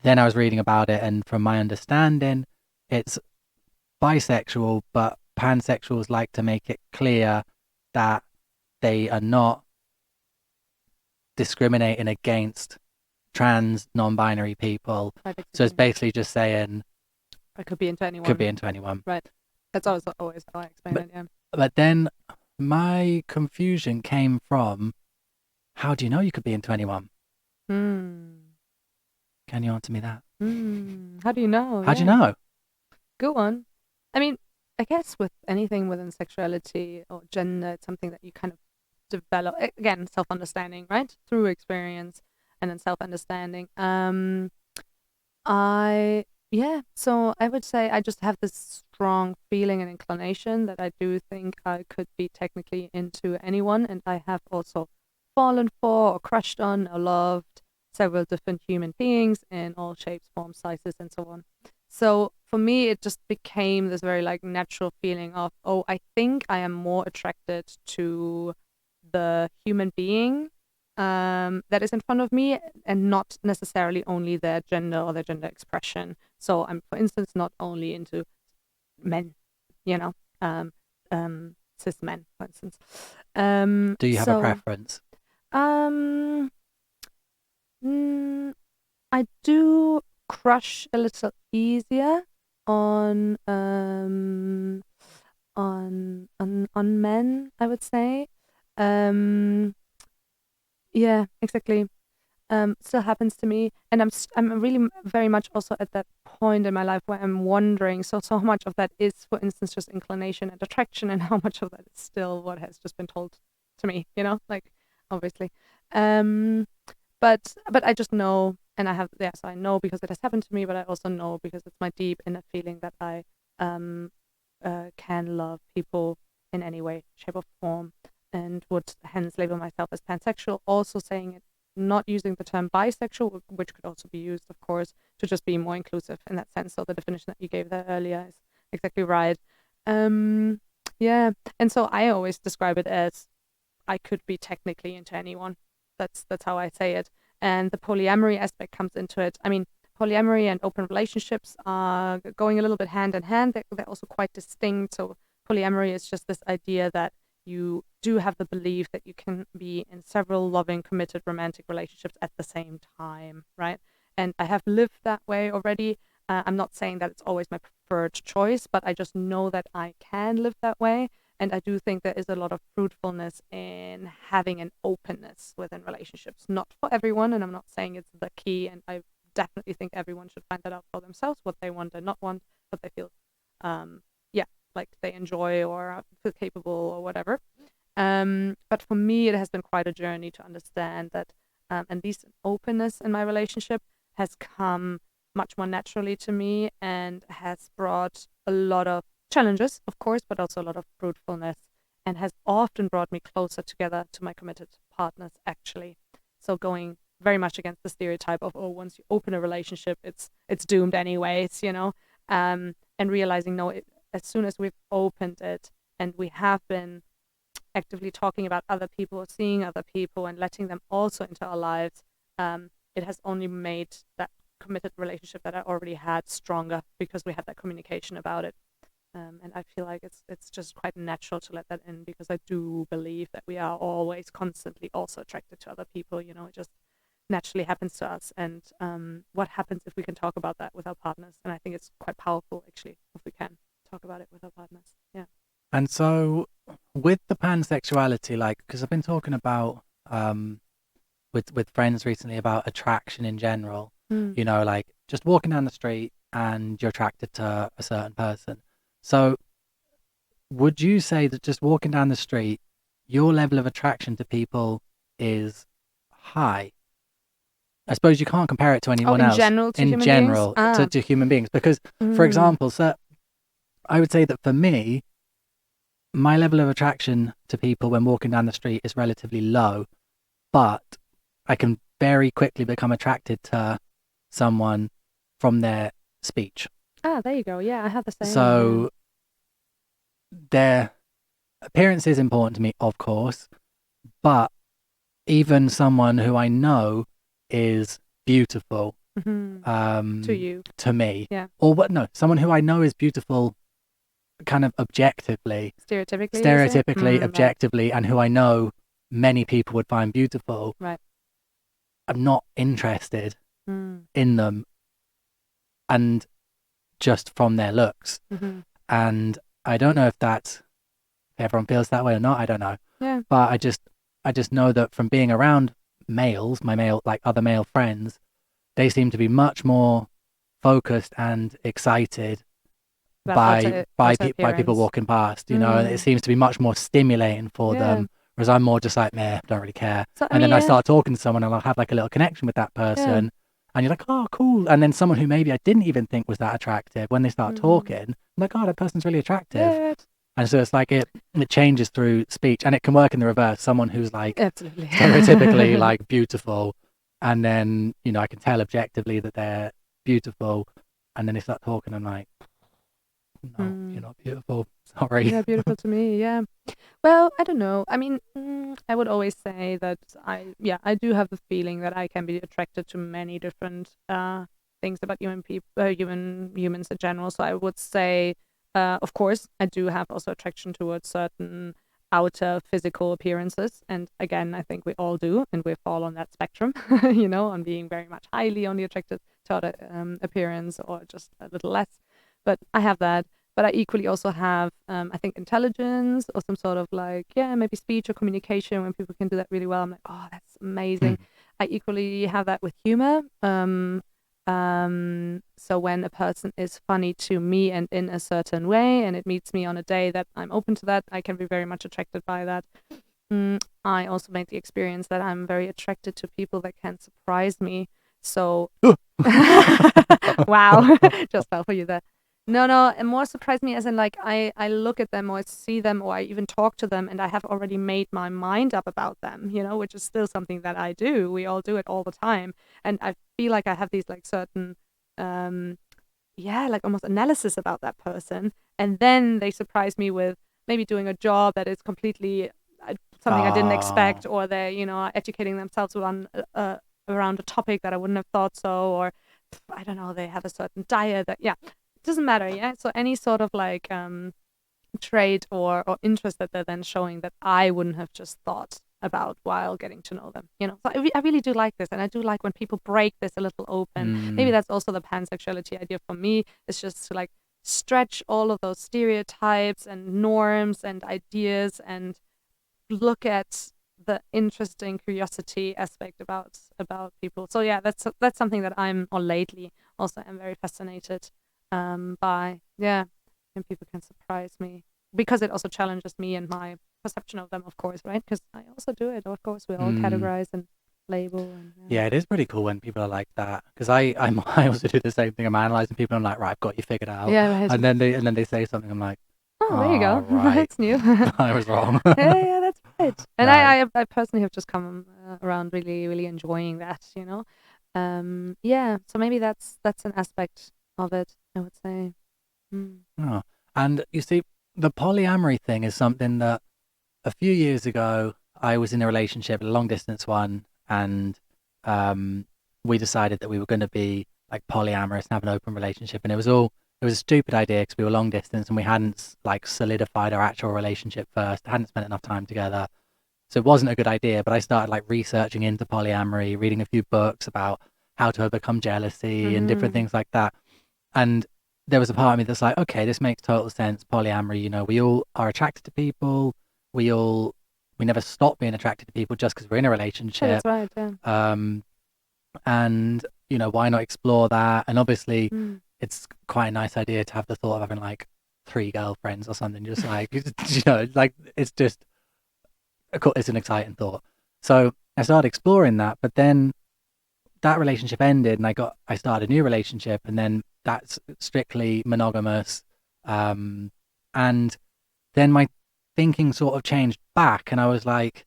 then I was reading about it, and from my understanding, it's bisexual, but pansexuals like to make it clear that they are not discriminating against trans, non-binary people. Right, So it's exactly. basically just saying I could be into anyone. could be into anyone. Right. That's always how I explain it. Yeah. But then my confusion came from, how do you know you could be into anyone? Can you answer me that? How do you know? How do you know? Good one. I mean, I guess with anything within sexuality or gender, it's something that you kind of develop, again, self-understanding, right? Through experience and then self-understanding. So I would say I just have this strong feeling and inclination that I do think I could be technically into anyone, and I have also fallen for or crushed on or loved several different human beings in all shapes, forms, sizes, and so on. So for me, it just became this very like natural feeling of, oh, I think I am more attracted to the human being that is in front of me, and not necessarily only their gender or their gender expression. So I'm, for instance, not only into men, you know, cis men, for instance. Do you have a preference? I do crush a little easier on men, I would say. Yeah, exactly. Still happens to me, and I'm really very much also at that point in my life where I'm wondering. So much of that is, for instance, just inclination and attraction, and how much of that is still what has just been told to me. You know, like obviously. But I just know, and I have, yes, I know because it has happened to me, but I also know because it's my deep inner feeling that I can love people in any way, shape, or form, and would hence label myself as pansexual. Also saying it, not using the term bisexual, which could also be used, of course, to just be more inclusive in that sense. So the definition that you gave there earlier is exactly right. Yeah, and so I always describe it as I could be technically into anyone. That's how I say it. And the polyamory aspect comes into it. I mean, polyamory and open relationships are going a little bit hand in hand. They're also quite distinct. So polyamory is just this idea that you do have the belief that you can be in several loving, committed, romantic relationships at the same time, right? And I have lived that way already. I'm not saying that it's always my preferred choice, but I just know that I can live that way. And I do think there is a lot of fruitfulness in having an openness within relationships. Not for everyone, and I'm not saying it's the key. And I definitely think everyone should find that out for themselves, what they want and not want, what they feel, like they enjoy or feel capable or whatever. But for me, it has been quite a journey to understand that at least openness in my relationship has come much more naturally to me and has brought a lot of challenges, of course, but also a lot of fruitfulness, and has often brought me closer together to my committed partners, actually. So going very much against the stereotype of, oh, once you open a relationship, it's doomed anyways, you know, and realizing, no, as soon as we've opened it and we have been actively talking about other people, seeing other people, and letting them also into our lives, it has only made that committed relationship that I already had stronger because we had that communication about it. And I feel like it's just quite natural to let that in, because I do believe that we are always constantly also attracted to other people. You know, it just naturally happens to us. And what happens if we can talk about that with our partners? And I think it's quite powerful, actually, if we can talk about it with our partners. Yeah. And so with the pansexuality, like, because I've been talking about with friends recently about attraction in general, you know, like just walking down the street and you're attracted to a certain person. So would you say that just walking down the street, your level of attraction to people is high? I suppose you can't compare it to anyone in else. general to In human general, beings? to human beings. Because, for example, so I would say that for me, my level of attraction to people when walking down the street is relatively low, but I can very quickly become attracted to someone from their speech. There you go. Yeah, I have the same. So their appearance is important to me, of course, but even someone who I know is beautiful To you. to me. Yeah. Or what? No, someone who I know is beautiful, kind of objectively, Stereotypically, right. objectively, and who I know many people would find beautiful. Right. I'm not interested Mm. in them, and just from their looks. And I don't know if everyone feels that way or not. I don't know. Yeah. But I just know that from being around males, other male friends, they seem to be much more focused and excited by people appearance. walking past, you know, and it seems to be much more stimulating for Yeah. them. Whereas I'm more just like, meh, don't really care. So, And then yeah. I start talking to someone and I'll have like a little connection with that person. And you're like, oh, cool. And then someone who maybe I didn't even think was that attractive, when they start talking, I'm like, oh, that person's really attractive. Yeah. And so it's like it changes through speech, and it can work in the reverse. Someone who's like Absolutely. stereotypically like beautiful, and then, you know, I can tell objectively that they're beautiful, and then they start talking, I'm like, no, you're not beautiful. Sorry. Yeah, beautiful to me. Yeah. Well, I don't know. I mean, I would always say that I do have the feeling that I can be attracted to many different things about humans in general. So I would say, of course, I do have also attraction towards certain outer physical appearances. And again, I think we all do, and we fall on that spectrum, you know, on being very much highly only attracted to outer appearance, or just a little less. But I have that. But I equally also have, I think, intelligence, or some sort of like, maybe speech or communication. When people can do that really well, I'm like, oh, that's amazing. I equally have that with humor. So when a person is funny to me and in a certain way, and it meets me on a day that I'm open to that, I can be very much attracted by that. I also made the experience that I'm very attracted to people that can surprise me. So, wow, just fell for you there. No, and more surprise me as in like I look at them, or I see them, or I even talk to them, and I have already made my mind up about them, you know, which is still something that I do. We all do it all the time. And I feel like I have these like certain, like almost analysis about that person. And then they surprise me with maybe doing a job that is completely something I didn't expect, or they're, you know, educating themselves around a topic that I wouldn't have thought so, or I don't know, they have a certain diet that, it doesn't matter, so any sort of like trait or interest that they're then showing that I wouldn't have just thought about while getting to know them, you know. So I really do like this, and I do like when people break this a little open. Maybe that's also the pansexuality idea for me. It's just to like stretch all of those stereotypes and norms and ideas, and look at the interesting curiosity aspect about people. So that's something that lately also am very fascinated by, and people can surprise me, because it also challenges me and my perception of them, of course, right? Because I also do it, of course. We all categorize and label. And, yeah, it is pretty cool when people are like that, because I also do the same thing. I'm analyzing people, and I'm like, right, I've got you figured out. Yeah, right. And then they say something, I'm like, oh, there you go. Right. That's new. I was wrong. yeah, that's right. And Right. I personally have just come around really, really enjoying that, you know. So maybe that's an aspect of it, I would say. Oh. And you see, the polyamory thing is something that a few years ago I was in a relationship, a long distance one, and we decided that we were going to be like polyamorous and have an open relationship. And it was a stupid idea, because we were long distance and we hadn't like solidified our actual relationship first, hadn't spent enough time together. So it wasn't a good idea, but I started like researching into polyamory, reading a few books about how to overcome jealousy and different things like that. And there was a part of me that's like, okay, this makes total sense. Polyamory, you know, we all are attracted to people. We never stop being attracted to people just because we're in a relationship. That's right, yeah. And, you know, why not explore that? And obviously it's quite a nice idea to have the thought of having like 3 girlfriends or something, just like, you know, like it's an exciting thought. So I started exploring that, but then that relationship ended, and I started a new relationship, and then that's strictly monogamous. And then my thinking sort of changed back, and I was like,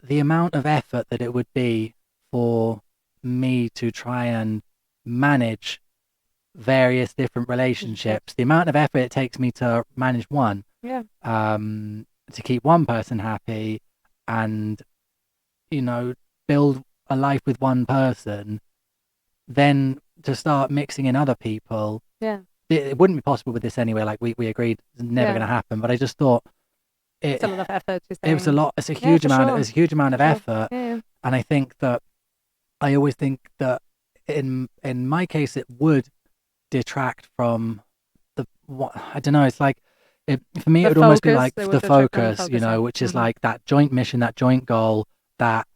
the amount of effort that it would be for me to try and manage various different relationships, the amount of effort it takes me to manage one, to keep one person happy, and, you know, build a life with one person, then to start mixing in other people, Yeah. it wouldn't be possible with this anyway. Like we agreed it's never Yeah. going to happen. But I just thought It's it a lot of effort, you're it was a saying. lot. It's a Yeah, huge for amount. sure. It's a huge amount For of sure. effort. Yeah. And I think that I always think that in my case it would detract from the what I don't know. It's like for me it The would almost be focus, like they the would detract from the focus, focus, yeah. which is like that joint mission, that joint goal that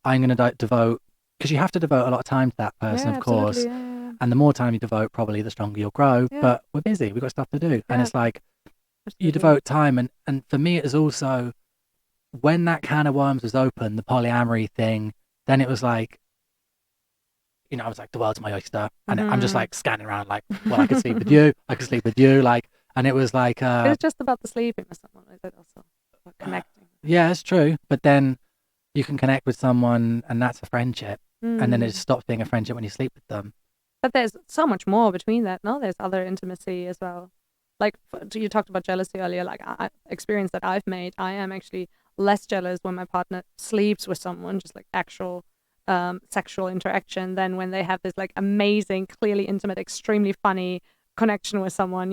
I'm going to devote, because you have to devote a lot of time to that person, Yeah, of absolutely. course. Yeah. And the more time you devote, probably the stronger you'll grow. Yeah. But we're busy. We've got stuff to do. And Yeah. it's like you Absolutely. devote time. And for me, it was also when that can of worms was open, the polyamory thing, then it was like, I was like, the world's my oyster. And I'm just like scanning around like, well, I could sleep with you. I could sleep with you. Like, and it was like, It's just about the sleeping with someone, is it also? About connecting. yeah, it's true. But then you can connect with someone and that's a friendship. And then it just stops being a friendship when you sleep with them. But there's so much more between that, no? There's other intimacy as well. Like, you talked about jealousy earlier, like experience that I've made. I am actually less jealous when my partner sleeps with someone, just like actual sexual interaction, than when they have this like amazing, clearly intimate, extremely funny connection with someone,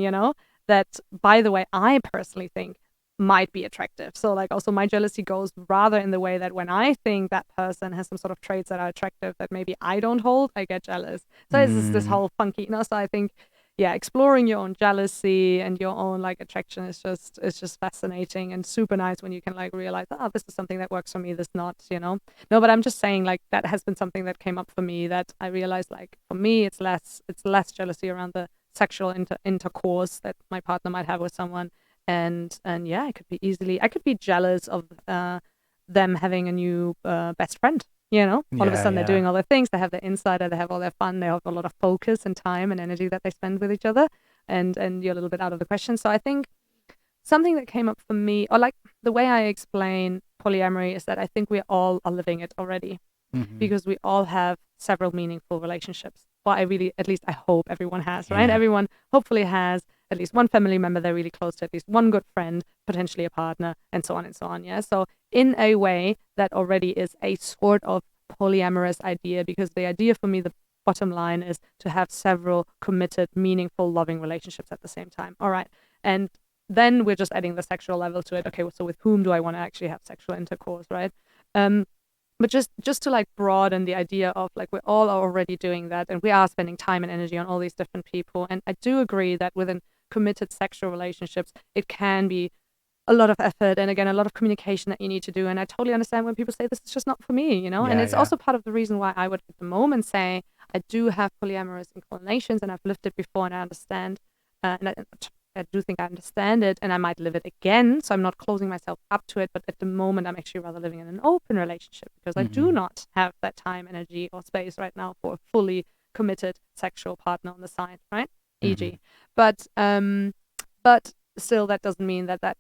that, by the way, I personally think might be attractive. So like also my jealousy goes rather in the way that when I think that person has some sort of traits that are attractive that maybe I don't hold, I get jealous. So it's just this whole funky, so I think, yeah, exploring your own jealousy and your own like attraction is just fascinating and super nice when you can like realize, oh, this is something that works for me, this not, No, but I'm just saying like that has been something that came up for me, that I realized like for me it's less jealousy around the sexual intercourse that my partner might have with someone. And yeah, I could be jealous of them having a new best friend. All of a sudden they're doing all their things. They have their insider. They have all their fun. They have a lot of focus and time and energy that they spend with each other. And you're a little bit out of the question. So I think something that came up for me, or like the way I explain polyamory, is that I think we all are living it already, because we all have several meaningful relationships. Well, at least I hope everyone has, right? Yeah. Everyone hopefully has at least one family member they're really close to, at least one good friend, potentially a partner, and so on and so on. Yeah. So in a way, that already is a sort of polyamorous idea, because the idea for me, the bottom line, is to have several committed, meaningful, loving relationships at the same time. All right. And then we're just adding the sexual level to it. Okay, so with whom do I want to actually have sexual intercourse, right? But just to like broaden the idea of like we're all already doing that, and we are spending time and energy on all these different people. And I do agree that within committed sexual relationships, it can be a lot of effort and again a lot of communication that you need to do. And I totally understand when people say this is just not for me, and it's also part of the reason why I would at the moment say I do have polyamorous inclinations and I've lived it before and I understand, and I do think I understand it, and I might live it again. So I'm not closing myself up to it, but at the moment I'm actually rather living in an open relationship, because I do not have that time, energy, or space right now for a fully committed sexual partner on the side, right? E.g. But still, that doesn't mean that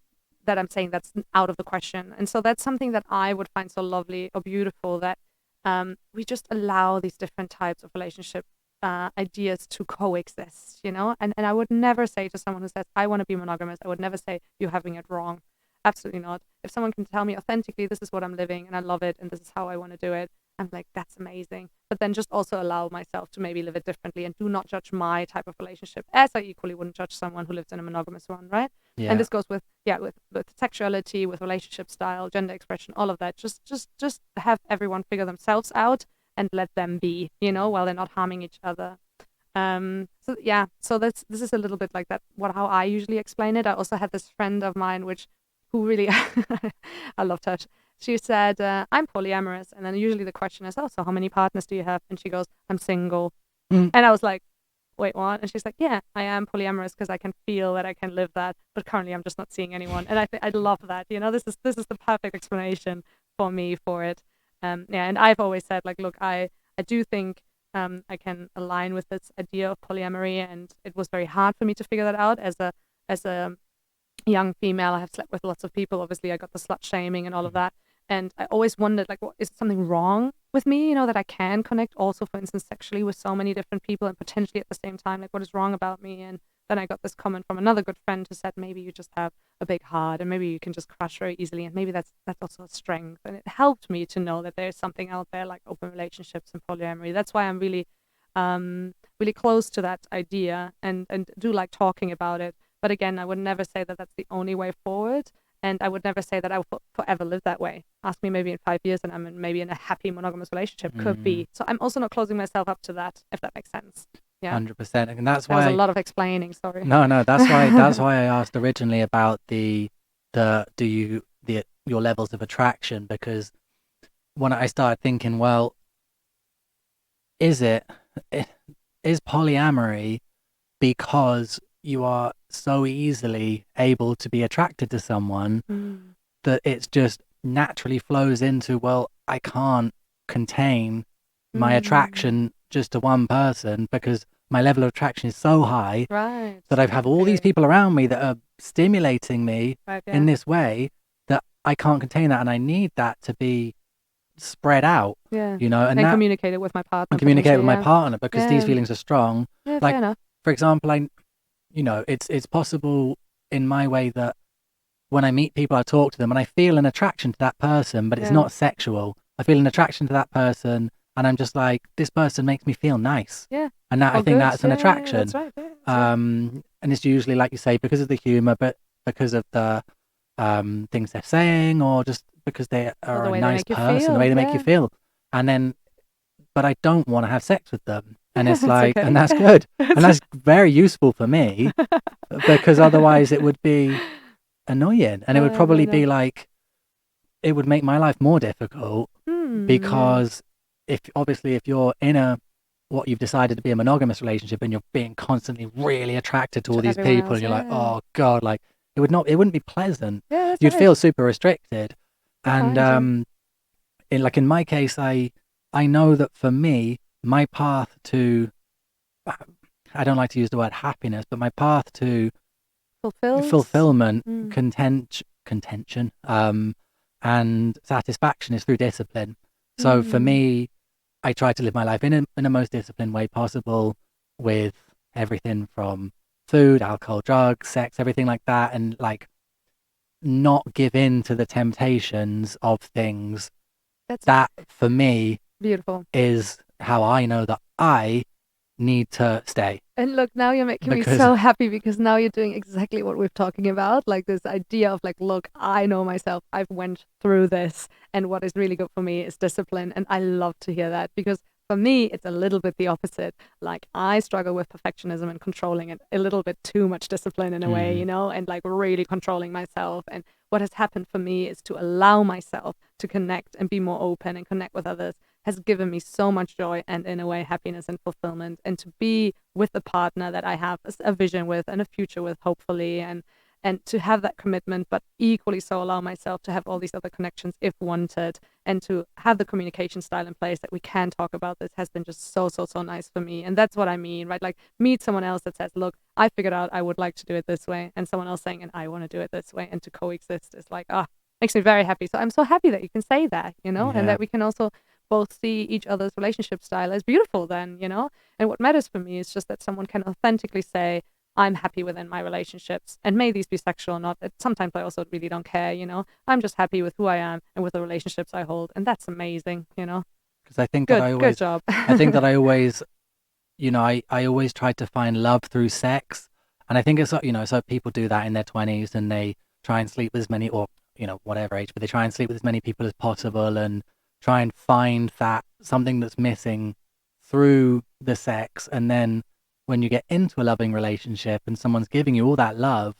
I'm saying that's out of the question. And so that's something that I would find so lovely or beautiful, that we just allow these different types of relationship ideas to coexist, and I would never say to someone who says I want to be monogamous, I would never say you're having it wrong. Absolutely not. If someone can tell me authentically, this is what I'm living and I love it and this is how I want to do it, I'm like, that's amazing. But then just also allow myself to maybe live it differently, and do not judge my type of relationship as I equally wouldn't judge someone who lives in a monogamous one, right? Yeah. And this goes with sexuality, with relationship style, gender expression, all of that. Just have everyone figure themselves out and let them be, while they're not harming each other. So this is a little bit like that, how I usually explain it. I also had this friend of mine who really I loved her. She said, I'm polyamorous, and then usually the question is, oh, so how many partners do you have? And she goes, I'm single. And I was like, wait, what? And she's like, yeah, I am polyamorous because I can feel that I can live that, but currently I'm just not seeing anyone. And I love that. This is the perfect explanation for me for it. And I've always said, like, look, I do think I can align with this idea of polyamory, and it was very hard for me to figure that out as a young female. I have slept with lots of people. Obviously, I got the slut shaming and all of that. And I always wondered, like, is something wrong with me, that I can connect also, for instance, sexually with so many different people and potentially at the same time, like, what is wrong about me? And then I got this comment from another good friend who said, maybe you just have a big heart and maybe you can just crush very easily. And maybe that's also a strength. And it helped me to know that there's something out there like open relationships and polyamory. That's why I'm really really close to that idea and do like talking about it. But again, I would never say that that's the only way forward. And I would never say that I will forever live that way. Ask me maybe in 5 years and I'm maybe in a happy monogamous relationship. Could be. So I'm also not closing myself up to that, if that makes sense. Yeah. 100%. And that's That why was a lot of explaining. Sorry. No, that's why I asked originally about your levels of attraction, because when I started thinking, well, is polyamory because you are so easily able to be attracted to someone that it's just naturally flows into, well, I can't contain my attraction just to one person because my level of attraction is so high that I have all these people around me that are stimulating me in this way that I can't contain that, and I need that to be spread out. You know, and communicate it with my partner. And communicate with my partner because these feelings are strong. Yeah, like, fair enough. For example, it's possible in my way that when I meet people, I talk to them and I feel an attraction to that person, but it's not sexual. I feel an attraction to that person and I'm just like, this person makes me feel nice. Yeah. And that, I think that's an attraction. That's right. That's and it's usually, like you say, because of the humor, but because of the things they're saying, or just because they are a nice person, the way they make you feel. And then, but I don't want to have sex with them. And it's like, and that's good. And that's very useful for me because otherwise it would be annoying. And it would probably be like, it would make my life more difficult because if you're in what you've decided to be a monogamous relationship and you're being constantly really attracted to all these people and you're like, oh God, like it wouldn't be pleasant. Yeah, You'd feel super restricted. And in my case, I know that for me, my path to, I don't like to use the word happiness, but my path to fulfillment, contention, and satisfaction is through discipline. So for me, I try to live my life in a most disciplined way possible, with everything from food, alcohol, drugs, sex, everything like that, and like not give in to the temptations of things. That for me, beautiful, is how I know that I need to stay. And look, now you're making me so happy because now you're doing exactly what we're talking about. Like this idea of like, look, I know myself. I've went through this. And what is really good for me is discipline. And I love to hear that because for me, it's a little bit the opposite. Like I struggle with perfectionism and controlling and a little bit too much discipline in a way, you know, and like really controlling myself. And what has happened for me is to allow myself to connect and be more open and connect with others has given me so much joy and in a way happiness and fulfillment, and to be with the partner that I have a vision with and a future with, hopefully, and to have that commitment, but equally so allow myself to have all these other connections if wanted, and to have the communication style in place that we can talk about this has been just so nice for me. And that's what I mean, right? Like meet someone else that says, look, I figured out I would like to do it this way, and someone else saying, and I want to do it this way, and to coexist is like, makes me very happy. So I'm so happy that you can say that, you know, and that we can also both see each other's relationship style as beautiful then, you know. And what matters for me is just that someone can authentically say, I'm happy within my relationships, and may these be sexual or not. Sometimes I also really don't care, you know. I'm just happy with who I am and with the relationships I hold, and that's amazing, you know. Because I think good job. I think that I always, you know, I always try to find love through sex, and I think it's, you know, so people do that in their 20s and they try and sleep with as many, or you know, whatever age, but they try and sleep with as many people as possible and try and find that something that's missing through the sex. And then when you get into a loving relationship and someone's giving you all that love,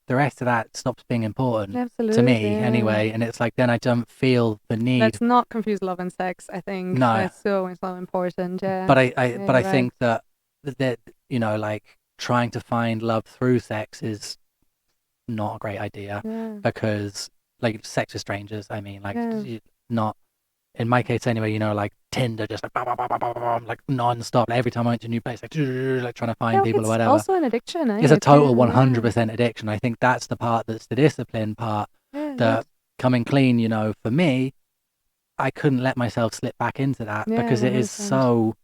the rest of that stops being important. Absolutely, to me anyway. And it's like, then I don't feel the need. Let's not confuse love and sex. I think that's so important. Yeah. But I think that you know, like trying to find love through sex is not a great idea, because like sex with strangers, I mean, like not in my case anyway, you know, like Tinder, just like, like non-stop, like, every time I went to a new place, like trying to find people or whatever. It's also an addiction. It's a total 100% addiction. I think that's the part that's the discipline part, that coming clean, you know, for me, I couldn't let myself slip back into that because it is so,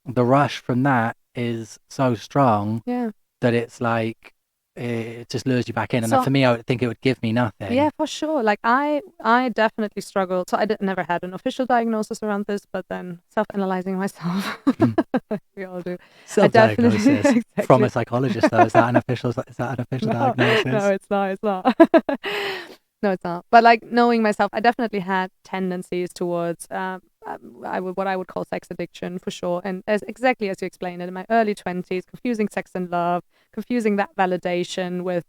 the rush from that is so strong that it's like, it just lures you back in. And So for me, I would think it would give me nothing. yeah, for sure. Like I definitely struggled. So never had an official diagnosis around this, but then self-analyzing myself, we all do. I definitely Self-diagnosis from exactly. a psychologist, though. Is that an official No, diagnosis? no, it's not. It's not. No, it's not. But like knowing myself, I definitely had tendencies towards what I would call sex addiction for sure. And exactly as you explained it, in my early 20s, confusing sex and love, confusing that validation with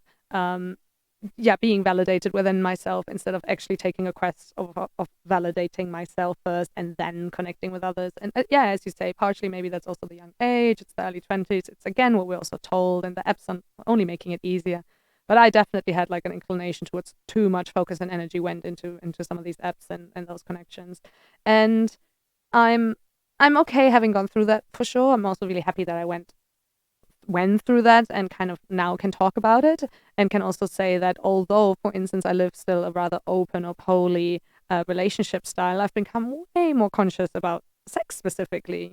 being validated within myself instead of actually taking a quest of validating myself first and then connecting with others. And as you say, partially maybe that's also the young age, it's the early 20s, it's again what we're also told, and the apps are only making it easier. But I definitely had like an inclination towards too much focus and energy went into some of these apps and those connections. And I'm okay having gone through that for sure. I'm also really happy that I went through that and kind of now can talk about it, and can also say that although, for instance, I live still a rather open or poly relationship style, I've become way more conscious about sex specifically,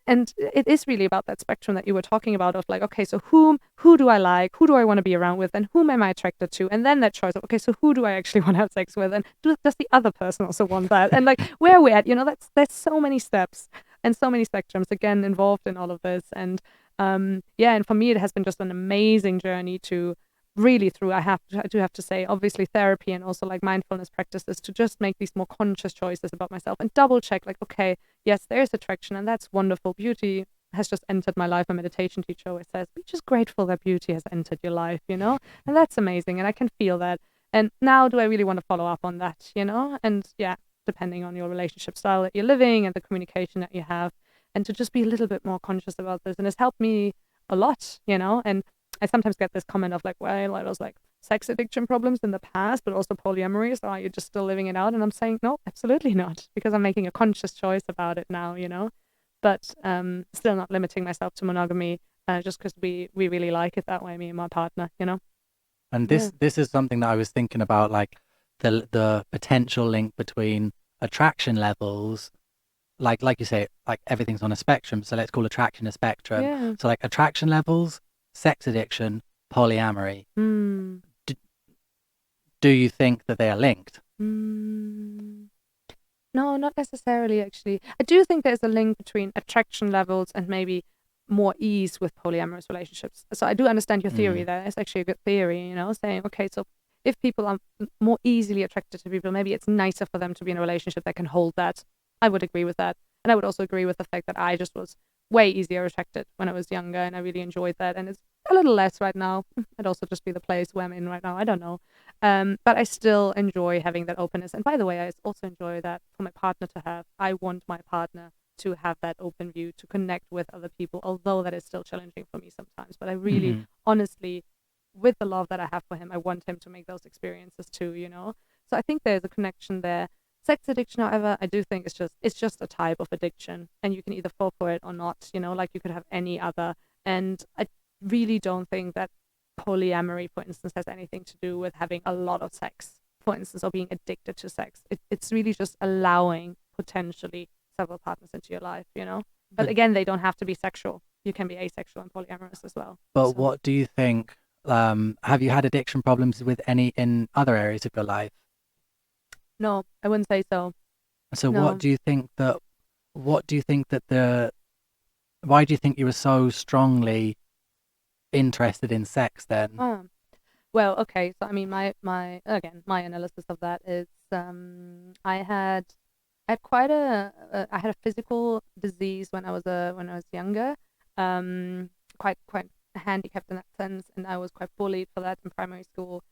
and it is really about that spectrum that you were talking about of like, okay, so who do I like, who do I want to be around with, and whom am I attracted to, and then that choice of, okay, so who do I actually want to have sex with, and does the other person also want that, and like where we're at, there's so many steps and so many spectrums again involved in all of this. And and for me it has been just an amazing journey to really through, I do have to say, obviously therapy and also like mindfulness practices, to just make these more conscious choices about myself and double check like, okay, yes, there's attraction and that's wonderful. Beauty has just entered my life. A meditation teacher always says, be just grateful that beauty has entered your life, and that's amazing. And I can feel that. And now do I really want to follow up on that, and depending on your relationship style that you're living and the communication that you have, and to just be a little bit more conscious about this. And it's helped me a lot, and I sometimes get this comment of like, well, I was like sex addiction problems in the past, but also polyamory. So are you just still living it out? And I'm saying, no, absolutely not, because I'm making a conscious choice about it now, but still not limiting myself to monogamy just because we really like it that way, me and my partner, And this is something that I was thinking about, like the potential link between attraction levels, like you say, like everything's on a spectrum. So let's call attraction a spectrum. Yeah. So like attraction levels, sex addiction, polyamory. Do you think that they are linked? No, not necessarily, actually. I do think there's a link between attraction levels and maybe more ease with polyamorous relationships. So I do understand your theory there. It's actually a good theory, saying, okay, so if people are more easily attracted to people, maybe it's nicer for them to be in a relationship that can hold that. I would agree with that. And I would also agree with the fact that I just was way easier attracted when I was younger, and I really enjoyed that. And it's a little less right now. I'd also just be the place where I'm in right now. I don't know. But I still enjoy having that openness. And by the way, I also enjoy that for my partner to have. I want my partner to have that open view, to connect with other people, although that is still challenging for me sometimes. But I really, honestly, with the love that I have for him, I want him to make those experiences too, So I think there's a connection there. Sex addiction, however, I do think it's just a type of addiction, and you can either fall for it or not, like you could have any other. And I really don't think that polyamory, for instance, has anything to do with having a lot of sex, for instance, or being addicted to sex. It's really just allowing potentially several partners into your life, But again, they don't have to be sexual. You can be asexual and polyamorous as well. But what do you think? Have you had addiction problems with any in other areas of your life? No, I wouldn't say so. So No. why do you think that why do you think you were so strongly interested in sex then? Well, okay. So I mean, my analysis of that is, I had quite I had a physical disease when I was younger, quite handicapped in that sense, and I was quite bullied for that in primary school.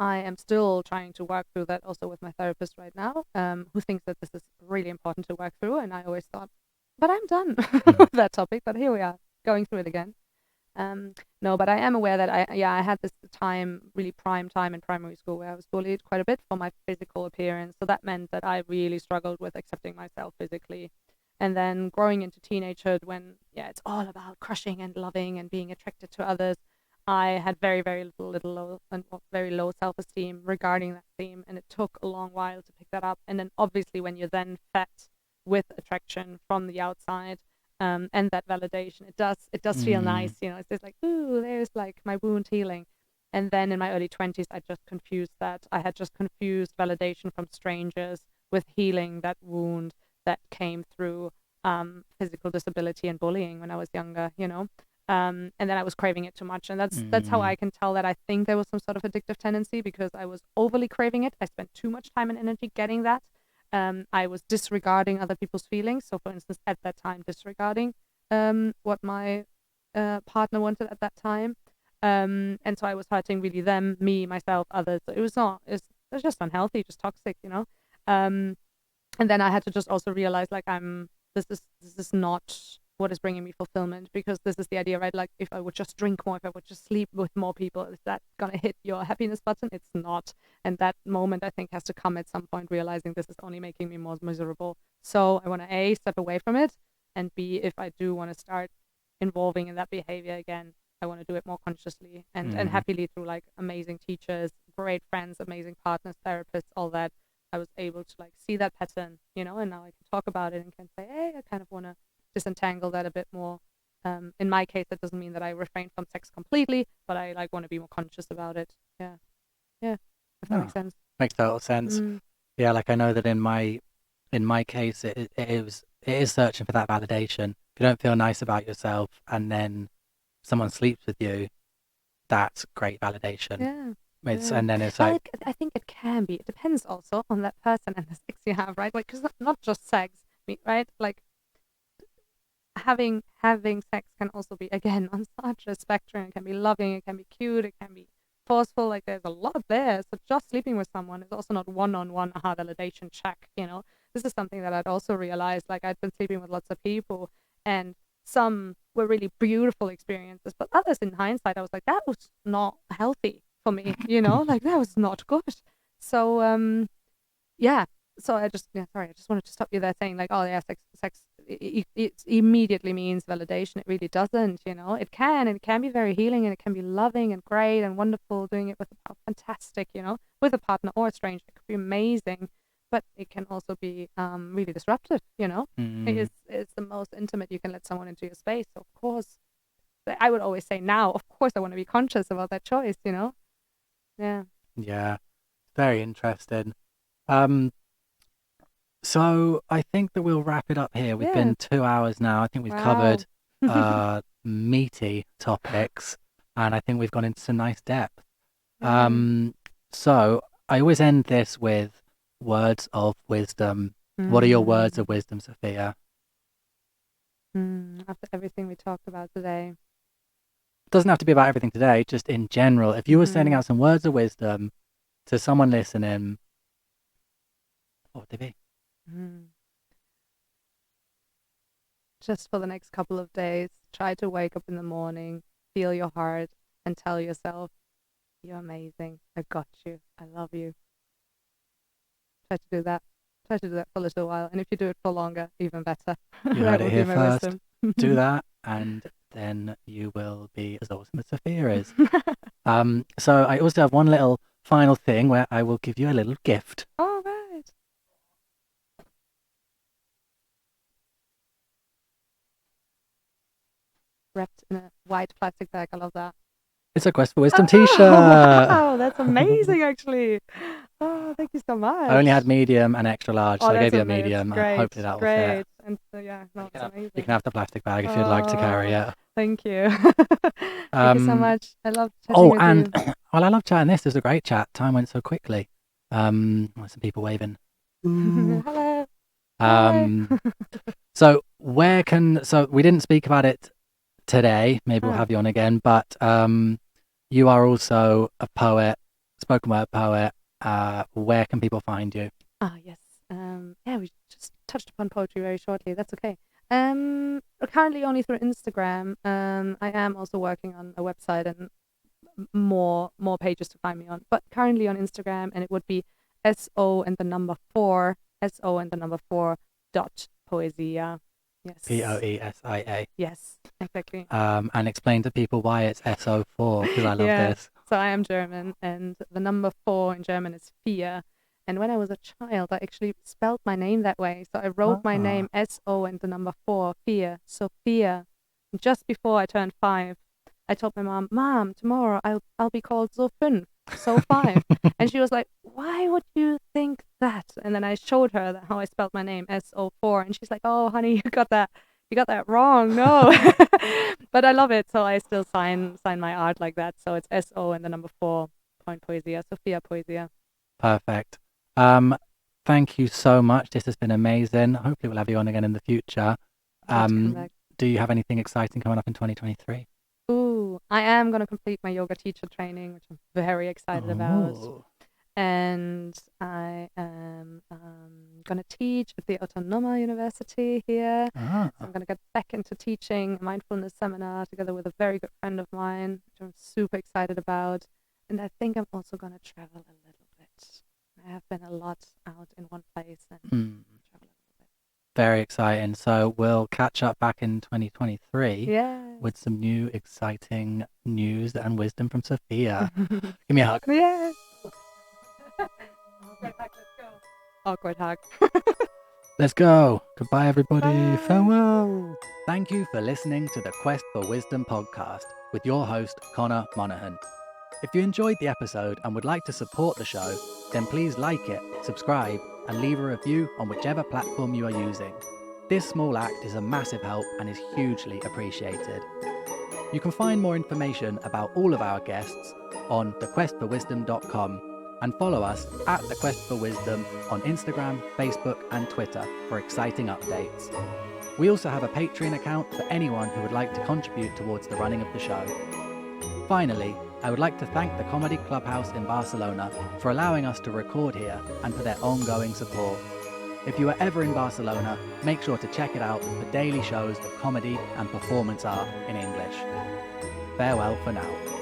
I am still trying to work through that also with my therapist right now, who thinks that this is really important to work through, and I always thought, but I'm done with that topic. But here we are, going through it again. No, but I am aware that I had this really prime time in primary school where I was bullied quite a bit for my physical appearance. So that meant that I really struggled with accepting myself physically. And then growing into teenagehood, when it's all about crushing and loving and being attracted to others, I had very, very very low self-esteem regarding that theme, and it took a long while to pick that up. And then obviously when you're then fed with attraction from the outside, and that validation. It does feel nice, it's just like, ooh, there's like my wound healing. And then in my early 20s, I had just confused validation from strangers with healing that wound that came through physical disability and bullying when I was younger, and then I was craving it too much. And that's how I can tell that I think there was some sort of addictive tendency, because I was overly craving it. I spent too much time and energy getting that. I was disregarding other people's feelings. So, for instance, at that time, disregarding what my partner wanted at that time. And so I was hurting really them, me, myself, others. So it was just unhealthy, just toxic, and then I had to just also realize, like, this is not what is bringing me fulfillment, because this is the idea, right? Like, if I would just drink more, if I would just sleep with more people, is that gonna hit your happiness button? It's not. And that moment, I think, has to come at some point, realizing this is only making me more miserable. So I want to A, step away from it, and B, if I do want to start involving in that behavior again, I want to do it more consciously and happily, through like amazing teachers, great friends, amazing partners, therapists, all that. I was able to like see that pattern, and now I can talk about it and can say, hey, I kind of want to disentangle that a bit more. In my case, that doesn't mean that I refrain from sex completely, but I like want to be more conscious about it. Yeah, if that makes sense. Makes total sense. Yeah, like I know that in my case, it is searching for that validation. If you don't feel nice about yourself, and then someone sleeps with you, that's great validation. Yeah. And then it's like, I think it can be. It depends also on that person and the sex you have, right? Like, because not just sex, right? Like, having sex can also be, again, on such a spectrum. It can be loving, it can be cute, it can be forceful. Like, there's a lot there. So just sleeping with someone is also not one-on-one validation check. This is something that I'd also realized. Like, I'd been sleeping with lots of people, and some were really beautiful experiences, but others, in hindsight, I was like, that was not healthy for me, like, that was not good. So yeah, so I just wanted to stop you there, saying like, oh yeah, sex it immediately means validation. It really doesn't. It can be very healing, and it can be loving and great and wonderful, doing it with fantastic, with a partner or a stranger. It could be amazing, but it can also be really disruptive. It's the most intimate you can let someone into your space. So of course, I would always say, now, of course, I want to be conscious about that choice. Yeah, very interesting. So I think that we'll wrap it up here. We've been 2 hours now. I think we've covered meaty topics, and I think we've gone into some nice depth. So I always end this with words of wisdom. What are your words of wisdom, Sophia? After everything we talked about today. Doesn't have to be about everything today, just in general. If you were sending out some words of wisdom to someone listening, what would they be? Just for the next couple of days, try to wake up in the morning, feel your heart, and tell yourself, you're amazing. I got you. I love you. Try to do that. Try to do that for a little while. And if you do it for longer, even better. You heard it here first. Do that, and then you will be as awesome as Sophia is. So I also have one little final thing where I will give you a little gift. All right. Wrapped in a white plastic bag. I love that. It's a Quest for Wisdom t-shirt. Wow, that's amazing, actually. Oh, thank you so much. I only had medium and extra large, so I gave you a medium. Great, hopefully that will fit. And yeah, no, it's amazing. You can have the plastic bag if you'd like to carry it. Thank you. Thank you so much. I love chatting with you. Well, I love chatting this. It was a great chat. Time went so quickly. Some people waving. Hello. So we didn't speak about it today. Maybe we'll have you on again, but you are also a poet, spoken word poet. Where can people find you? Yes. Yeah, we just touched upon poetry very shortly. That's okay. Currently only through Instagram. I am also working on a website and more pages to find me on, but currently on Instagram, and it would be SO and the number 4 dot poesia. Yes. Poesia. Yes, exactly. And explain to people why it's SO4, because I love this. So I am German, and the number 4 in German is vier, And when I was a child, I actually spelled my name that way. So I wrote my name S-O and the number 4, Fear, Sophia. And just before I turned 5, I told my Mom, tomorrow I'll be called so 5, so 5. And she was like, why would you think that? And then I showed her how I spelled my name, S-O-4. And she's like, oh, honey, you got that wrong. No. But I love it. So I still sign my art like that. So it's S-O and the number 4, Point Poesia, Sophia Poesia. Perfect. Thank you so much. This has been amazing. Hopefully we'll have you on again in the future. Do you have anything exciting coming up in 2023? Ooh, I am going to complete my yoga teacher training, which I'm very excited about. And I am going to teach at the Autonoma University here. So I'm going to get back into teaching a mindfulness seminar together with a very good friend of mine, which I'm super excited about. And I think I'm also going to travel a little bit. I have been a lot out in one place and travel a little bit. Very exciting. So we'll catch up back in 2023 with some new exciting news and wisdom from Sophia. Give me a hug. Yes. Awkward hug. Let's go. Goodbye, everybody. Bye. Farewell. Thank you for listening to the Quest for Wisdom podcast with your host, Connor Monaghan. If you enjoyed the episode and would like to support the show, then please like it, subscribe, and leave a review on whichever platform you are using. This small act is a massive help and is hugely appreciated. You can find more information about all of our guests on thequestforwisdom.com and follow us at The Quest for Wisdom on Instagram, Facebook, and Twitter for exciting updates. We also have a Patreon account for anyone who would like to contribute towards the running of the show. Finally, I would like to thank the Comedy Clubhouse in Barcelona for allowing us to record here and for their ongoing support. If you are ever in Barcelona, make sure to check it out for daily shows of comedy and performance art in English. Farewell for now.